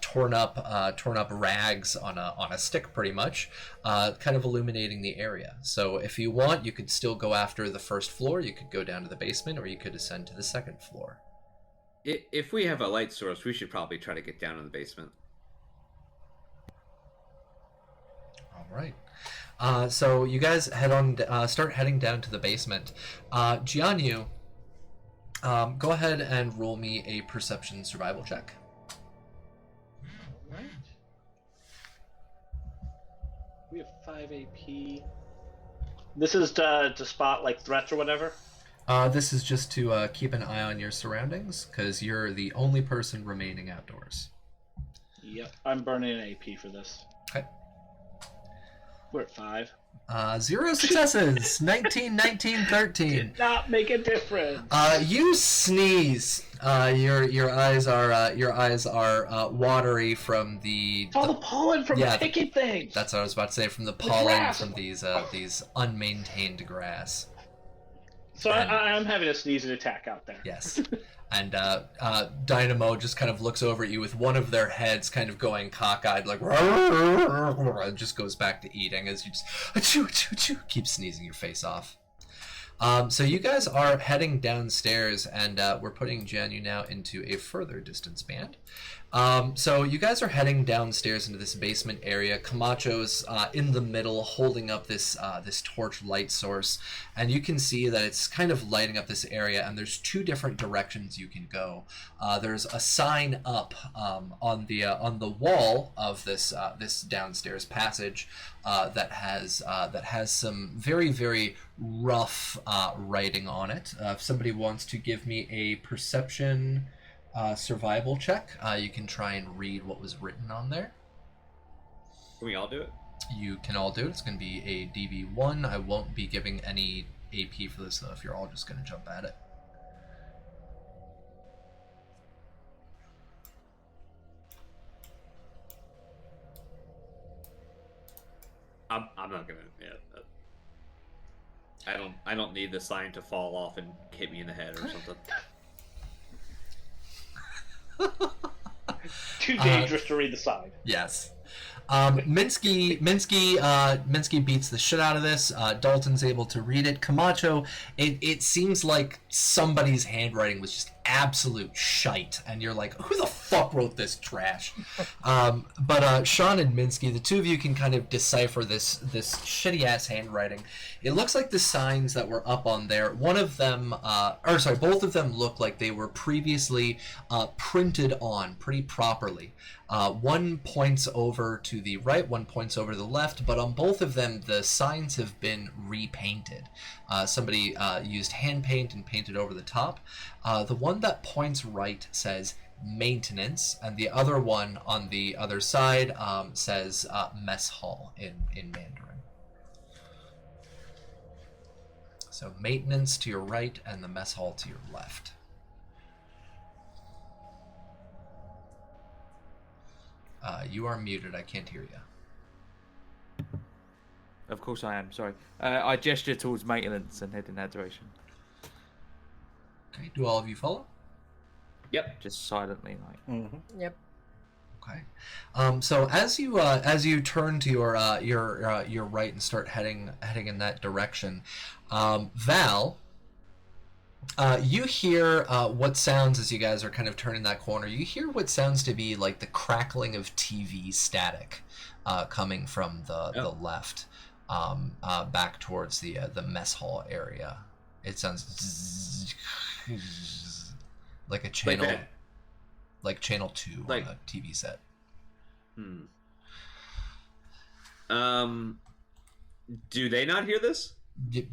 torn up rags on a stick, pretty much, kind of illuminating the area. So if you want, you could still go after the first floor. You could go down to the basement, or you could ascend to the second floor. If we have a light source, we should probably try to get down in the basement. All right. So you guys start heading down to the basement. Jianyu, go ahead and roll me a perception survival check. Right. We have 5 AP. This is to spot like threats or whatever. This is just to keep an eye on your surroundings, because you're the only person remaining outdoors. Yep, I'm burning an AP for this. Okay. We're at 5. 0 successes. 19, 19, 13. Did not make a difference. You sneeze. Your eyes are watery from the. It's all the pollen from picking things. That's what I was about to say. From the pollen from these unmaintained grass. So I'm having a sneezing attack out there. Yes. And Dynamo just kind of looks over at you with one of their heads kind of going cockeyed, like, and just goes back to eating as you just achoo, achoo, achoo, keep sneezing your face off. So you guys are heading downstairs, and we're putting Janu now into a further distance band. So you guys are heading downstairs into this basement area. Camacho's in the middle, holding up this torch light source, and you can see that it's kind of lighting up this area. And there's 2 different directions you can go. There's a sign up on the wall of this downstairs passage that has some very, very rough writing on it. If somebody wants to give me a perception. Survival check. You can try and read what was written on there. Can we all do it? You can all do it. It's going to be a DV1. I won't be giving any AP for this, though, if you're all just going to jump at it. I'm not gonna. Yeah, I don't need the sign to fall off and hit me in the head or something. Too dangerous to read the sign. Yes. Minsky beats the shit out of this. Dalton's able to read it. Camacho, it seems like somebody's handwriting was just absolute shite, and you're like, who the fuck wrote this trash? But Sean and Minsky, the 2 of you can kind of decipher this shitty ass handwriting. It looks like the signs that were up on there, both of them look like they were previously printed on pretty properly. One points over to the right, one points over to the left, but on both of them, the signs have been repainted. Somebody used hand paint and painted over the top. The one that points right says maintenance, and the other one on the other side says mess hall in Mandarin. So maintenance to your right and the mess hall to your left. You are muted. I can't hear you. Of course I am, sorry. I gesture towards maintenance and head in that direction. Okay, do all of you follow? Yep. Just silently, like. Mm-hmm. Yep. Okay. So as you turn to your right and start heading in that direction, Val, you hear what sounds as you guys are kind of turning that corner. You hear what sounds to be like the crackling of TV static coming from the left back towards the mess hall area. It sounds like a channel, like channel 2 on a TV set. Do they not hear this?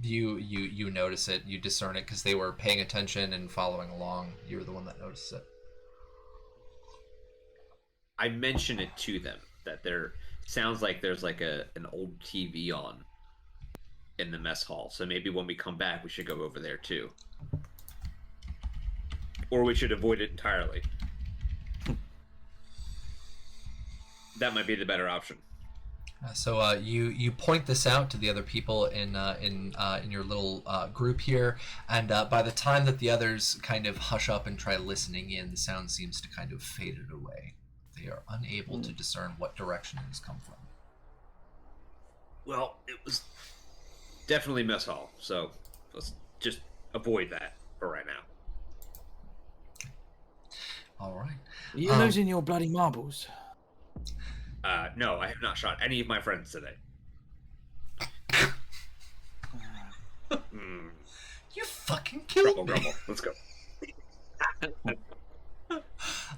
You notice it. You discern it because they were paying attention and following along. You're the one that noticed it. I mention it to them that there sounds like there's like an old TV on in the mess hall. So maybe when we come back, we should go over there too, or we should avoid it entirely. That might be the better option. So you point this out to the other people in your little group here, and by the time that the others kind of hush up and try listening in, the sound seems to kind of faded away. They are unable to discern what direction it has come from. Well, it was definitely mess hall, so let's just avoid that for right now. All right. Are you losing your bloody marbles? No, I have not shot any of my friends today. You fucking killed me. Grumble. Let's go.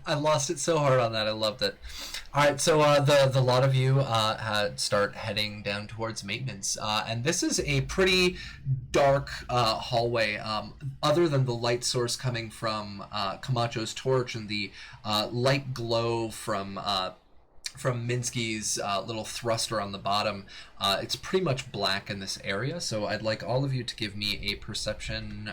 I lost it so hard on that. I loved it. All right, so the lot of you start heading down towards maintenance, and this is a pretty dark hallway. Other than the light source coming from Camacho's torch and the light glow from Minsky's little thruster on the bottom, it's pretty much black in this area. So I'd like all of you to give me a perception.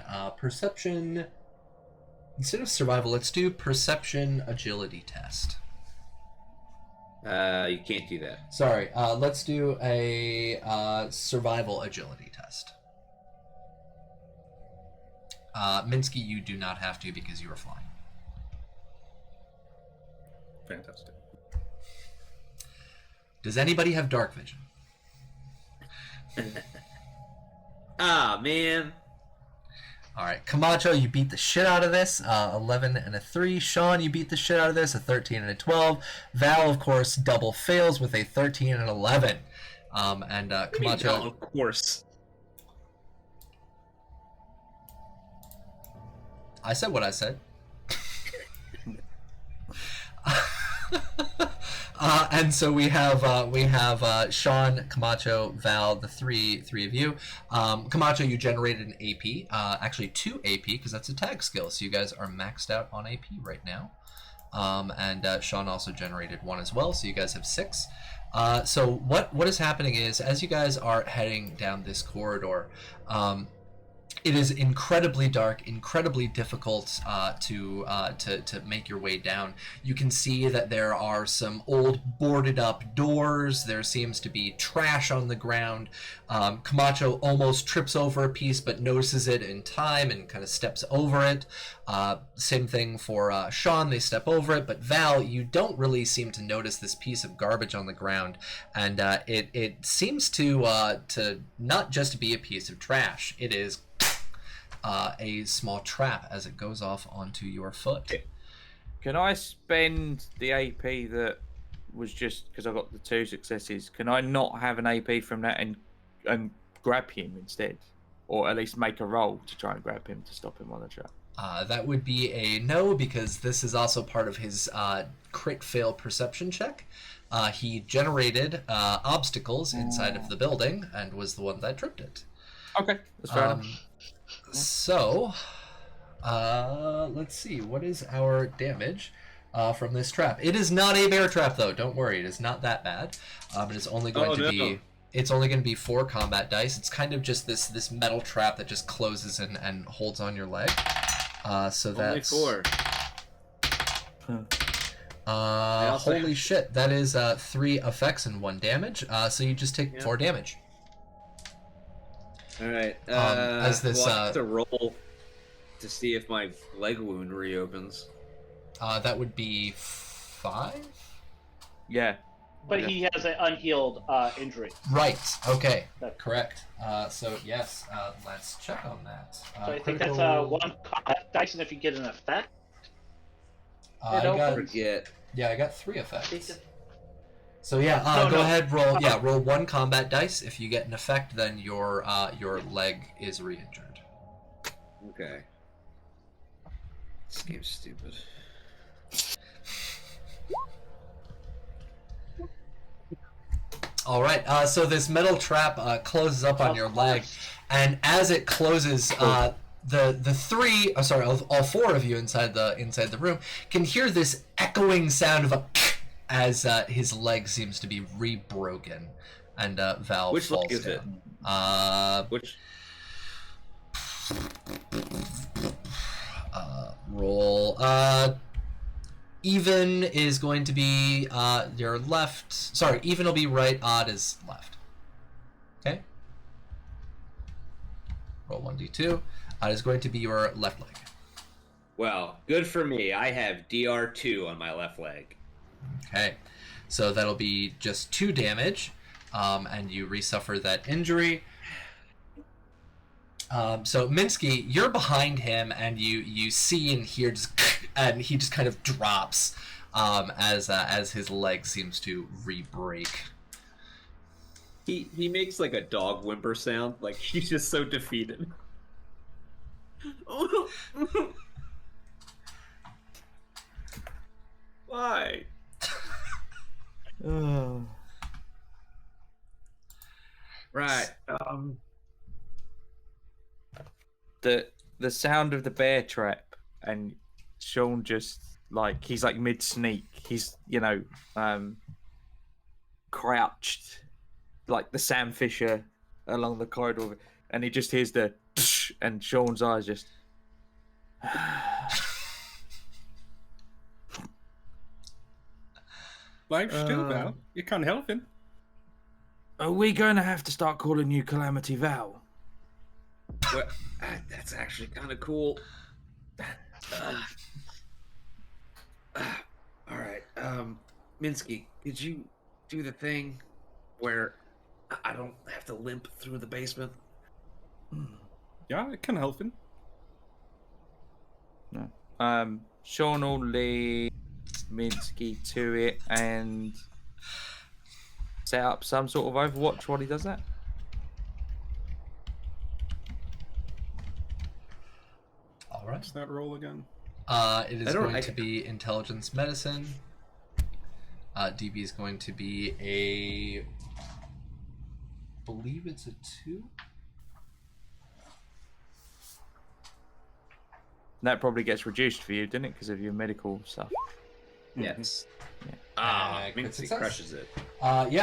Instead of survival, let's do perception agility test. You can't do that. Sorry, let's do a survival agility test. Minsky, you do not have to because you are flying. Fantastic. Does anybody have dark vision? Ah, man. All right, Camacho, you beat the shit out of this. 11 and a 3. Sean, you beat the shit out of this. A 13 and a 12. Val, of course, double fails with a 13 and 11. Camacho, of course. I said what I said. And so we have Sean, Camacho, Val, the three of you. Camacho, you generated an AP, actually 2 AP because that's a tag skill. So you guys are maxed out on AP right now. And Sean also generated 1 as well. So you guys have 6. So what is happening is, as you guys are heading down this corridor, it is incredibly dark, incredibly difficult to make your way down. You can see that there are some old boarded up doors. There seems to be trash on the ground. Camacho almost trips over a piece but notices it in time and kind of steps over it. Same thing for Sean, they step over it. But Val, you don't really seem to notice this piece of garbage on the ground. And it seems to not just be a piece of trash. It is a small trap as it goes off onto your foot. Can I spend the AP that was just because I got the 2 successes? Can I not have an AP from that and grab him instead, or at least make a roll to try and grab him to stop him on the trap? That would be a no, because this is also part of his crit fail perception check. He generated obstacles inside of the building and was the one that tripped it. Okay, that's fair enough. So, let's see. What is our damage from this trap? It is not a bear trap, though. Don't worry. It is not that bad. It is only going to be... It's only going to be 4 combat dice. It's kind of just this metal trap that just closes and holds on your leg. So that's... Only 4. Holy shit. That is 3 effects and 1 damage. So you just take 4 damage. All right. As this, I have to roll to see if my leg wound reopens. That would be 5? Yeah. But he has an unhealed injury. Right. Okay. Correct. So yes, let's check on that. So I think that's 1 combat dice, and if you get an effect, I got 3 effects. So yeah, go ahead, roll. Yeah, roll 1 combat dice. If you get an effect, then your leg is re-injured. Okay. This game's stupid. All right. So this metal trap closes up on your leg, and as it closes, all 4 of you inside the room can hear this echoing sound of a as his leg seems to be re-broken, and Val Which falls leg is down. Which? Roll. Even is going to be your left. Sorry, even will be right. Odd is left. Okay. Roll 1d2. Odd is going to be your left leg. Well, good for me. I have DR2 on my left leg. Okay, so that'll be just 2 damage, and you resuffer that injury. So Minsky, you're behind him, and you see and hear and he just kind of drops as his leg seems to re-break. He makes like a dog whimper sound, like he's just so defeated. Why? Right. The sound of the bear trap, and Sean just like he's like mid sneak. He's crouched like the Sam Fisher along the corridor, and he just hears the and Sean's eyes just. Life's still Val. You can't help it. Are we going to have to start calling you Calamity Val? What? That's actually kind of cool. All right. Minsky, could you do the thing where I don't have to limp through the basement? Yeah, it can help it. No. Sean will lead Minsky to it and set up some sort of Overwatch while he does that. All right. What's that roll again? It is going to be intelligence medicine. DB is going to be I believe it's a 2. That probably gets reduced for you, didn't it? Because of your medical stuff. Yes. Yeah. Minsky crushes it.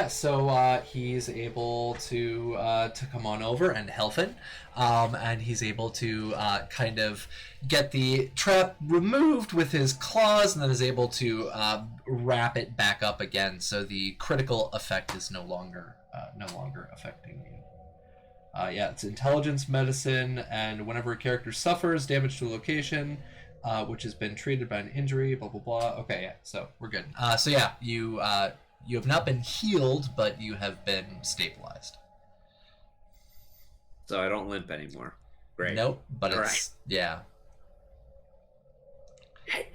So he's able to come on over and help it, and he's able to kind of get the trap removed with his claws, and then is able to wrap it back up again. So the critical effect is no longer affecting you. It's intelligence medicine, and whenever a character suffers damage to a location, which has been treated by an injury, blah blah blah. Okay, yeah, so we're good. You have not been healed, but you have been stabilized. So I don't limp anymore. Great. Nope, but All it's right. yeah. Hey,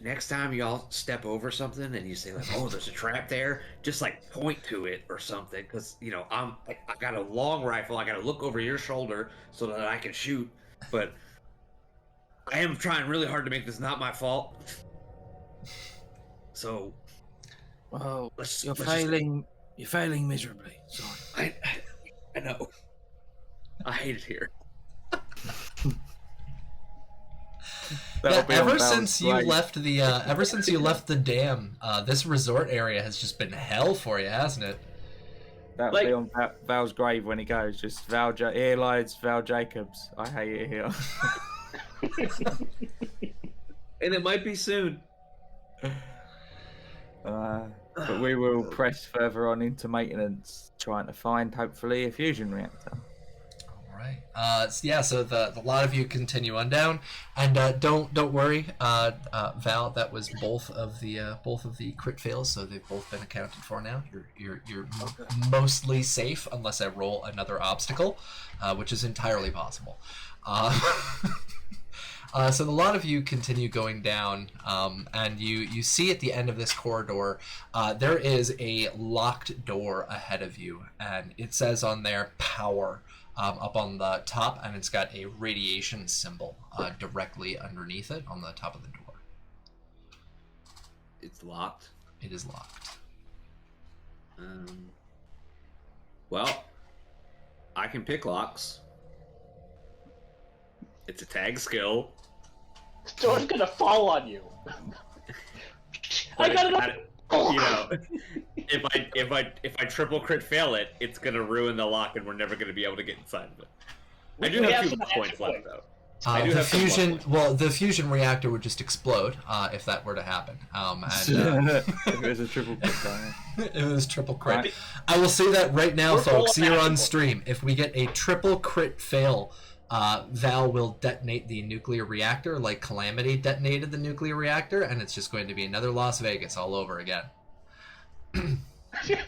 next time y'all step over something and you say like, "Oh, there's a trap there," just like point to it or something, because I got a long rifle. I got to look over your shoulder so that I can shoot, but I am trying really hard to make this not my fault. So, Well, you're failing miserably. Sorry. I know. I hate it here. Ever since you left the dam, this resort area has just been hell for you, hasn't it? That'll be on Val's grave when he goes. Just here lies Val Jacobs. I hate it here. And it might be soon. But we will press further on into maintenance, trying to find hopefully a fusion reactor. Right. So the lot of you continue on down, and don't worry, Val. That was both of the crit fails, so they've both been accounted for now. You're mostly safe unless I roll another obstacle, which is entirely possible. So the lot of you continue going down, and you see at the end of this corridor, there is a locked door ahead of you, and it says on there "power." Up on the top, and it's got a radiation symbol directly underneath it on the top of the door. It's locked. It is locked. Well, I can pick locks. It's a tag skill. This door's gonna fall on you. I got it. If I triple crit fail it, it's gonna ruin the lock, and we're never gonna be able to get inside of it. I do have 2 points left, though. The fusion reactor would just explode if that were to happen. If it was a triple crit. If it was triple crit. I will say that right now, folks. You're on stream. If we get a triple crit fail, Val will detonate the nuclear reactor like Calamity detonated the nuclear reactor, and it's just going to be another Las Vegas all over again.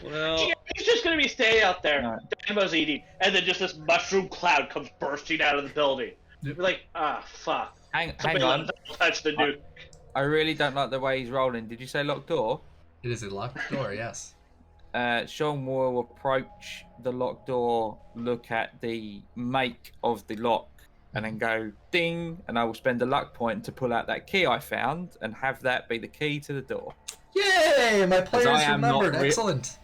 Well, he's just gonna be staying out there, Dynamo's eating, and then just this mushroom cloud comes bursting out of the building. You're like, fuck. Hang on. Touch the nuke. I really don't like the way he's rolling. Did you say locked door? It is a locked door, yes. Sean will approach the locked door, look at the make of the lock, and then go ding, and I will spend a luck point to pull out that key I found and have that be the key to the door. Yay! My players am not remembered. Excellent.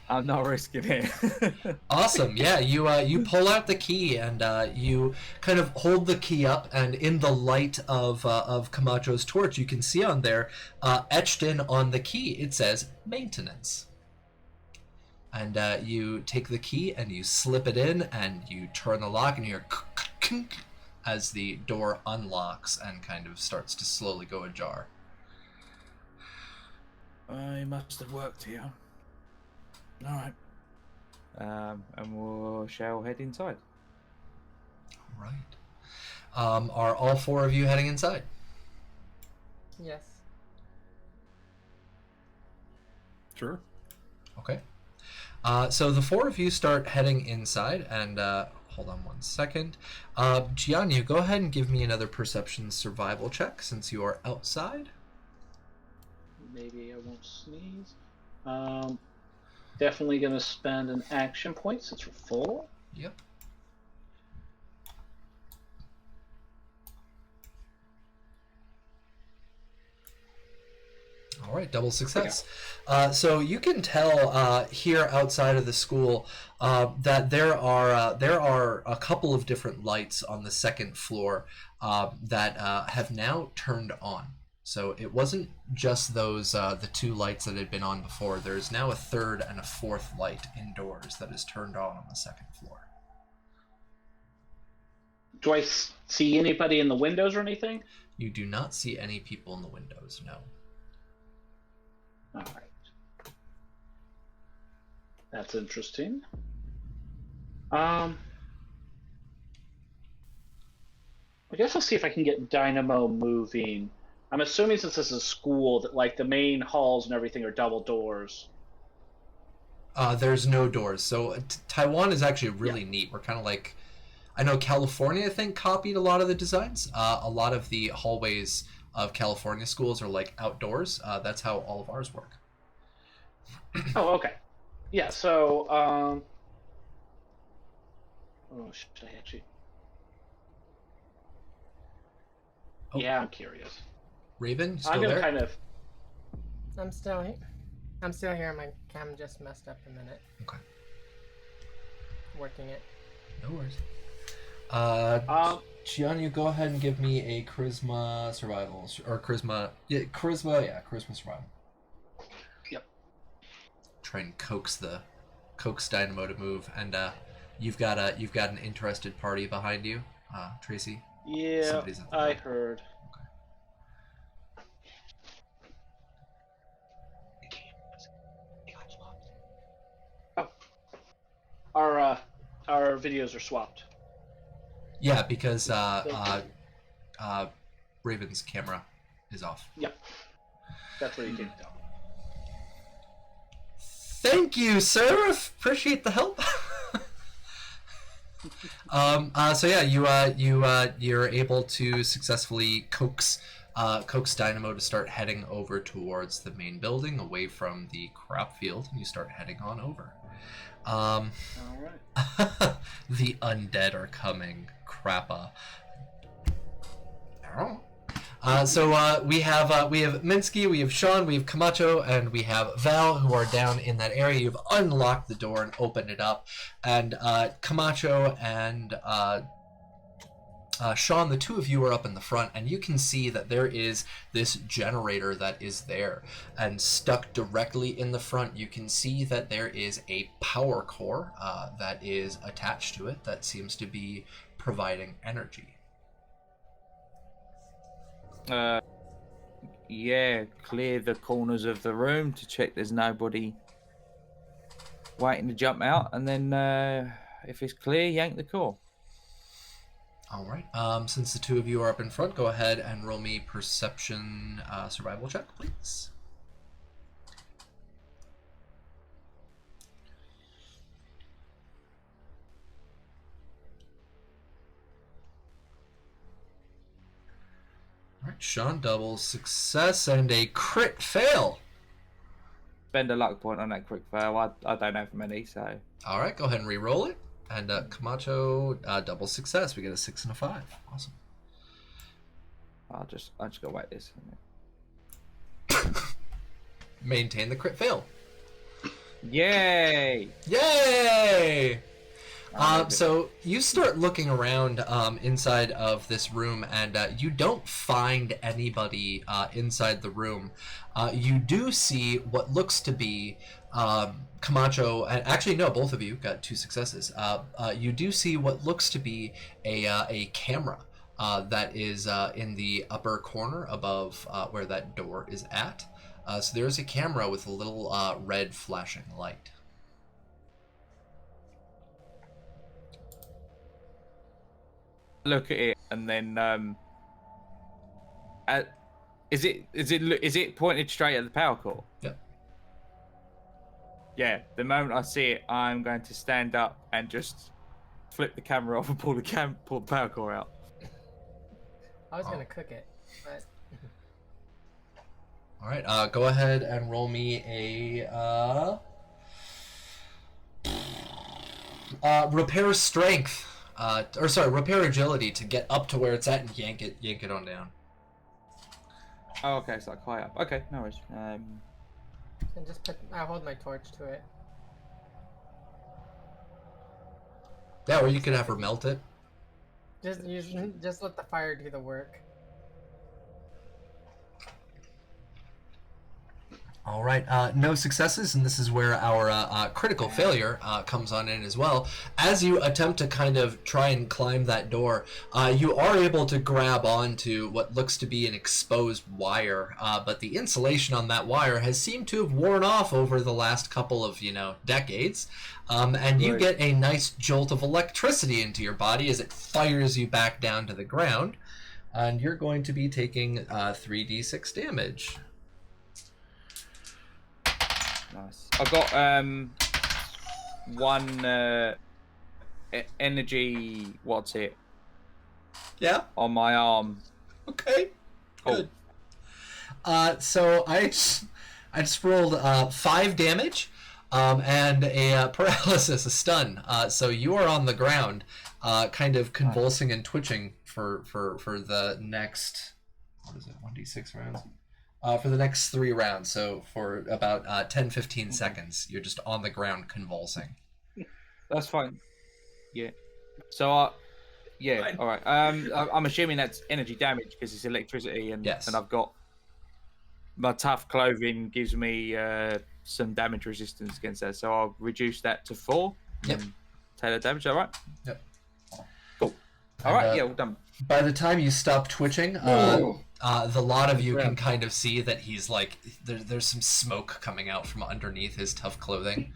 I'm not risking it. Awesome. Yeah, you pull out the key and you kind of hold the key up, and in the light of Camacho's torch, you can see on there, etched in on the key, it says maintenance. And you take the key and you slip it in and you turn the lock and you hear as the door unlocks and kind of starts to slowly go ajar. I must have worked here. All right. And we shall head inside. All right. Are all four of you heading inside? Yes. Sure. Okay. So the four of you start heading inside, and hold on one second. Gianni, go ahead and give me another perception survival check since you are outside. Maybe I won't sneeze. Definitely going to spend an action point since we're full. Yep. All right, double success. So you can tell here outside of the school that there are a couple of different lights on the second floor that have now turned on. So it wasn't just those the two lights that had been on before. There's now a third and a fourth light indoors that is turned on the second floor. Do I see anybody in the windows or anything? You do not see any people in the windows, no. All right. That's interesting. I guess I'll see if I can get Dynamo moving. I'm assuming since this is a school that like the main halls and everything are double doors. There's no doors. So Taiwan is actually really neat. We're kind of like, I know California, I think, copied a lot of the designs. A lot of the hallways of California schools are like outdoors. That's how all of ours work. Oh, okay. Yeah, so, oh, should I actually... Oh. Yeah, I'm curious. Raven, you still I'm gonna there? kind of... I'm still here. I'm still here. My cam just messed up a minute. Okay. Working it. No worries. Gian, you go ahead and give me a charisma survival or charisma survival. Yep. Try and coax Dynamo to move, and you've got an interested party behind you, Tracy. Yeah, I heard. Okay. Oh, our videos are swapped. Yeah, because Raven's camera is off. Yep. That's where you came down. Thank you, sir. Appreciate the help. So yeah, you're able to successfully coax Dynamo to start heading over towards the main building, away from the crop field, and you start heading on over. All right. The undead are coming. Crappa. So we have Minsky, we have Sean, we have Camacho, and we have Val, who are down in that area. You've unlocked the door and opened it up, and Camacho and Sean, the two of you are up in the front, and you can see that there is this generator that is there, and stuck directly in the front, you can see that there is a power core that is attached to it that seems to be providing energy. Yeah, clear the corners of the room to check there's nobody waiting to jump out, and then if it's clear, yank the core. All right. Since the two of you are up in front, go ahead and roll me perception survival check, please. All right, Sean, double success and a crit fail. Spend a luck point on that quick fail. I don't have many, so. All right, go ahead and re-roll it. And Camacho, double success. We get a 6 and a 5. Awesome. I just gotta wait this. Maintain the crit fail. Yay! Yay! So you start looking around inside of this room, and you don't find anybody inside the room. You do see what looks to be Camacho, and actually no, both of you got 2 successes. You do see what looks to be a camera that is in the upper corner above where that door is at. So there's a camera with a little red flashing light. Look at it, and then is it pointed straight at the power core? Yep. Yeah. The moment I see it, I'm going to stand up and just flip the camera off and pull the power core out. I was gonna cook it, but All right, go ahead and roll me a repair strength, repair agility to get up to where it's at and yank it on down. Oh, okay, it's like high up. Okay, no worries. and just I hold my torch to it. Yeah, or you could have her melt it. Just let the fire do the work. All right, no successes, and this is where our critical failure comes on in as well. As you attempt to kind of try and climb that door, you are able to grab onto what looks to be an exposed wire, but the insulation on that wire has seemed to have worn off over the last couple of, decades, and you get a nice jolt of electricity into your body as it fires you back down to the ground, and you're going to be taking 3d6 damage. Nice. I've got one energy. What's it? Yeah. On my arm. Okay. Cool. Good. So I just rolled 5 damage, and a paralysis, a stun. So you are on the ground, kind of convulsing and twitching for the next, what is it, 1d6 rounds? For the next 3 rounds, so for about 10-15 seconds, you're just on the ground convulsing. That's fine. Yeah. So, yeah, all right. I'm assuming that's energy damage because it's electricity, and Yes. and I've got my tough clothing gives me some damage resistance against that, so I'll reduce that to 4. Yep. Take that damage. All right. Yep. Cool. All right. And, Yeah, we're done. By the time you stop twitching, the lot of you can kind of see that he's like, there's some smoke coming out from underneath his tough clothing.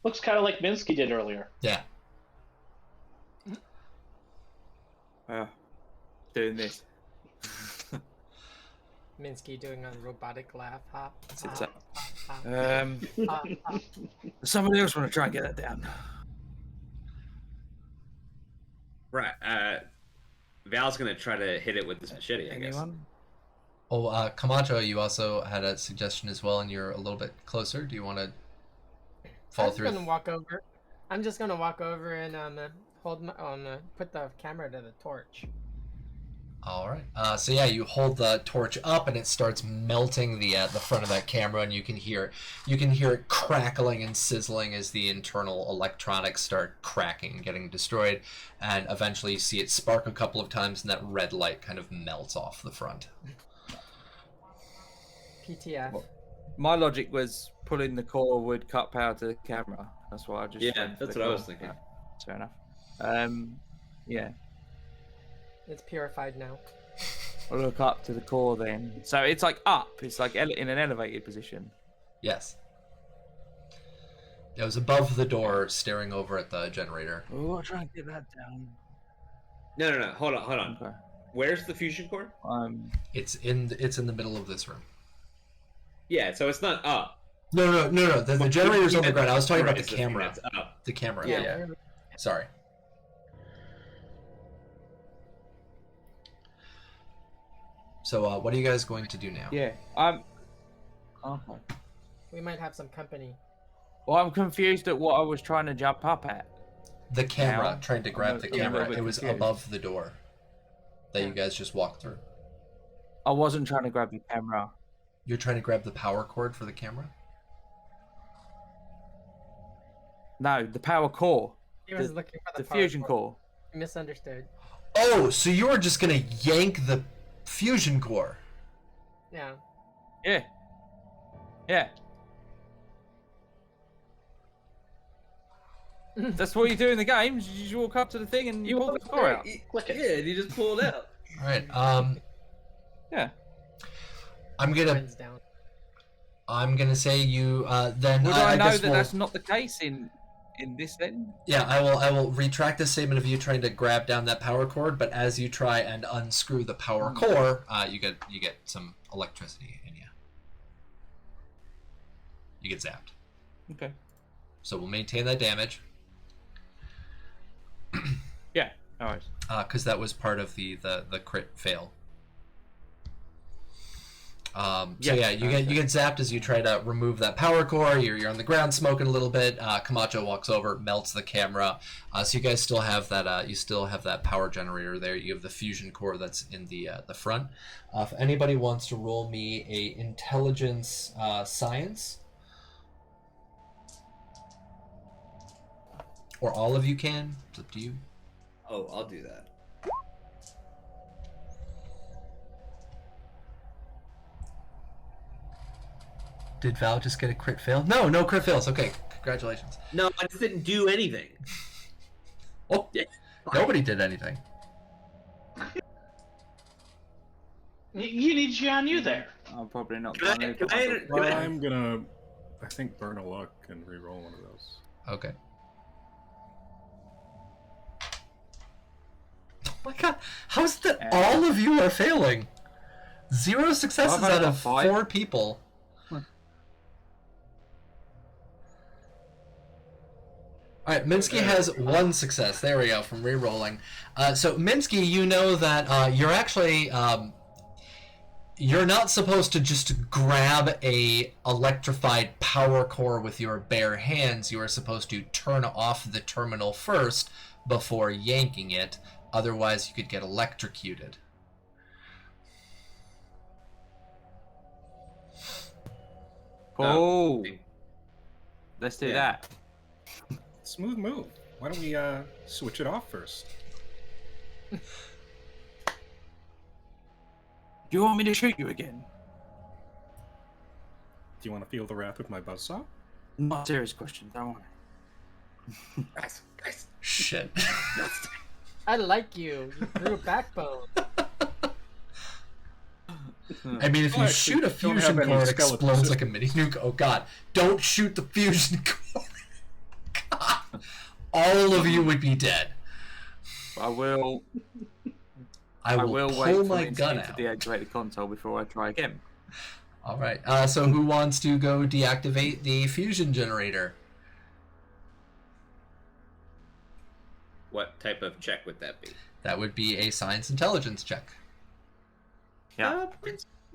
Looks kind of like Minsky did earlier. Yeah. Doing this. Minsky doing a robotic laugh. Ha, It's ha, ha, ha, ha. Somebody else want to try and get that down. Right. Val's gonna try to hit it with this machete, I guess. Anyone? Oh, Camacho, you also had a suggestion as well, and you're a little bit closer. Do you want to fall through? I'm just gonna walk over and hold my put the camera to the torch. All right. So yeah, you hold the torch up, and it starts melting the front of that camera, and you can hear it crackling and sizzling as the internal electronics start cracking and getting destroyed, and eventually you see it spark a couple of times, and that red light kind of melts off the front. PTF. Well, my logic was pulling the core would cut power to the camera. That's why I just went for that's the what I was core. thinking. Fair enough. Yeah. It's purified now. I'll look up to the core then. So it's like up. It's like in an elevated position. Yes. It was above the door, staring over at the generator. Oh, I'll try and get that down. No. Hold on. Okay. Where's the fusion core? It's in the middle of this room. Yeah, so it's not up. No. The generator's on the ground. I was talking about the It's camera. It's up. The camera. Yeah. Sorry. So, what are you guys going to do now? Yeah. Okay. We might have some company. Well, I'm confused at what I was trying to jump up at. The camera, Now, trying to grab the I'm a camera. little bit It was confused. above the door that you guys just walked through. I wasn't trying to grab the camera. You're trying to grab the power cord for the camera? No, the power core. He was looking for The power fusion core. Misunderstood. Oh, so you were just gonna yank the fusion core? Yeah. Yeah. Yeah. That's what you do in the games. You just walk up to the thing and you pull the core out. Click it. Yeah, and you just pull it out. All right. Yeah. I'm gonna Hands down. say you. Then Would I know guess that we'll, that's not the case in this then? Yeah, I will retract the statement of you trying to grab down that power cord. But as you try and unscrew the power core, you get some electricity in you. You get zapped. Okay. So we'll maintain that damage. Yeah. All right. Because that was part of the crit fail. So yeah, you get zapped as you try to remove that power core. You're on the ground smoking a little bit. Camacho walks over, melts the camera. So you guys still have that. You still have that power generator there. You have the fusion core that's in the front. If anybody wants to roll me a intelligence science, or all of you can. It's up to you. Oh, I'll do that. Did Val just get a crit fail? No crit fails. Okay, congratulations. No, I just didn't do anything. Oh, Yeah. nobody did anything. You need John, you there. I'm probably not Can I- going can I- Well, I- I'm gonna, I think, burn a luck and re-roll one of those. Okay. Oh my god, how is it that all of you are failing? 0 successes I've only out got of 5. 4 people. Alright, Minsky has 1 success. There we go, from re-rolling. So, Minsky, you know that you're actually... you're not supposed to just grab a electrified power core with your bare hands. You are supposed to turn off the terminal first before yanking it. Otherwise, you could get electrocuted. Oh. Let's do Yeah. that. Smooth move. Why don't we switch it off first? Do you want me to shoot you again? Do you want to feel the wrath with my buzzsaw? Not a serious question, don't worry. Guys. Shit. I like you. You grew a backbone. I mean, if you Oh, shoot a actually, don't fusion have any core, it skeleton explodes like a mini nuke. Oh god. Don't shoot the fusion core. God. All of you would be dead. I will. I will wait pull for my Minsky gun to out. deactivate the console before I try again. Alright, so who wants to go deactivate the fusion generator? What type of check would that be? That would be a science intelligence check. Yeah.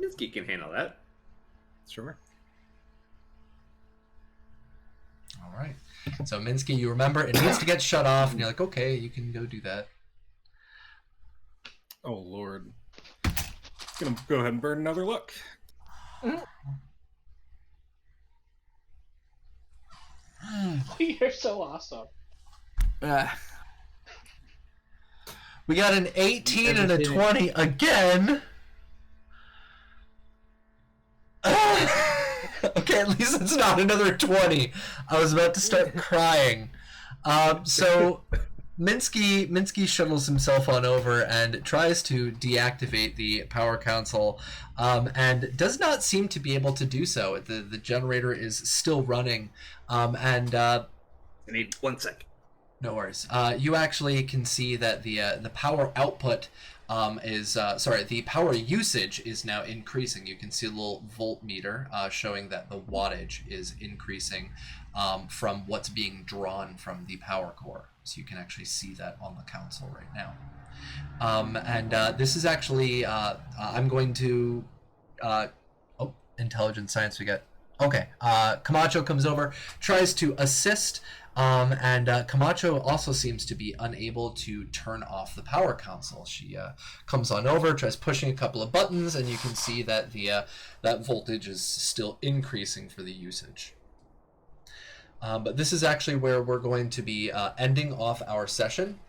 Minsky can handle that. Sure. Alright. So Minsky, you remember it needs to get shut off, and you're like, okay, you can go do that. Oh lord. Gonna go ahead and burn another luck. You're so awesome. We got an 18 and a 20 again. Okay, at least it's not another 20. I was about to start crying. So Minsky shuttles himself on over and tries to deactivate the power console, and does not seem to be able to do so. The generator is still running, and I need 1 sec. no worries. You actually can see that the power output the power usage is now increasing. You can see a little voltmeter showing that the wattage is increasing from what's being drawn from the power core. So you can actually see that on the console right now. And this is actually, I'm going to, intelligence science, we got Okay. Camacho comes over, tries to assist, and Camacho also seems to be unable to turn off the power console. She comes on over, tries pushing a couple of buttons, and you can see that the that voltage is still increasing for the usage. But this is actually where we're going to be ending off our session.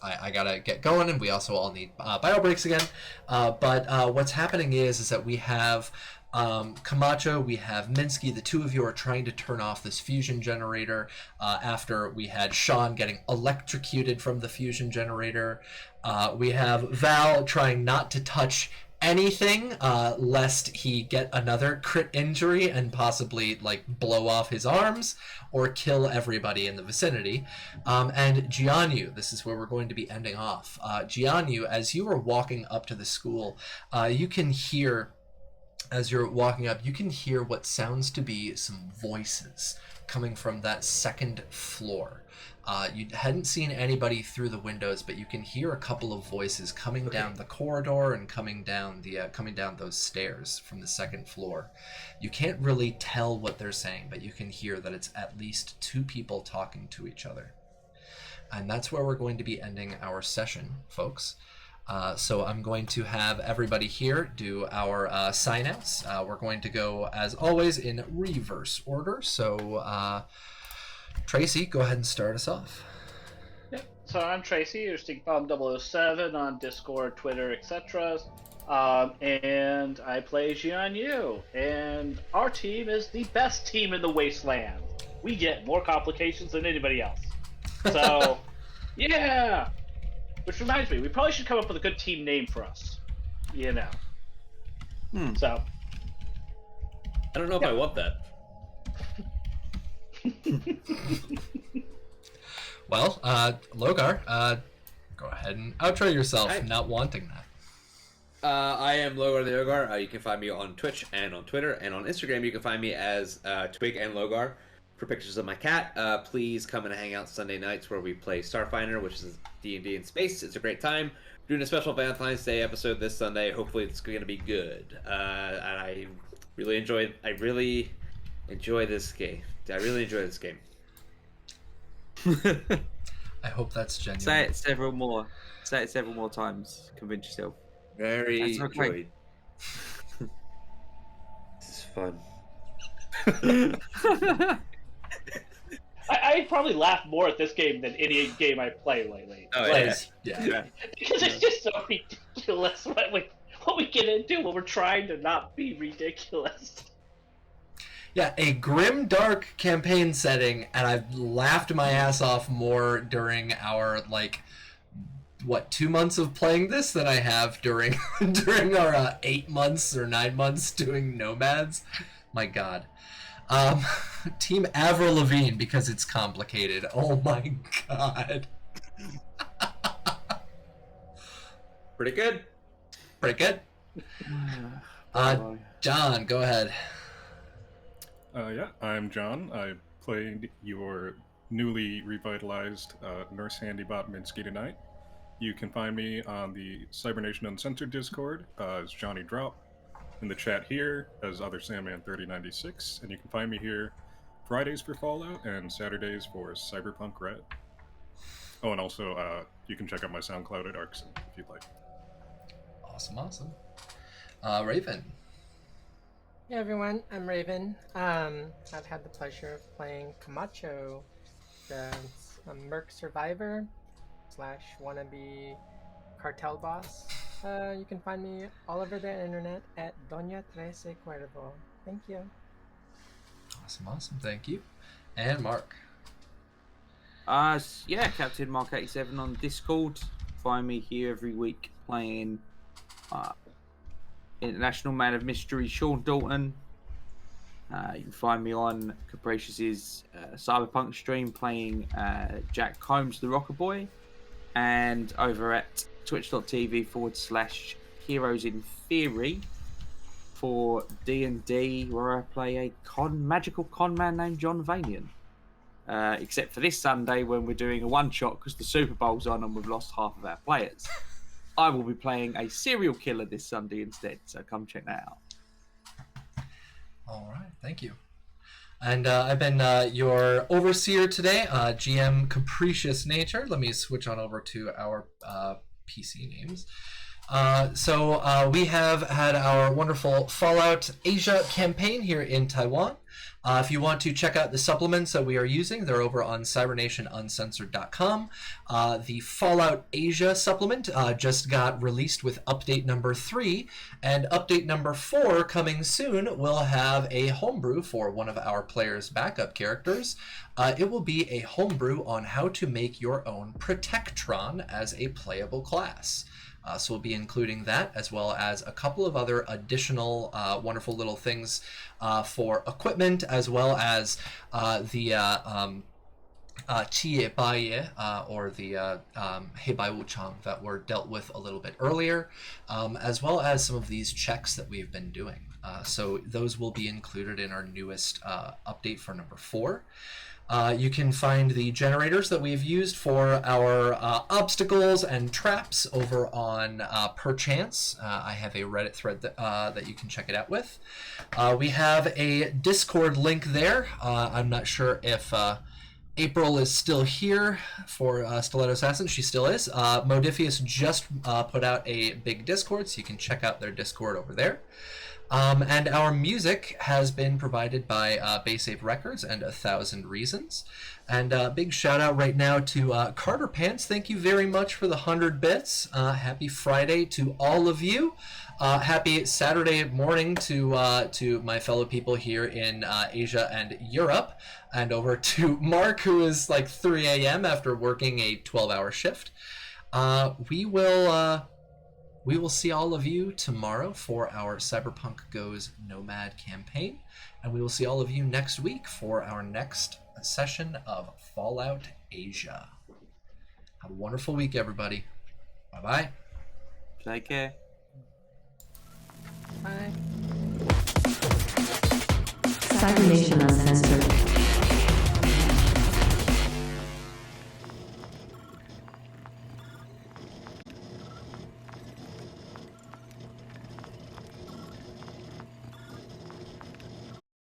I gotta get going, and we also all need bio breaks again. But what's happening is that we have Camacho, we have Minsky. The two of you are trying to turn off this fusion generator after we had Sean getting electrocuted from the fusion generator. We have Val trying not to touch anything lest he get another crit injury and possibly like blow off his arms or kill everybody in the vicinity. And Jianyu, this is where we're going to be ending off. Jianyu, as you are walking up to the school, you can hear, as you're walking up, you can hear what sounds to be some voices coming from that second floor. You hadn't seen anybody through the windows, but you can hear a couple of voices coming down the corridor and coming down those stairs from the second floor. You can't really tell what they're saying, but you can hear that it's at least two people talking to each other. And that's where we're going to be ending our session, folks. So I'm going to have everybody here do our sign-outs. We're going to go, as always, in reverse order. So, Tracy, go ahead and start us off. Yep. So I'm Tracy, your StinkBomb007 on Discord, Twitter, etc. And I play Jianyu. And our team is the best team in the Wasteland. We get more complications than anybody else. So, yeah! Which reminds me, we probably should come up with a good team name for us. You know. So. I don't know if I want that. Well, Logar, go ahead and outro yourself, not wanting that. I am Logar the Yogar. You can find me on Twitch and on Twitter, and on Instagram you can find me as Twig and Logar for pictures of my cat. Please come and hang out Sunday nights where we play Starfinder, which is D&D in space. It's a great time. We're doing a special Valentine's Day episode this Sunday. Hopefully it's going to be good. And I really enjoy this game. I really enjoy this game. I hope that's genuine. Say it several more times. Convince yourself. Very That's okay. enjoyed. This is fun. I probably laugh more at this game than any game I play lately. Oh, Like, Yeah. Because it's just so ridiculous what we get into when we're trying to not be ridiculous. Yeah, a grim, dark campaign setting, and I've laughed my ass off more during our, 2 months of playing this than I have during our 8 months or 9 months doing Nomads. My God. Team Avril Lavigne, because it's complicated. Oh my God. Pretty good. Pretty good. John, go ahead. Yeah, I'm John. I played your newly revitalized Nurse Handybot Minsky tonight. You can find me on the Cybernation Uncensored Discord as Johnny Drop, in the chat here as Other Sandman 3096, and you can find me here Fridays for Fallout and Saturdays for Cyberpunk Red. Oh, and also you can check out my SoundCloud at Arxon if you'd like. Awesome. Raven. Hey everyone, I'm Raven. I've had the pleasure of playing Camacho, the merc survivor / wannabe cartel boss. You can find me all over the internet at Doña Trece Cuervo. Thank you. Awesome. Thank you. And Mark. Yeah, Captain Mark 87 on Discord. Find me here every week playing International Man of Mystery Sean Dalton. You can find me on Capricious's Cyberpunk stream playing Jack Combs the Rocker Boy, and over at twitch.tv/Heroes in Theory for D&D, where I play a magical con man named John Vanian. Except for this Sunday when we're doing a one-shot because the Super Bowl's on and we've lost half of our players. I will be playing a serial killer this Sunday instead, so come check that out. All right, thank you. And I've been your overseer today, GM Capricious Nature. Let me switch on over to our PC names. So we have had our wonderful Fallout Asia campaign here in Taiwan. If you want to check out the supplements that we are using, they're over on cybernationuncensored.com. The Fallout Asia supplement just got released with update number 3, and update number 4 coming soon will have a homebrew for one of our players' backup characters. It will be a homebrew on how to make your own Protectron as a playable class. So we'll be including that, as well as a couple of other additional wonderful little things for equipment, as well as the Chiye Baye, or the Heibai Wuchang that were dealt with a little bit earlier, as well as some of these checks that we've been doing. So those will be included in our newest update for number 4. You can find the generators that we've used for our obstacles and traps over on Perchance. I have a Reddit thread that you can check it out with. We have a Discord link there. I'm not sure if April is still here for Stiletto Assassin. She still is. Modifius just put out a big Discord, so you can check out their Discord over there. And our music has been provided by Baysave Records and 1,000 Reasons. And big shout out right now to Carter Pants. Thank you very much for the 100 bits. Happy Friday to all of you. Happy Saturday morning to my fellow people here in Asia and Europe. And over to Mark, who is like 3 a.m. after working a 12-hour shift. We will see all of you tomorrow for our Cyberpunk Goes Nomad campaign, and we will see all of you next week for our next session of Fallout Asia. Have a wonderful week, everybody. Bye-bye. Take care. Bye. Cybernation Uncensored.